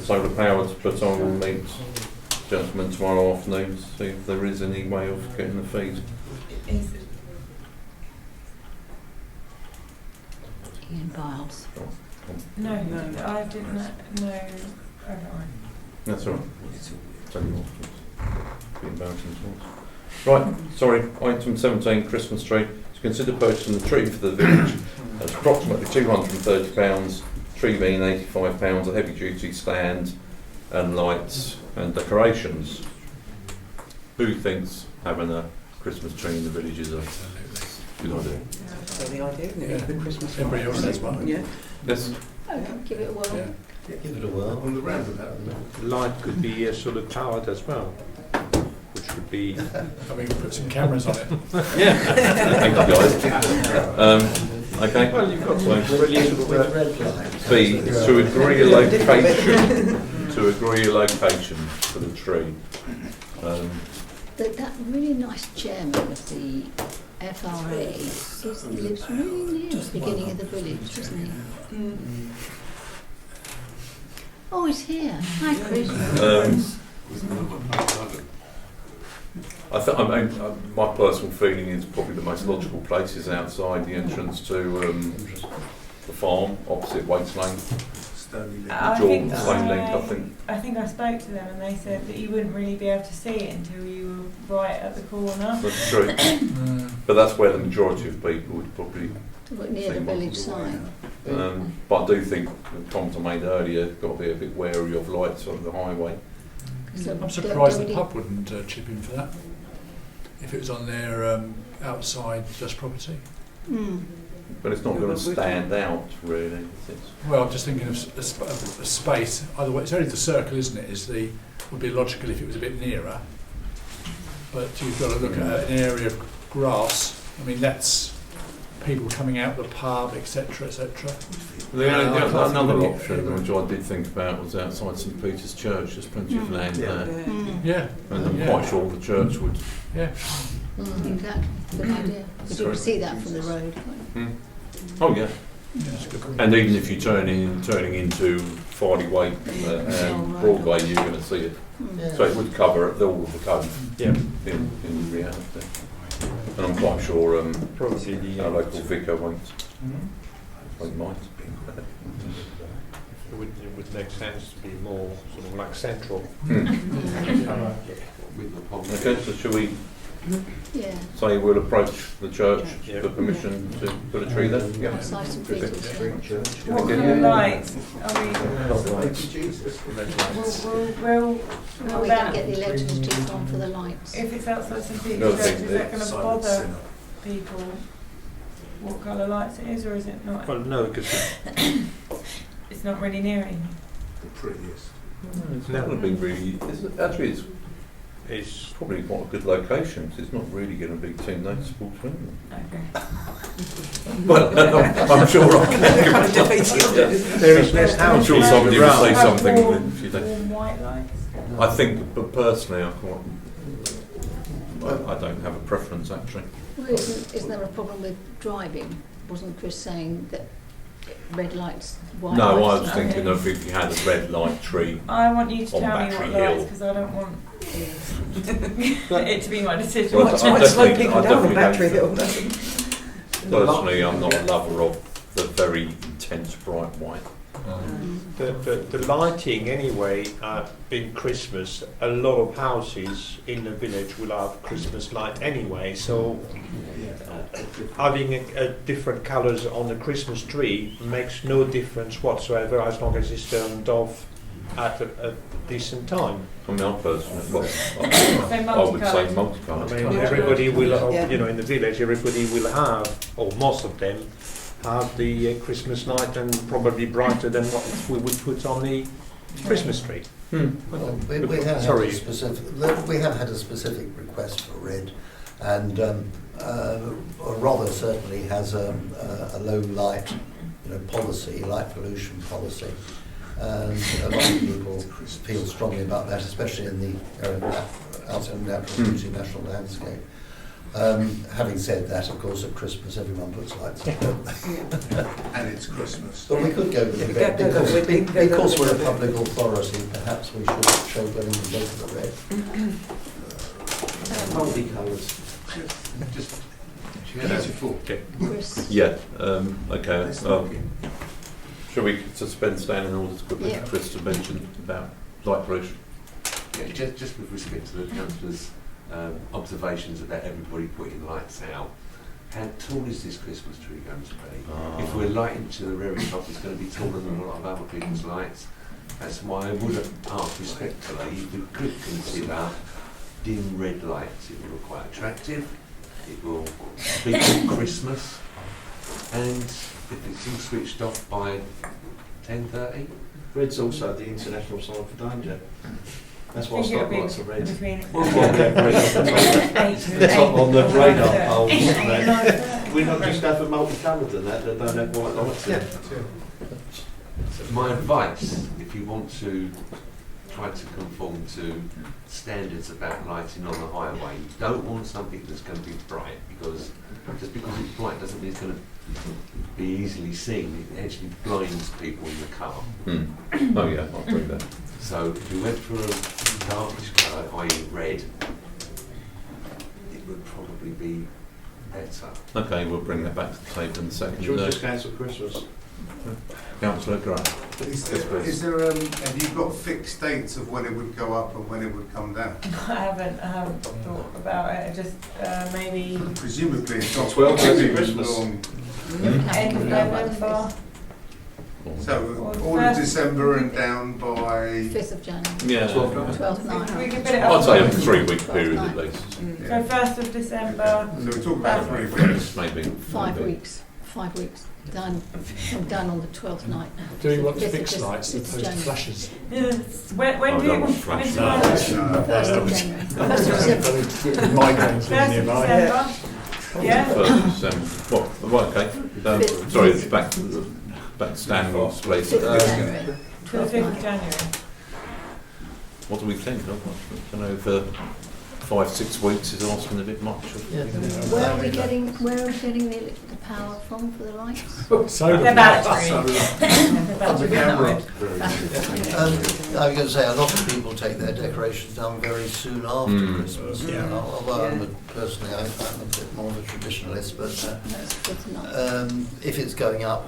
Speaker 2: solar power to put on and meet gentlemen tomorrow afternoon to see if there is any way of getting the feed.
Speaker 4: Ian Biles.
Speaker 3: No, I didn't know.
Speaker 2: That's all right. Tell you what, be embarrassing to us. Right, sorry, item 17, Christmas tree. To consider purchasing the tree for the village at approximately £230, tree being £85, a heavy duty stand and lights and decorations. Who thinks having a Christmas tree in the village is a good idea?
Speaker 6: So the idea, isn't it?
Speaker 1: Yeah.
Speaker 6: The Christmas
Speaker 1: Everybody else says one.
Speaker 6: Yeah.
Speaker 2: Yes.
Speaker 4: Okay, give it a whirl.
Speaker 1: Yeah.
Speaker 9: Give it a whirl.
Speaker 8: On the roundabout.
Speaker 11: The light could be solar powered as well, which would be.
Speaker 1: I mean, put some cameras on it.
Speaker 2: Yeah. Thank you, guys. Okay.
Speaker 11: Well, you've got some really sort of
Speaker 2: B, to agree a location. To agree a location for the tree.
Speaker 4: That really nice chairman of the FRA lives really near the beginning of the village, doesn't he? Oh, he's here. Hi, Chris.
Speaker 2: My personal feeling is probably the most logical place is outside the entrance to the farm, opposite Waits Lane.
Speaker 3: I think I spoke to them and they said that you wouldn't really be able to see it until you were right at the corner.
Speaker 2: That's true. But that's where the majority of people would probably
Speaker 4: Near the village sign.
Speaker 2: but I do think the comment I made earlier, got to be a bit wary of lights on the highway.
Speaker 1: I'm surprised the pub wouldn't chip in for that, if it was on their outside just property.
Speaker 2: But it's not going to stand out, really.
Speaker 1: Well, I'm just thinking of a space. Either way, it's only the circle, isn't it? Would be logical if it was a bit nearer. But you've got to look at an area of grass. I mean, that's people coming out the pub, etc., etc.
Speaker 2: Another option, which I did think about, was outside St Peter's Church. There's plenty of land there.
Speaker 1: Yeah.
Speaker 2: And I'm quite sure the church would.
Speaker 1: Yeah.
Speaker 4: Exactly. Good idea. But you can see that from the road.
Speaker 2: Oh yeah. And even if you're turning into Farley Way and Broadway, you're going to see it. So it would cover all of the cove.
Speaker 11: Yeah.
Speaker 2: In reality. And I'm quite sure
Speaker 11: probably
Speaker 2: our local vicar won't mind.
Speaker 11: It would make sense to be more sort of like central.
Speaker 2: Okay, so shall we say we'll approach the church for permission to put a tree there? Yeah.
Speaker 3: What kind of lights are we? We'll
Speaker 4: Are we going to get the electricity on for the lights?
Speaker 3: If it's outside St Peter's Church, is that going to bother people what colour lights it is, or is it not?
Speaker 11: Well, no, because
Speaker 3: it's not really near anything.
Speaker 8: The prettiest.
Speaker 2: It's not going to be really. It's probably quite a good location, because it's not really going to be too noticeable to anyone.
Speaker 3: Okay.
Speaker 2: Well, I'm sure I can.
Speaker 11: There is less house.
Speaker 2: I'm sure somebody will say something.
Speaker 3: Warm,
Speaker 2: if you don't.
Speaker 3: warm white lights.
Speaker 2: I think, but personally, I don't have a preference actually.
Speaker 4: Well, isn't there a problem with driving? Wasn't Chris saying that red lights, white
Speaker 2: No, I
Speaker 4: lights?
Speaker 2: was thinking of if you had a red light tree.
Speaker 3: I want you to
Speaker 2: On
Speaker 3: tell me what
Speaker 2: Battery
Speaker 3: lights,
Speaker 2: Hill.
Speaker 3: because I don't want it to be my decision.
Speaker 2: Well,
Speaker 6: What's
Speaker 2: I
Speaker 6: might slow
Speaker 2: definitely-
Speaker 6: people
Speaker 2: I
Speaker 6: down on
Speaker 2: definitely
Speaker 6: Battery Hill?
Speaker 2: Personally, I'm not a lover of the very intense bright white.
Speaker 11: The lighting anyway, in Christmas, a lot of houses in the village will have Christmas light anyway, so having a different colours on the Christmas tree makes no difference whatsoever as long as it's turned off at a decent time.
Speaker 2: I mean, I personally, well, I would say
Speaker 11: I
Speaker 2: multicoloured.
Speaker 11: mean, everybody will, you know, in the village, everybody will have, or most of them, have the Christmas light and probably brighter than what we would put on the Christmas tree.
Speaker 9: Well, we have
Speaker 11: Sorry.
Speaker 9: we have had a specific request for red, and Rother certainly has a low light, policy, light pollution policy, and a lot of people feel strongly about that, especially in the area outside of natural beauty, national landscape. Having said that, of course, at Christmas everyone puts lights on, don't they?
Speaker 8: And it's Christmas.
Speaker 9: But we could go with the red because we're a public authority. Perhaps we should show willingness to go for the red.
Speaker 14: Multicolours.
Speaker 8: Just beautiful.
Speaker 4: Chris?
Speaker 2: Yeah. Okay. Shall we suspend staying in order to put
Speaker 4: Yeah.
Speaker 2: Chris to mention about light pollution?
Speaker 7: Yeah, just with respect to the councillor's observations about everybody putting lights out, how tall is this Christmas tree going to be? If we're lighting to the very top, it's going to be taller than a lot of other people's lights. That's why I would have asked respectfully if we could consider dim red lights. It will look quite attractive, it will speak of Christmas, and if it's all switched off by 10:30,
Speaker 14: Red's also the international sign for danger. That's why I
Speaker 3: think it'll
Speaker 14: start
Speaker 3: be
Speaker 14: lights are red.
Speaker 3: between
Speaker 14: It's not on the radar pole.
Speaker 3: eight.
Speaker 14: We're not just go for multicoloured than that don't have white lights in.
Speaker 7: So my advice, if you want to try to conform to standards about lighting on the highway, you don't want something that's going to be bright, because just because it's bright doesn't mean it's going to be easily seen. It actually blinds people in the car.
Speaker 2: Oh yeah, I'll agree with that.
Speaker 7: So if we went for a darkish colour, i.e. red, it would probably be better.
Speaker 2: Okay, we'll bring that back to the table in a second.
Speaker 14: Should we just cancel Christmas?
Speaker 2: Councillor Grant.
Speaker 8: Is there have you got fixed dates of when it would go up and when it would come down?
Speaker 3: I haven't thought about it. Just maybe
Speaker 8: Presumably it's not
Speaker 14: 12 days of
Speaker 8: too
Speaker 14: Christmas.
Speaker 8: long.
Speaker 3: end of November.
Speaker 8: So all of December and down by
Speaker 4: 5th of January.
Speaker 2: Yeah.
Speaker 4: 12th night.
Speaker 3: We can put it
Speaker 2: I'd
Speaker 3: up.
Speaker 2: say a 3-week period at least.
Speaker 3: So 1st of December.
Speaker 8: so we're talking about 3 weeks.
Speaker 2: Maybe.
Speaker 4: 5 weeks. 5 weeks. Done on the 12th night.
Speaker 1: Do you want
Speaker 4: 5th of
Speaker 1: fixed lights as
Speaker 4: it's
Speaker 1: opposed to
Speaker 4: January.
Speaker 1: flashes?
Speaker 3: Yes. When
Speaker 2: I
Speaker 3: do you
Speaker 2: don't
Speaker 3: want
Speaker 2: want flash
Speaker 3: when do you
Speaker 2: lights.
Speaker 3: want it?
Speaker 4: 1st of January. 1st of December.
Speaker 1: Migraines
Speaker 3: 1st of
Speaker 1: nearby.
Speaker 3: December. Yeah.
Speaker 2: First of December. Well, okay. Sorry, it's back to standing off place.
Speaker 4: 5th of January.
Speaker 3: To the 5th of January.
Speaker 2: What do we think? I don't know if 5-6 weeks is asking a bit much.
Speaker 4: Where are we getting the power from for the lights?
Speaker 1: So
Speaker 3: The battery.
Speaker 8: On the camera.
Speaker 9: I was going to say, a lot of people take their decorations down very soon after Christmas. Although personally, I'm a bit more of a traditionalist, but
Speaker 4: That's good to know.
Speaker 9: if it's going up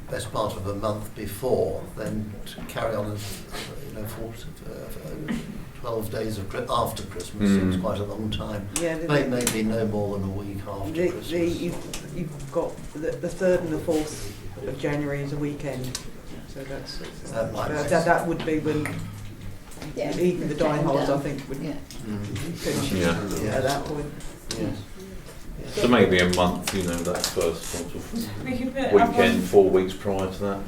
Speaker 9: best part of a month before, then to carry on as 12 days after Christmas seems quite a long time.
Speaker 6: Yeah,
Speaker 9: Maybe no more than a week after Christmas.
Speaker 6: you've got the 3rd and the 4th of January is a weekend, so that would be when
Speaker 4: Yeah.
Speaker 6: even the dying holes, I
Speaker 4: Down.
Speaker 6: think, would
Speaker 4: Yeah.
Speaker 6: finish
Speaker 2: Yeah.
Speaker 6: at that point.
Speaker 9: Yes.
Speaker 2: So maybe a month, that first sort of
Speaker 3: We could put it up
Speaker 2: weekend,
Speaker 3: on,
Speaker 2: 4 weeks prior to that.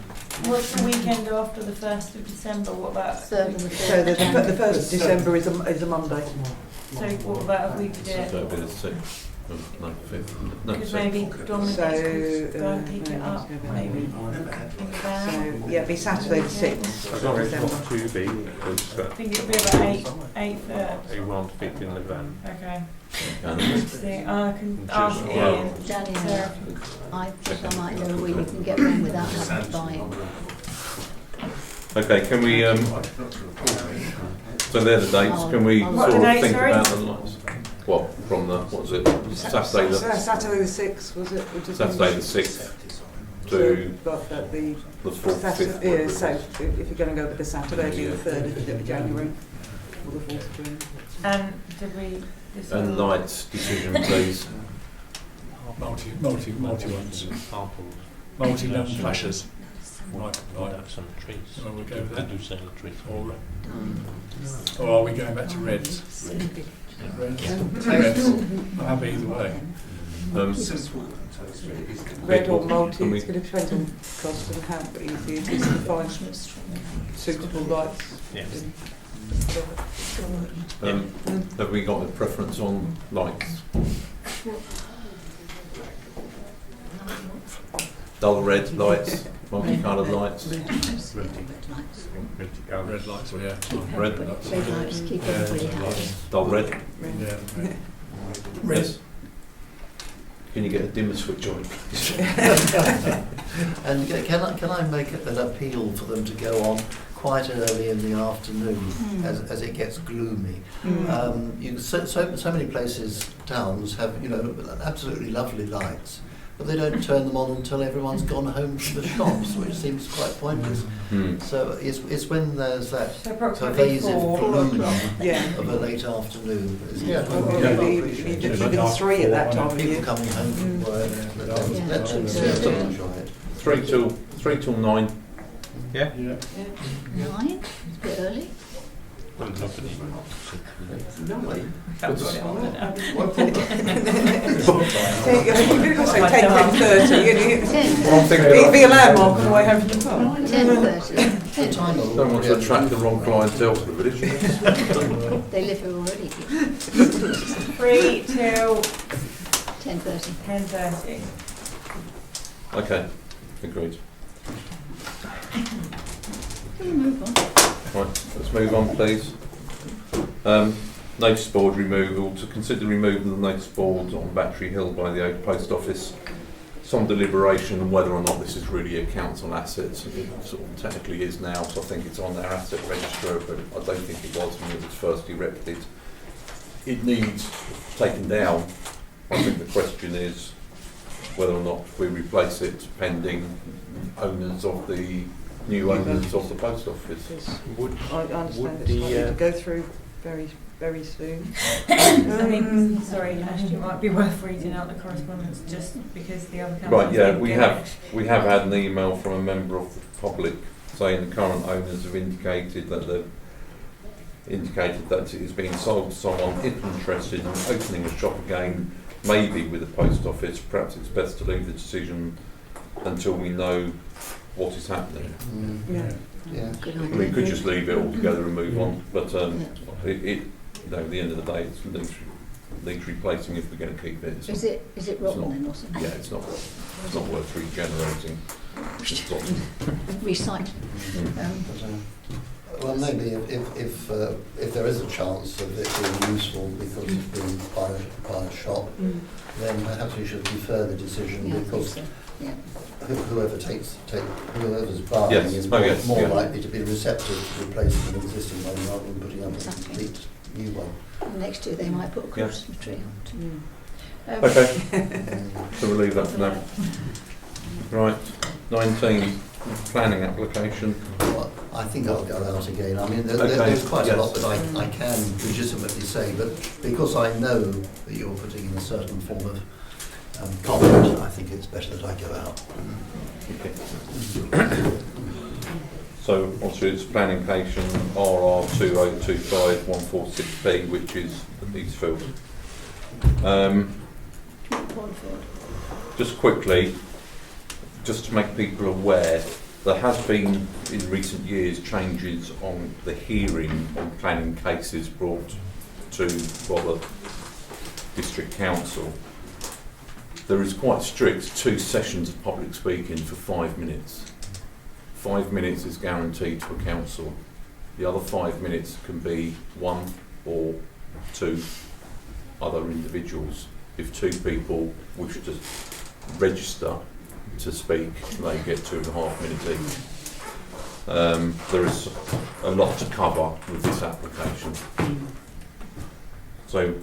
Speaker 3: what's the weekend after the 1st of December? What about?
Speaker 4: 3rd and the
Speaker 6: So
Speaker 4: 4th.
Speaker 6: the 1st of December is a Monday.
Speaker 3: So what about if we could do
Speaker 2: So
Speaker 3: it
Speaker 2: it'll be the 6th. No, fifth. No,
Speaker 3: Could
Speaker 2: sixth.
Speaker 3: maybe Dominic
Speaker 6: So,
Speaker 3: could go and pick it up, maybe in the van.
Speaker 6: So, yeah, it'd be Saturday the 6th
Speaker 11: As long
Speaker 6: of
Speaker 11: as it's
Speaker 6: December.
Speaker 11: not too big, because
Speaker 3: I think it'll be about 8:30.
Speaker 11: it won't fit in the van.
Speaker 3: Okay.
Speaker 2: And
Speaker 3: See, I can
Speaker 11: Just
Speaker 3: ask
Speaker 11: well.
Speaker 3: Ian.
Speaker 4: Daniel,
Speaker 3: Sarah.
Speaker 4: I think I might know where you can get one without having to buy it.
Speaker 2: okay, can we? So they're the dates. Can we
Speaker 3: What
Speaker 2: sort
Speaker 3: the
Speaker 2: of
Speaker 3: dates,
Speaker 2: think
Speaker 3: sorry?
Speaker 2: about the lights? What from the what was it? Saturday the
Speaker 6: Saturday the 6th, was it? Which is
Speaker 2: Saturday the 6th to
Speaker 6: But at the
Speaker 2: the 4th, 5th.
Speaker 6: Saturday, yeah, so if you're going to go with the Saturday, it'd be the 3rd of January or the 4th of June.
Speaker 3: And did we decide?
Speaker 2: And lights decision, please.
Speaker 1: Multi ones.
Speaker 11: Samples.
Speaker 1: Multi-lamp flashers.
Speaker 11: We'll
Speaker 1: Like,
Speaker 11: have some trees.
Speaker 1: Well, we'll go
Speaker 11: We
Speaker 1: with
Speaker 11: could
Speaker 1: that.
Speaker 11: do some trees.
Speaker 1: Or are we going back to reds? Reds. I'm happy either way.
Speaker 6: Red or multi,
Speaker 2: Can we-
Speaker 6: it's going to depend on cost and how easy it is to find suitable lights.
Speaker 11: Yeah.
Speaker 2: Have we got a preference on lights? Dull red lights, multicoloured lights,
Speaker 1: Red lights, or yeah.
Speaker 2: red,
Speaker 4: Red lights keep everybody happy.
Speaker 2: dull red.
Speaker 1: Yeah.
Speaker 2: Yes. Can you get a dimmer switch on?
Speaker 9: And can I make an appeal for them to go on quite early in the afternoon as it gets gloomy? So many places, towns have absolutely lovely lights, but they don't turn them on until everyone's gone home from the shops, which seems quite pointless. So it's when there's that
Speaker 3: So approximately
Speaker 9: pervasive
Speaker 3: 4
Speaker 9: gloom
Speaker 6: Yeah.
Speaker 9: of a late afternoon.
Speaker 6: Even 3 at that time of
Speaker 9: People
Speaker 6: year.
Speaker 9: coming home from work, let them enjoy it.
Speaker 2: 3 till 9.
Speaker 11: Yeah?
Speaker 1: Yeah.
Speaker 4: 9? It's a bit early.
Speaker 11: Well, not an evening.
Speaker 6: You could also take 10:30.
Speaker 2: Well, I'm thinking
Speaker 6: It'd be a landmark on the way home from the pub.
Speaker 4: 10:30.
Speaker 2: don't want to attract the wrong clientele to the village.
Speaker 4: They live here already.
Speaker 3: 3 till
Speaker 4: 10:30.
Speaker 3: 10:30.
Speaker 2: Okay, agreed.
Speaker 4: Can we move on?
Speaker 2: Right, let's move on, please. Notice board removal. To consider removing the notice board on Battery Hill by the old post office. Some deliberation on whether or not this is really a council asset. It sort of technically is now, so I think it's on their asset register, but I don't think it was when it was first erected. It needs taken down. I think the question is whether or not we replace it pending owners of the new owners of the post office.
Speaker 11: Would
Speaker 6: I understand
Speaker 11: Would
Speaker 6: it's
Speaker 11: the,
Speaker 6: likely to go through very, very soon.
Speaker 3: I think, sorry, Ash, it might be worth reading out the correspondence just because the other councils
Speaker 2: Right, yeah,
Speaker 3: didn't
Speaker 2: we
Speaker 3: get
Speaker 2: have
Speaker 3: it.
Speaker 2: we have had an email from a member of the public saying the current owners have indicated that it is being sold to someone interested in opening a shop again, maybe with a post office. Perhaps it's best to leave the decision until we know what is happening.
Speaker 6: Yeah.
Speaker 9: Yeah.
Speaker 4: Good
Speaker 2: I mean,
Speaker 4: idea.
Speaker 2: we could just leave it all together and move on, but at the end of the day, it needs replacing if we're going to keep it.
Speaker 4: Is it rotten
Speaker 2: not-
Speaker 4: then or something?
Speaker 2: Yeah, it's not worth regenerating. It's rotten.
Speaker 4: Recycling.
Speaker 9: Well, maybe if there is a chance of it being useful because it's been by a shop, then perhaps we should defer the decision
Speaker 4: Yeah, I think
Speaker 9: because
Speaker 4: so. Yeah.
Speaker 9: whoever's buying
Speaker 2: Yes.
Speaker 9: is
Speaker 2: Oh, yes,
Speaker 9: more
Speaker 2: yeah.
Speaker 9: likely to be receptive to replacing an existing one rather than putting up a
Speaker 4: Exactly.
Speaker 9: complete new one.
Speaker 4: And next year they might put a Christmas tree on too.
Speaker 2: Okay, so we'll leave that for now. Right, 19, planning application.
Speaker 9: Well, I think I'll go out again. I mean,
Speaker 2: Okay,
Speaker 9: there's quite
Speaker 2: yes.
Speaker 9: a lot that I can legitimately say, but because I know that you're putting in a certain form of comment, I think it's better that I go out.
Speaker 2: Okay. So obviously it's planning application RR2025146B, which is the Eastfield. Just quickly, just to make people aware, there has been in recent years changes on the hearing on planning cases brought to Rother District Council. there is quite strict 2 sessions of public speaking for 5 minutes. 5 minutes is guaranteed to a council. The other 5 minutes can be 1 or 2 other individuals. If 2 people wish to register to speak, they get 2.5 minutes each. There is a lot to cover with this application. So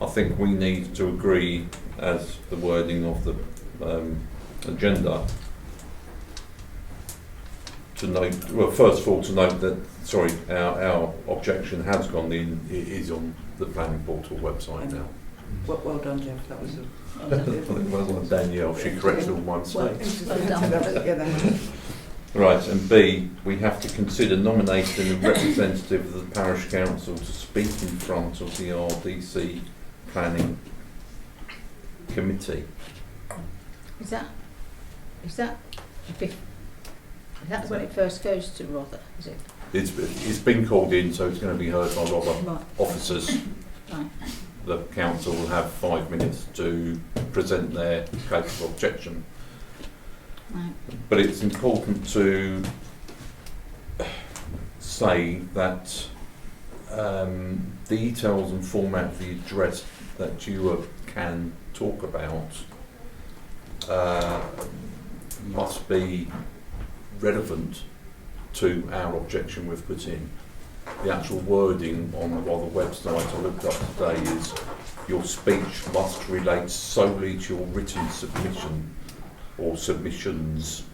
Speaker 2: I think we need to agree, as the wording of the agenda, to note, well, first of all, to note that, sorry, our objection has gone in, it is on the planning portal website now.
Speaker 6: Well done, Jeff. That was a...
Speaker 2: I think well done, Danielle, she corrected all my mistakes. Right, and B, we have to consider nominating a representative of the parish council to speak in front of the RDC planning committee.
Speaker 4: Is that when it first goes to Rother, is it?
Speaker 2: It's been called in, so it's going to be heard by Rother
Speaker 4: Right.
Speaker 2: officers.
Speaker 4: Right.
Speaker 2: The council will have 5 minutes to present their case of objection.
Speaker 4: Right.
Speaker 2: But it's important to say that details and format of the address that you can talk about must be relevant to our objection we've put in. The actual wording on the website I looked up today is your speech must relate solely to your written submission or submissions.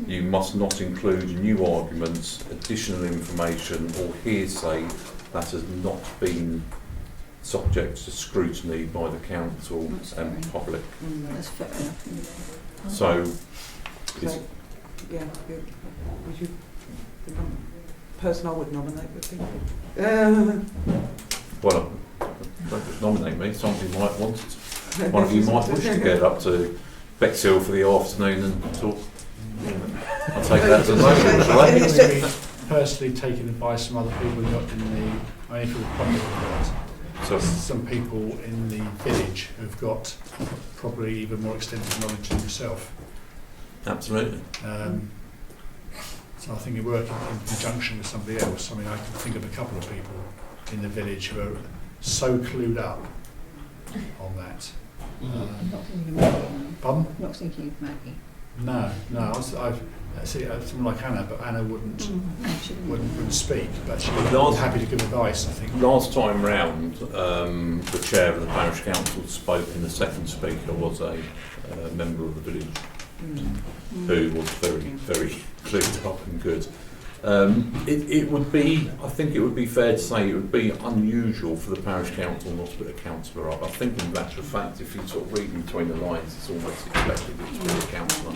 Speaker 2: You must not include new arguments, additional information or hearsay that has not been subject to scrutiny by the council and public.
Speaker 4: That's fair enough.
Speaker 2: So,
Speaker 6: So, yeah, would you, the person I would nominate would be...
Speaker 2: well, don't just nominate me, somebody might want it. One of you might wish to get up to Bexhill for the afternoon and talk. I'll take that as a motion, shall I?
Speaker 1: I think personally taking advice from other people not in the, I mean, for the public report. So some people in the village who've got probably even more extensive knowledge than yourself.
Speaker 2: Absolutely.
Speaker 1: So I think you work in conjunction with somebody else. I mean, I can think of a couple of people in the village who are so clued up on that.
Speaker 4: Not thinking of Maggie.
Speaker 1: Pardon?
Speaker 4: Not thinking of Maggie.
Speaker 1: No. I've see someone like Anna, but Anna wouldn't speak, but she was happy to give advice, I think.
Speaker 2: Last time round, the chair of the parish council spoke, and the second speaker was a member of the village who was very, very clued up and good. It would be, I think it would be fair to say, it would be unusual for the parish council not to put a councillor up. I think in matter of fact, if you sort of read between the lines, it's almost expected it to be a councillor.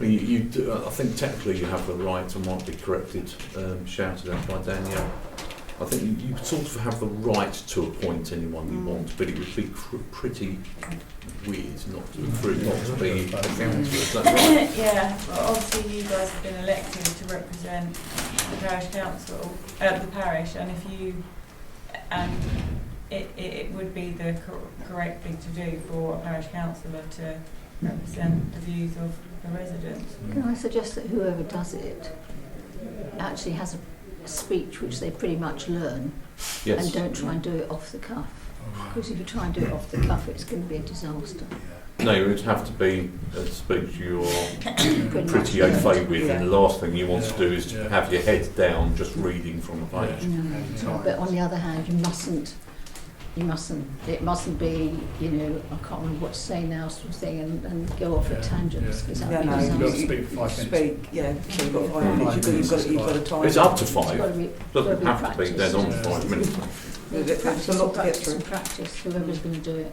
Speaker 2: I think technically you have the right, and might be corrected, shouted at by Danielle. I think you sort of have the right to appoint anyone you want, but it would be pretty weird not to be a councillor. Is that right?
Speaker 3: Yeah, well, obviously you guys have been elected to represent the parish council, the parish, and if you, it would be the correct thing to do for a parish councillor to represent the views of the residents.
Speaker 4: Can I suggest that whoever does it actually has a speech which they pretty much learn,
Speaker 2: Yes.
Speaker 4: and don't try and do it off the cuff? Because if you try and do it off the cuff, it's going to be a disaster.
Speaker 2: No, it would have to be a speech you're
Speaker 4: Pretty
Speaker 2: pretty
Speaker 4: much,
Speaker 2: au fait
Speaker 4: yeah.
Speaker 2: with, and the last thing you want to do is to have your head down just reading from a page.
Speaker 4: But on the other hand, it mustn't be, I can't remember what to say now sort of thing, and go off at tangents, because that would be
Speaker 1: You've got to
Speaker 4: disaster.
Speaker 1: speak for 5 minutes.
Speaker 6: Speak, yeah, so you've got 5 minutes, you've got a time.
Speaker 2: It's up to
Speaker 4: It's gotta
Speaker 2: 5.
Speaker 4: be-
Speaker 2: Doesn't
Speaker 4: gotta
Speaker 2: have to be dead on
Speaker 4: practice.
Speaker 2: 5 minutes.
Speaker 6: It's a lot to get through.
Speaker 4: Practice, whoever's going to do it.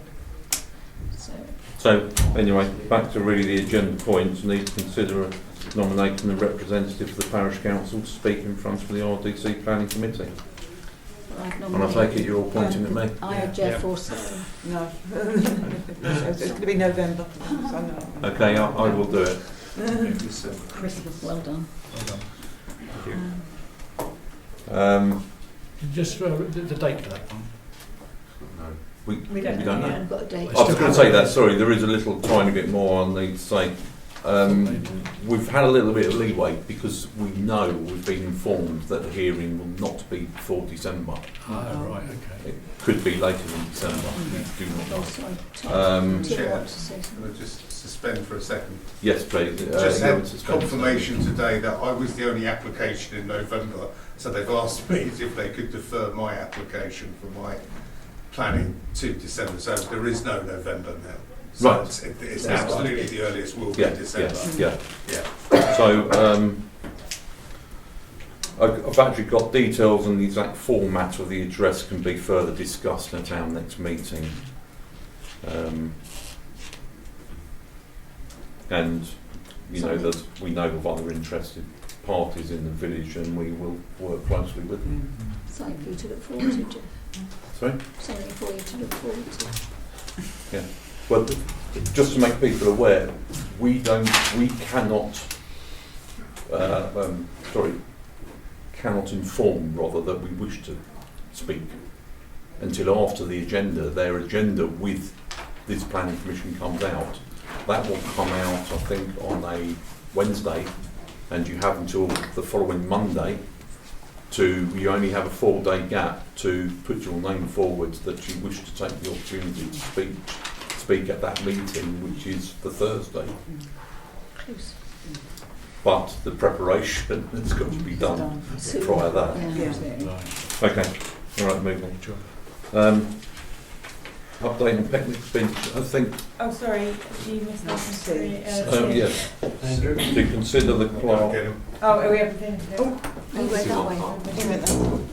Speaker 2: So, anyway, back to really the agenda points. Need to consider nominating a representative of the parish council to speak in front of the RDC planning committee. And I take it you're all pointing at me?
Speaker 4: I or Jeff or Sarah.
Speaker 6: No. It's going to be November. So no.
Speaker 2: Okay, I will do it.
Speaker 4: Chris, well done.
Speaker 1: Just the date for that one.
Speaker 2: No. We
Speaker 3: We don't
Speaker 2: don't
Speaker 3: know
Speaker 2: know.
Speaker 3: yet.
Speaker 4: I've got a date.
Speaker 2: I was going to say that, sorry, there is a little tiny bit more I need to say. We've had a little bit of leeway because we know, we've been informed that the hearing will not be before December.
Speaker 1: Oh, right, okay.
Speaker 2: It could be later than December, we do not know.
Speaker 4: Oh, sorry, Tom. Tim
Speaker 8: Chair,
Speaker 4: wants to say something.
Speaker 8: can I just suspend for a second?
Speaker 2: Yes, please.
Speaker 8: Just
Speaker 2: you
Speaker 8: had
Speaker 2: would suspend.
Speaker 8: confirmation today that I was the only application in November, so they've asked me if they could defer my application for my planning to December, so there is no November now. So
Speaker 2: Right.
Speaker 8: it's absolutely the earliest will be
Speaker 2: Yeah,
Speaker 8: December.
Speaker 2: yeah.
Speaker 8: Yeah.
Speaker 2: So, I've actually got details and the exact format of the address can be further discussed at our next meeting. And, you know, that we know of other interested parties in the village and we will work closely with them.
Speaker 4: Something for you to look forward to, Jeff.
Speaker 2: Sorry?
Speaker 4: Something for you to look forward to.
Speaker 2: Yeah. Well, just to make people aware, we cannot, cannot inform rather that we wish to speak until after the agenda, their agenda with this planning commission comes out. That will come out, I think, on a Wednesday, and you have until the following Monday you only have a 4-day gap to put your name forward that you wish to take the opportunity to speak at that meeting, which is the Thursday.
Speaker 4: Close.
Speaker 2: But the preparation has got to be done prior to that.
Speaker 4: Yeah.
Speaker 2: Okay, all right, move on. Update on picnic bench, I think.
Speaker 3: Oh, sorry, you missed that.
Speaker 2: Yes. To consider the clerk.
Speaker 3: Oh, we haven't finished it.
Speaker 4: You went that way.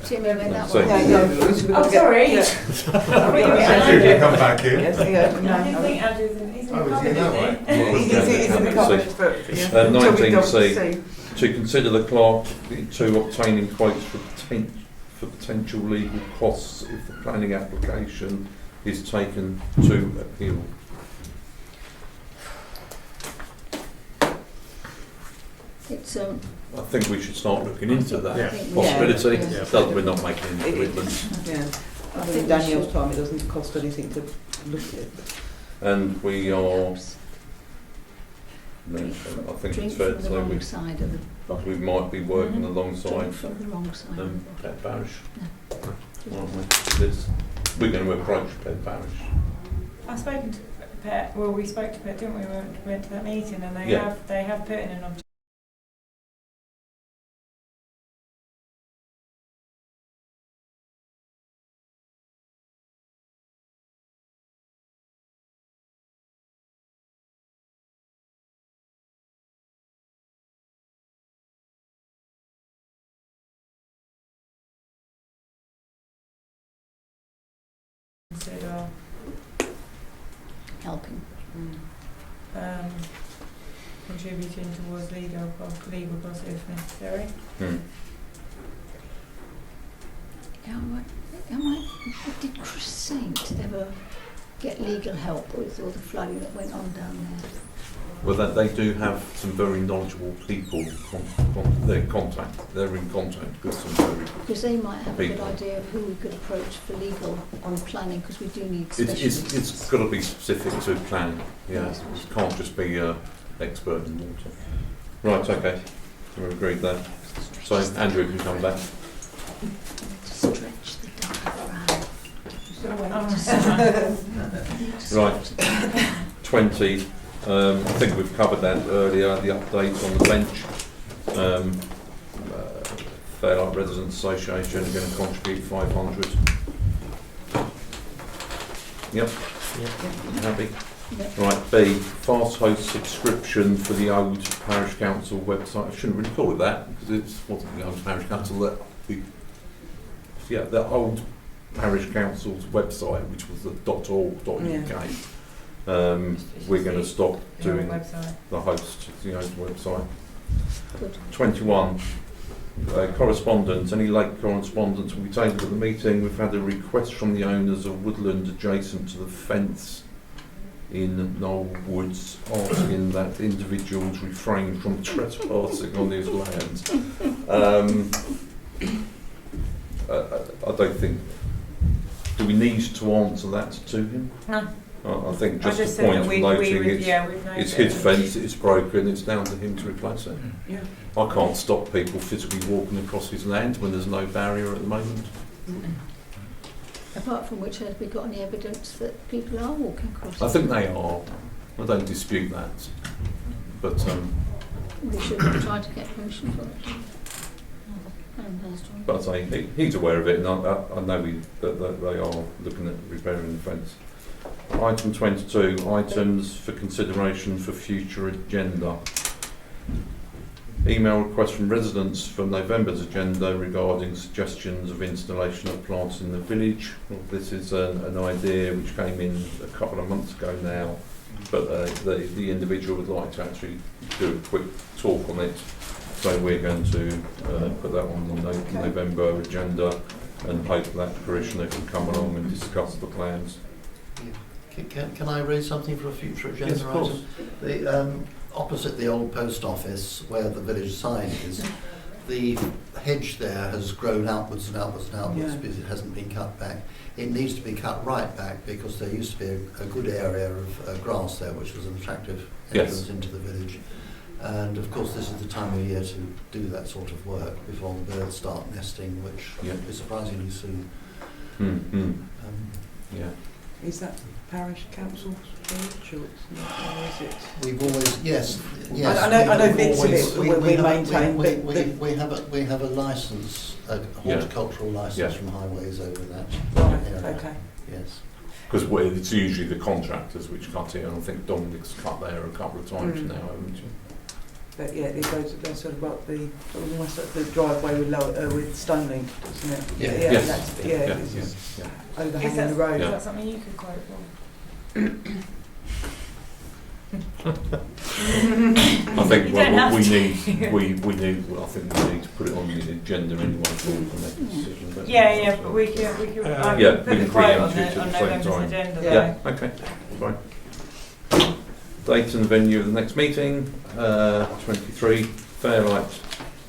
Speaker 4: Tim, you went that
Speaker 2: So-
Speaker 4: way.
Speaker 3: Oh, sorry.
Speaker 6: Yeah.
Speaker 3: I thought you meant
Speaker 8: Andrew
Speaker 3: Andrew.
Speaker 8: can come back in.
Speaker 6: Yes, yeah,
Speaker 3: I didn't think Andrew's in, he's in
Speaker 8: Oh,
Speaker 3: the
Speaker 8: is he
Speaker 3: cupboard,
Speaker 8: that
Speaker 3: isn't
Speaker 8: way?
Speaker 6: He's in the comments, but yeah. Until we don't
Speaker 2: 19C.
Speaker 6: see.
Speaker 2: To consider the clerk to obtaining quotes for potential legal costs if the planning application is taken to appeal.
Speaker 4: It's
Speaker 2: I think we should start looking into that
Speaker 4: I think we
Speaker 2: possibility.
Speaker 4: should, yeah.
Speaker 2: Doesn't we're not making any commitments.
Speaker 6: Yeah. I
Speaker 4: think
Speaker 6: think
Speaker 4: we
Speaker 6: Daniel's
Speaker 4: should.
Speaker 6: time, it doesn't cost anything to look at it.
Speaker 2: And we are. No, I think
Speaker 4: drink
Speaker 2: it's fair
Speaker 4: from
Speaker 2: to
Speaker 4: the
Speaker 2: say
Speaker 4: wrong side of the bottle.
Speaker 2: we might be working
Speaker 3: Mhm.
Speaker 2: alongside
Speaker 4: Drink from the wrong side of the
Speaker 2: Pet Parish.
Speaker 4: No.
Speaker 2: Aren't we? We're going to approach Pet Parish.
Speaker 3: I've spoken to Pet, well, we spoke to Pet, didn't we? We went to that meeting and they
Speaker 2: Yeah.
Speaker 3: have put in an objection. Consider
Speaker 4: helping.
Speaker 3: contributing towards legal costs if necessary.
Speaker 2: Hmm.
Speaker 4: Did Chris Saint ever get legal help with all the flooding that went on down there?
Speaker 2: Well, they do have some very knowledgeable people. They're in contact with some very.
Speaker 4: Because they might have a good
Speaker 2: People.
Speaker 4: idea of who we could approach for legal on planning, because we do need specialists.
Speaker 2: It's got to be specific to planning. Yeah, it can't just be expert in water. Right. Okay. We've agreed there. So Andrew can come back.
Speaker 4: Stretch the diaphragm.
Speaker 2: Right. 20. I think we've covered that earlier. The update on the bench. Fairlight Residents Association are going to contribute 500. Yep. Happy.
Speaker 4: Yep.
Speaker 2: Right. B. Fast host subscription for the old parish council website. I shouldn't really call it that because it wasn't the old parish council. The old parish council's website, which was the .org.uk. We're going to stop doing the host, the own website.
Speaker 4: Good.
Speaker 2: 21. Correspondence. Any late correspondence will be tabled at the meeting. We've had a request from the owners of woodland adjacent to the fence in Knoll Woods asking that individuals refrain from trespassing on his land. I don't think. Do do we need to answer that to him?
Speaker 3: No.
Speaker 2: I think
Speaker 3: I
Speaker 2: just
Speaker 3: just
Speaker 2: the
Speaker 3: said
Speaker 2: point
Speaker 3: that
Speaker 2: of
Speaker 3: we
Speaker 2: noting
Speaker 3: would,
Speaker 2: it's,
Speaker 3: yeah, we've noted
Speaker 2: it's his
Speaker 3: it.
Speaker 2: fence, it's broken, it's down to him to replace it.
Speaker 6: Yeah.
Speaker 2: I can't stop people physically walking across his land when there's no barrier at the moment.
Speaker 4: Apart from which, have we got any evidence that people are walking across?
Speaker 2: I think they are. I don't dispute that. But
Speaker 4: We should try to get permission for it.
Speaker 2: but I say he's aware of it, and I know that they are looking at repairing the fence. Item 22, items for consideration for future agenda. Email request from residents for November's agenda regarding suggestions of installation of plants in the village. Well, this is an idea which came in a couple of months ago now, but the individual would like to actually do a quick talk on it. So we're going to put that on the November agenda and hope that parishioner can come along and discuss the plans.
Speaker 9: Can I raise something for a future agenda
Speaker 2: Yes, of course.
Speaker 9: item? The, opposite the old post office, where the village sign is, the hedge there has grown outwards and outwards and outwards because it hasn't been cut back. It needs to be cut right back because there used to be a good area of grass there, which was an attractive entrance into the village. And of course, this is the time of year to do that sort of work before the birds start nesting, which is surprisingly soon.
Speaker 2: Yeah.
Speaker 6: Is that parish council's village or it's not, or is it?
Speaker 9: We've always yes.
Speaker 6: I know bits of it we maintain, but
Speaker 9: we have a license, a horticultural license from Highways over that area.
Speaker 6: Okay.
Speaker 9: Yes.
Speaker 2: Because it's usually the contractors which cut it, and I think Dominic's cut there a couple of times now, haven't you?
Speaker 6: But yeah, it goes sort of up the almost like the driveway with stone link, doesn't it? It's overhanging the road.
Speaker 3: Is that something you could quote for?
Speaker 2: I think we need to put it on the agenda anyway for make a decision.
Speaker 3: But we can put the quote on November's agenda.
Speaker 2: Okay, fine. Date and venue of the next meeting, 23 Fairlight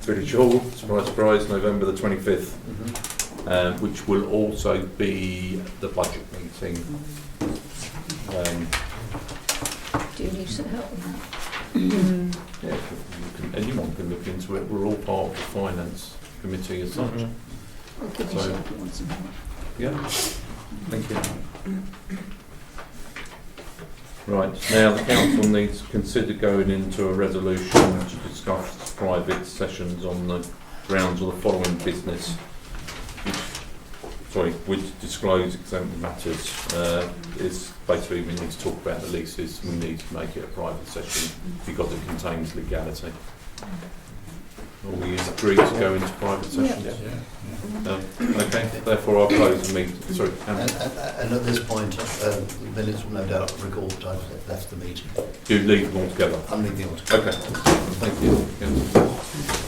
Speaker 2: Village Hall, surprise, November the 25th, which will also be the budget meeting.
Speaker 4: Do you need some help with that?
Speaker 2: Anyone can look into it. We're all part of the finance committee as such.
Speaker 4: I'll give you some if you want some help.
Speaker 2: Yeah, thank you. Right, now the council needs to consider going into a resolution to discuss private sessions on the grounds of the following business, which disclose exempt matters. Is basically we need to talk about the leases, we need to make it a private session because it contains legality. Are we agreed to go into private sessions? Okay, therefore I'll close the meeting. Sorry,
Speaker 9: and at this point, the minutes will no doubt record I've left the meeting.
Speaker 2: You leave them all together?
Speaker 9: I'm leaving them all together.
Speaker 2: Okay, thank you. Yes.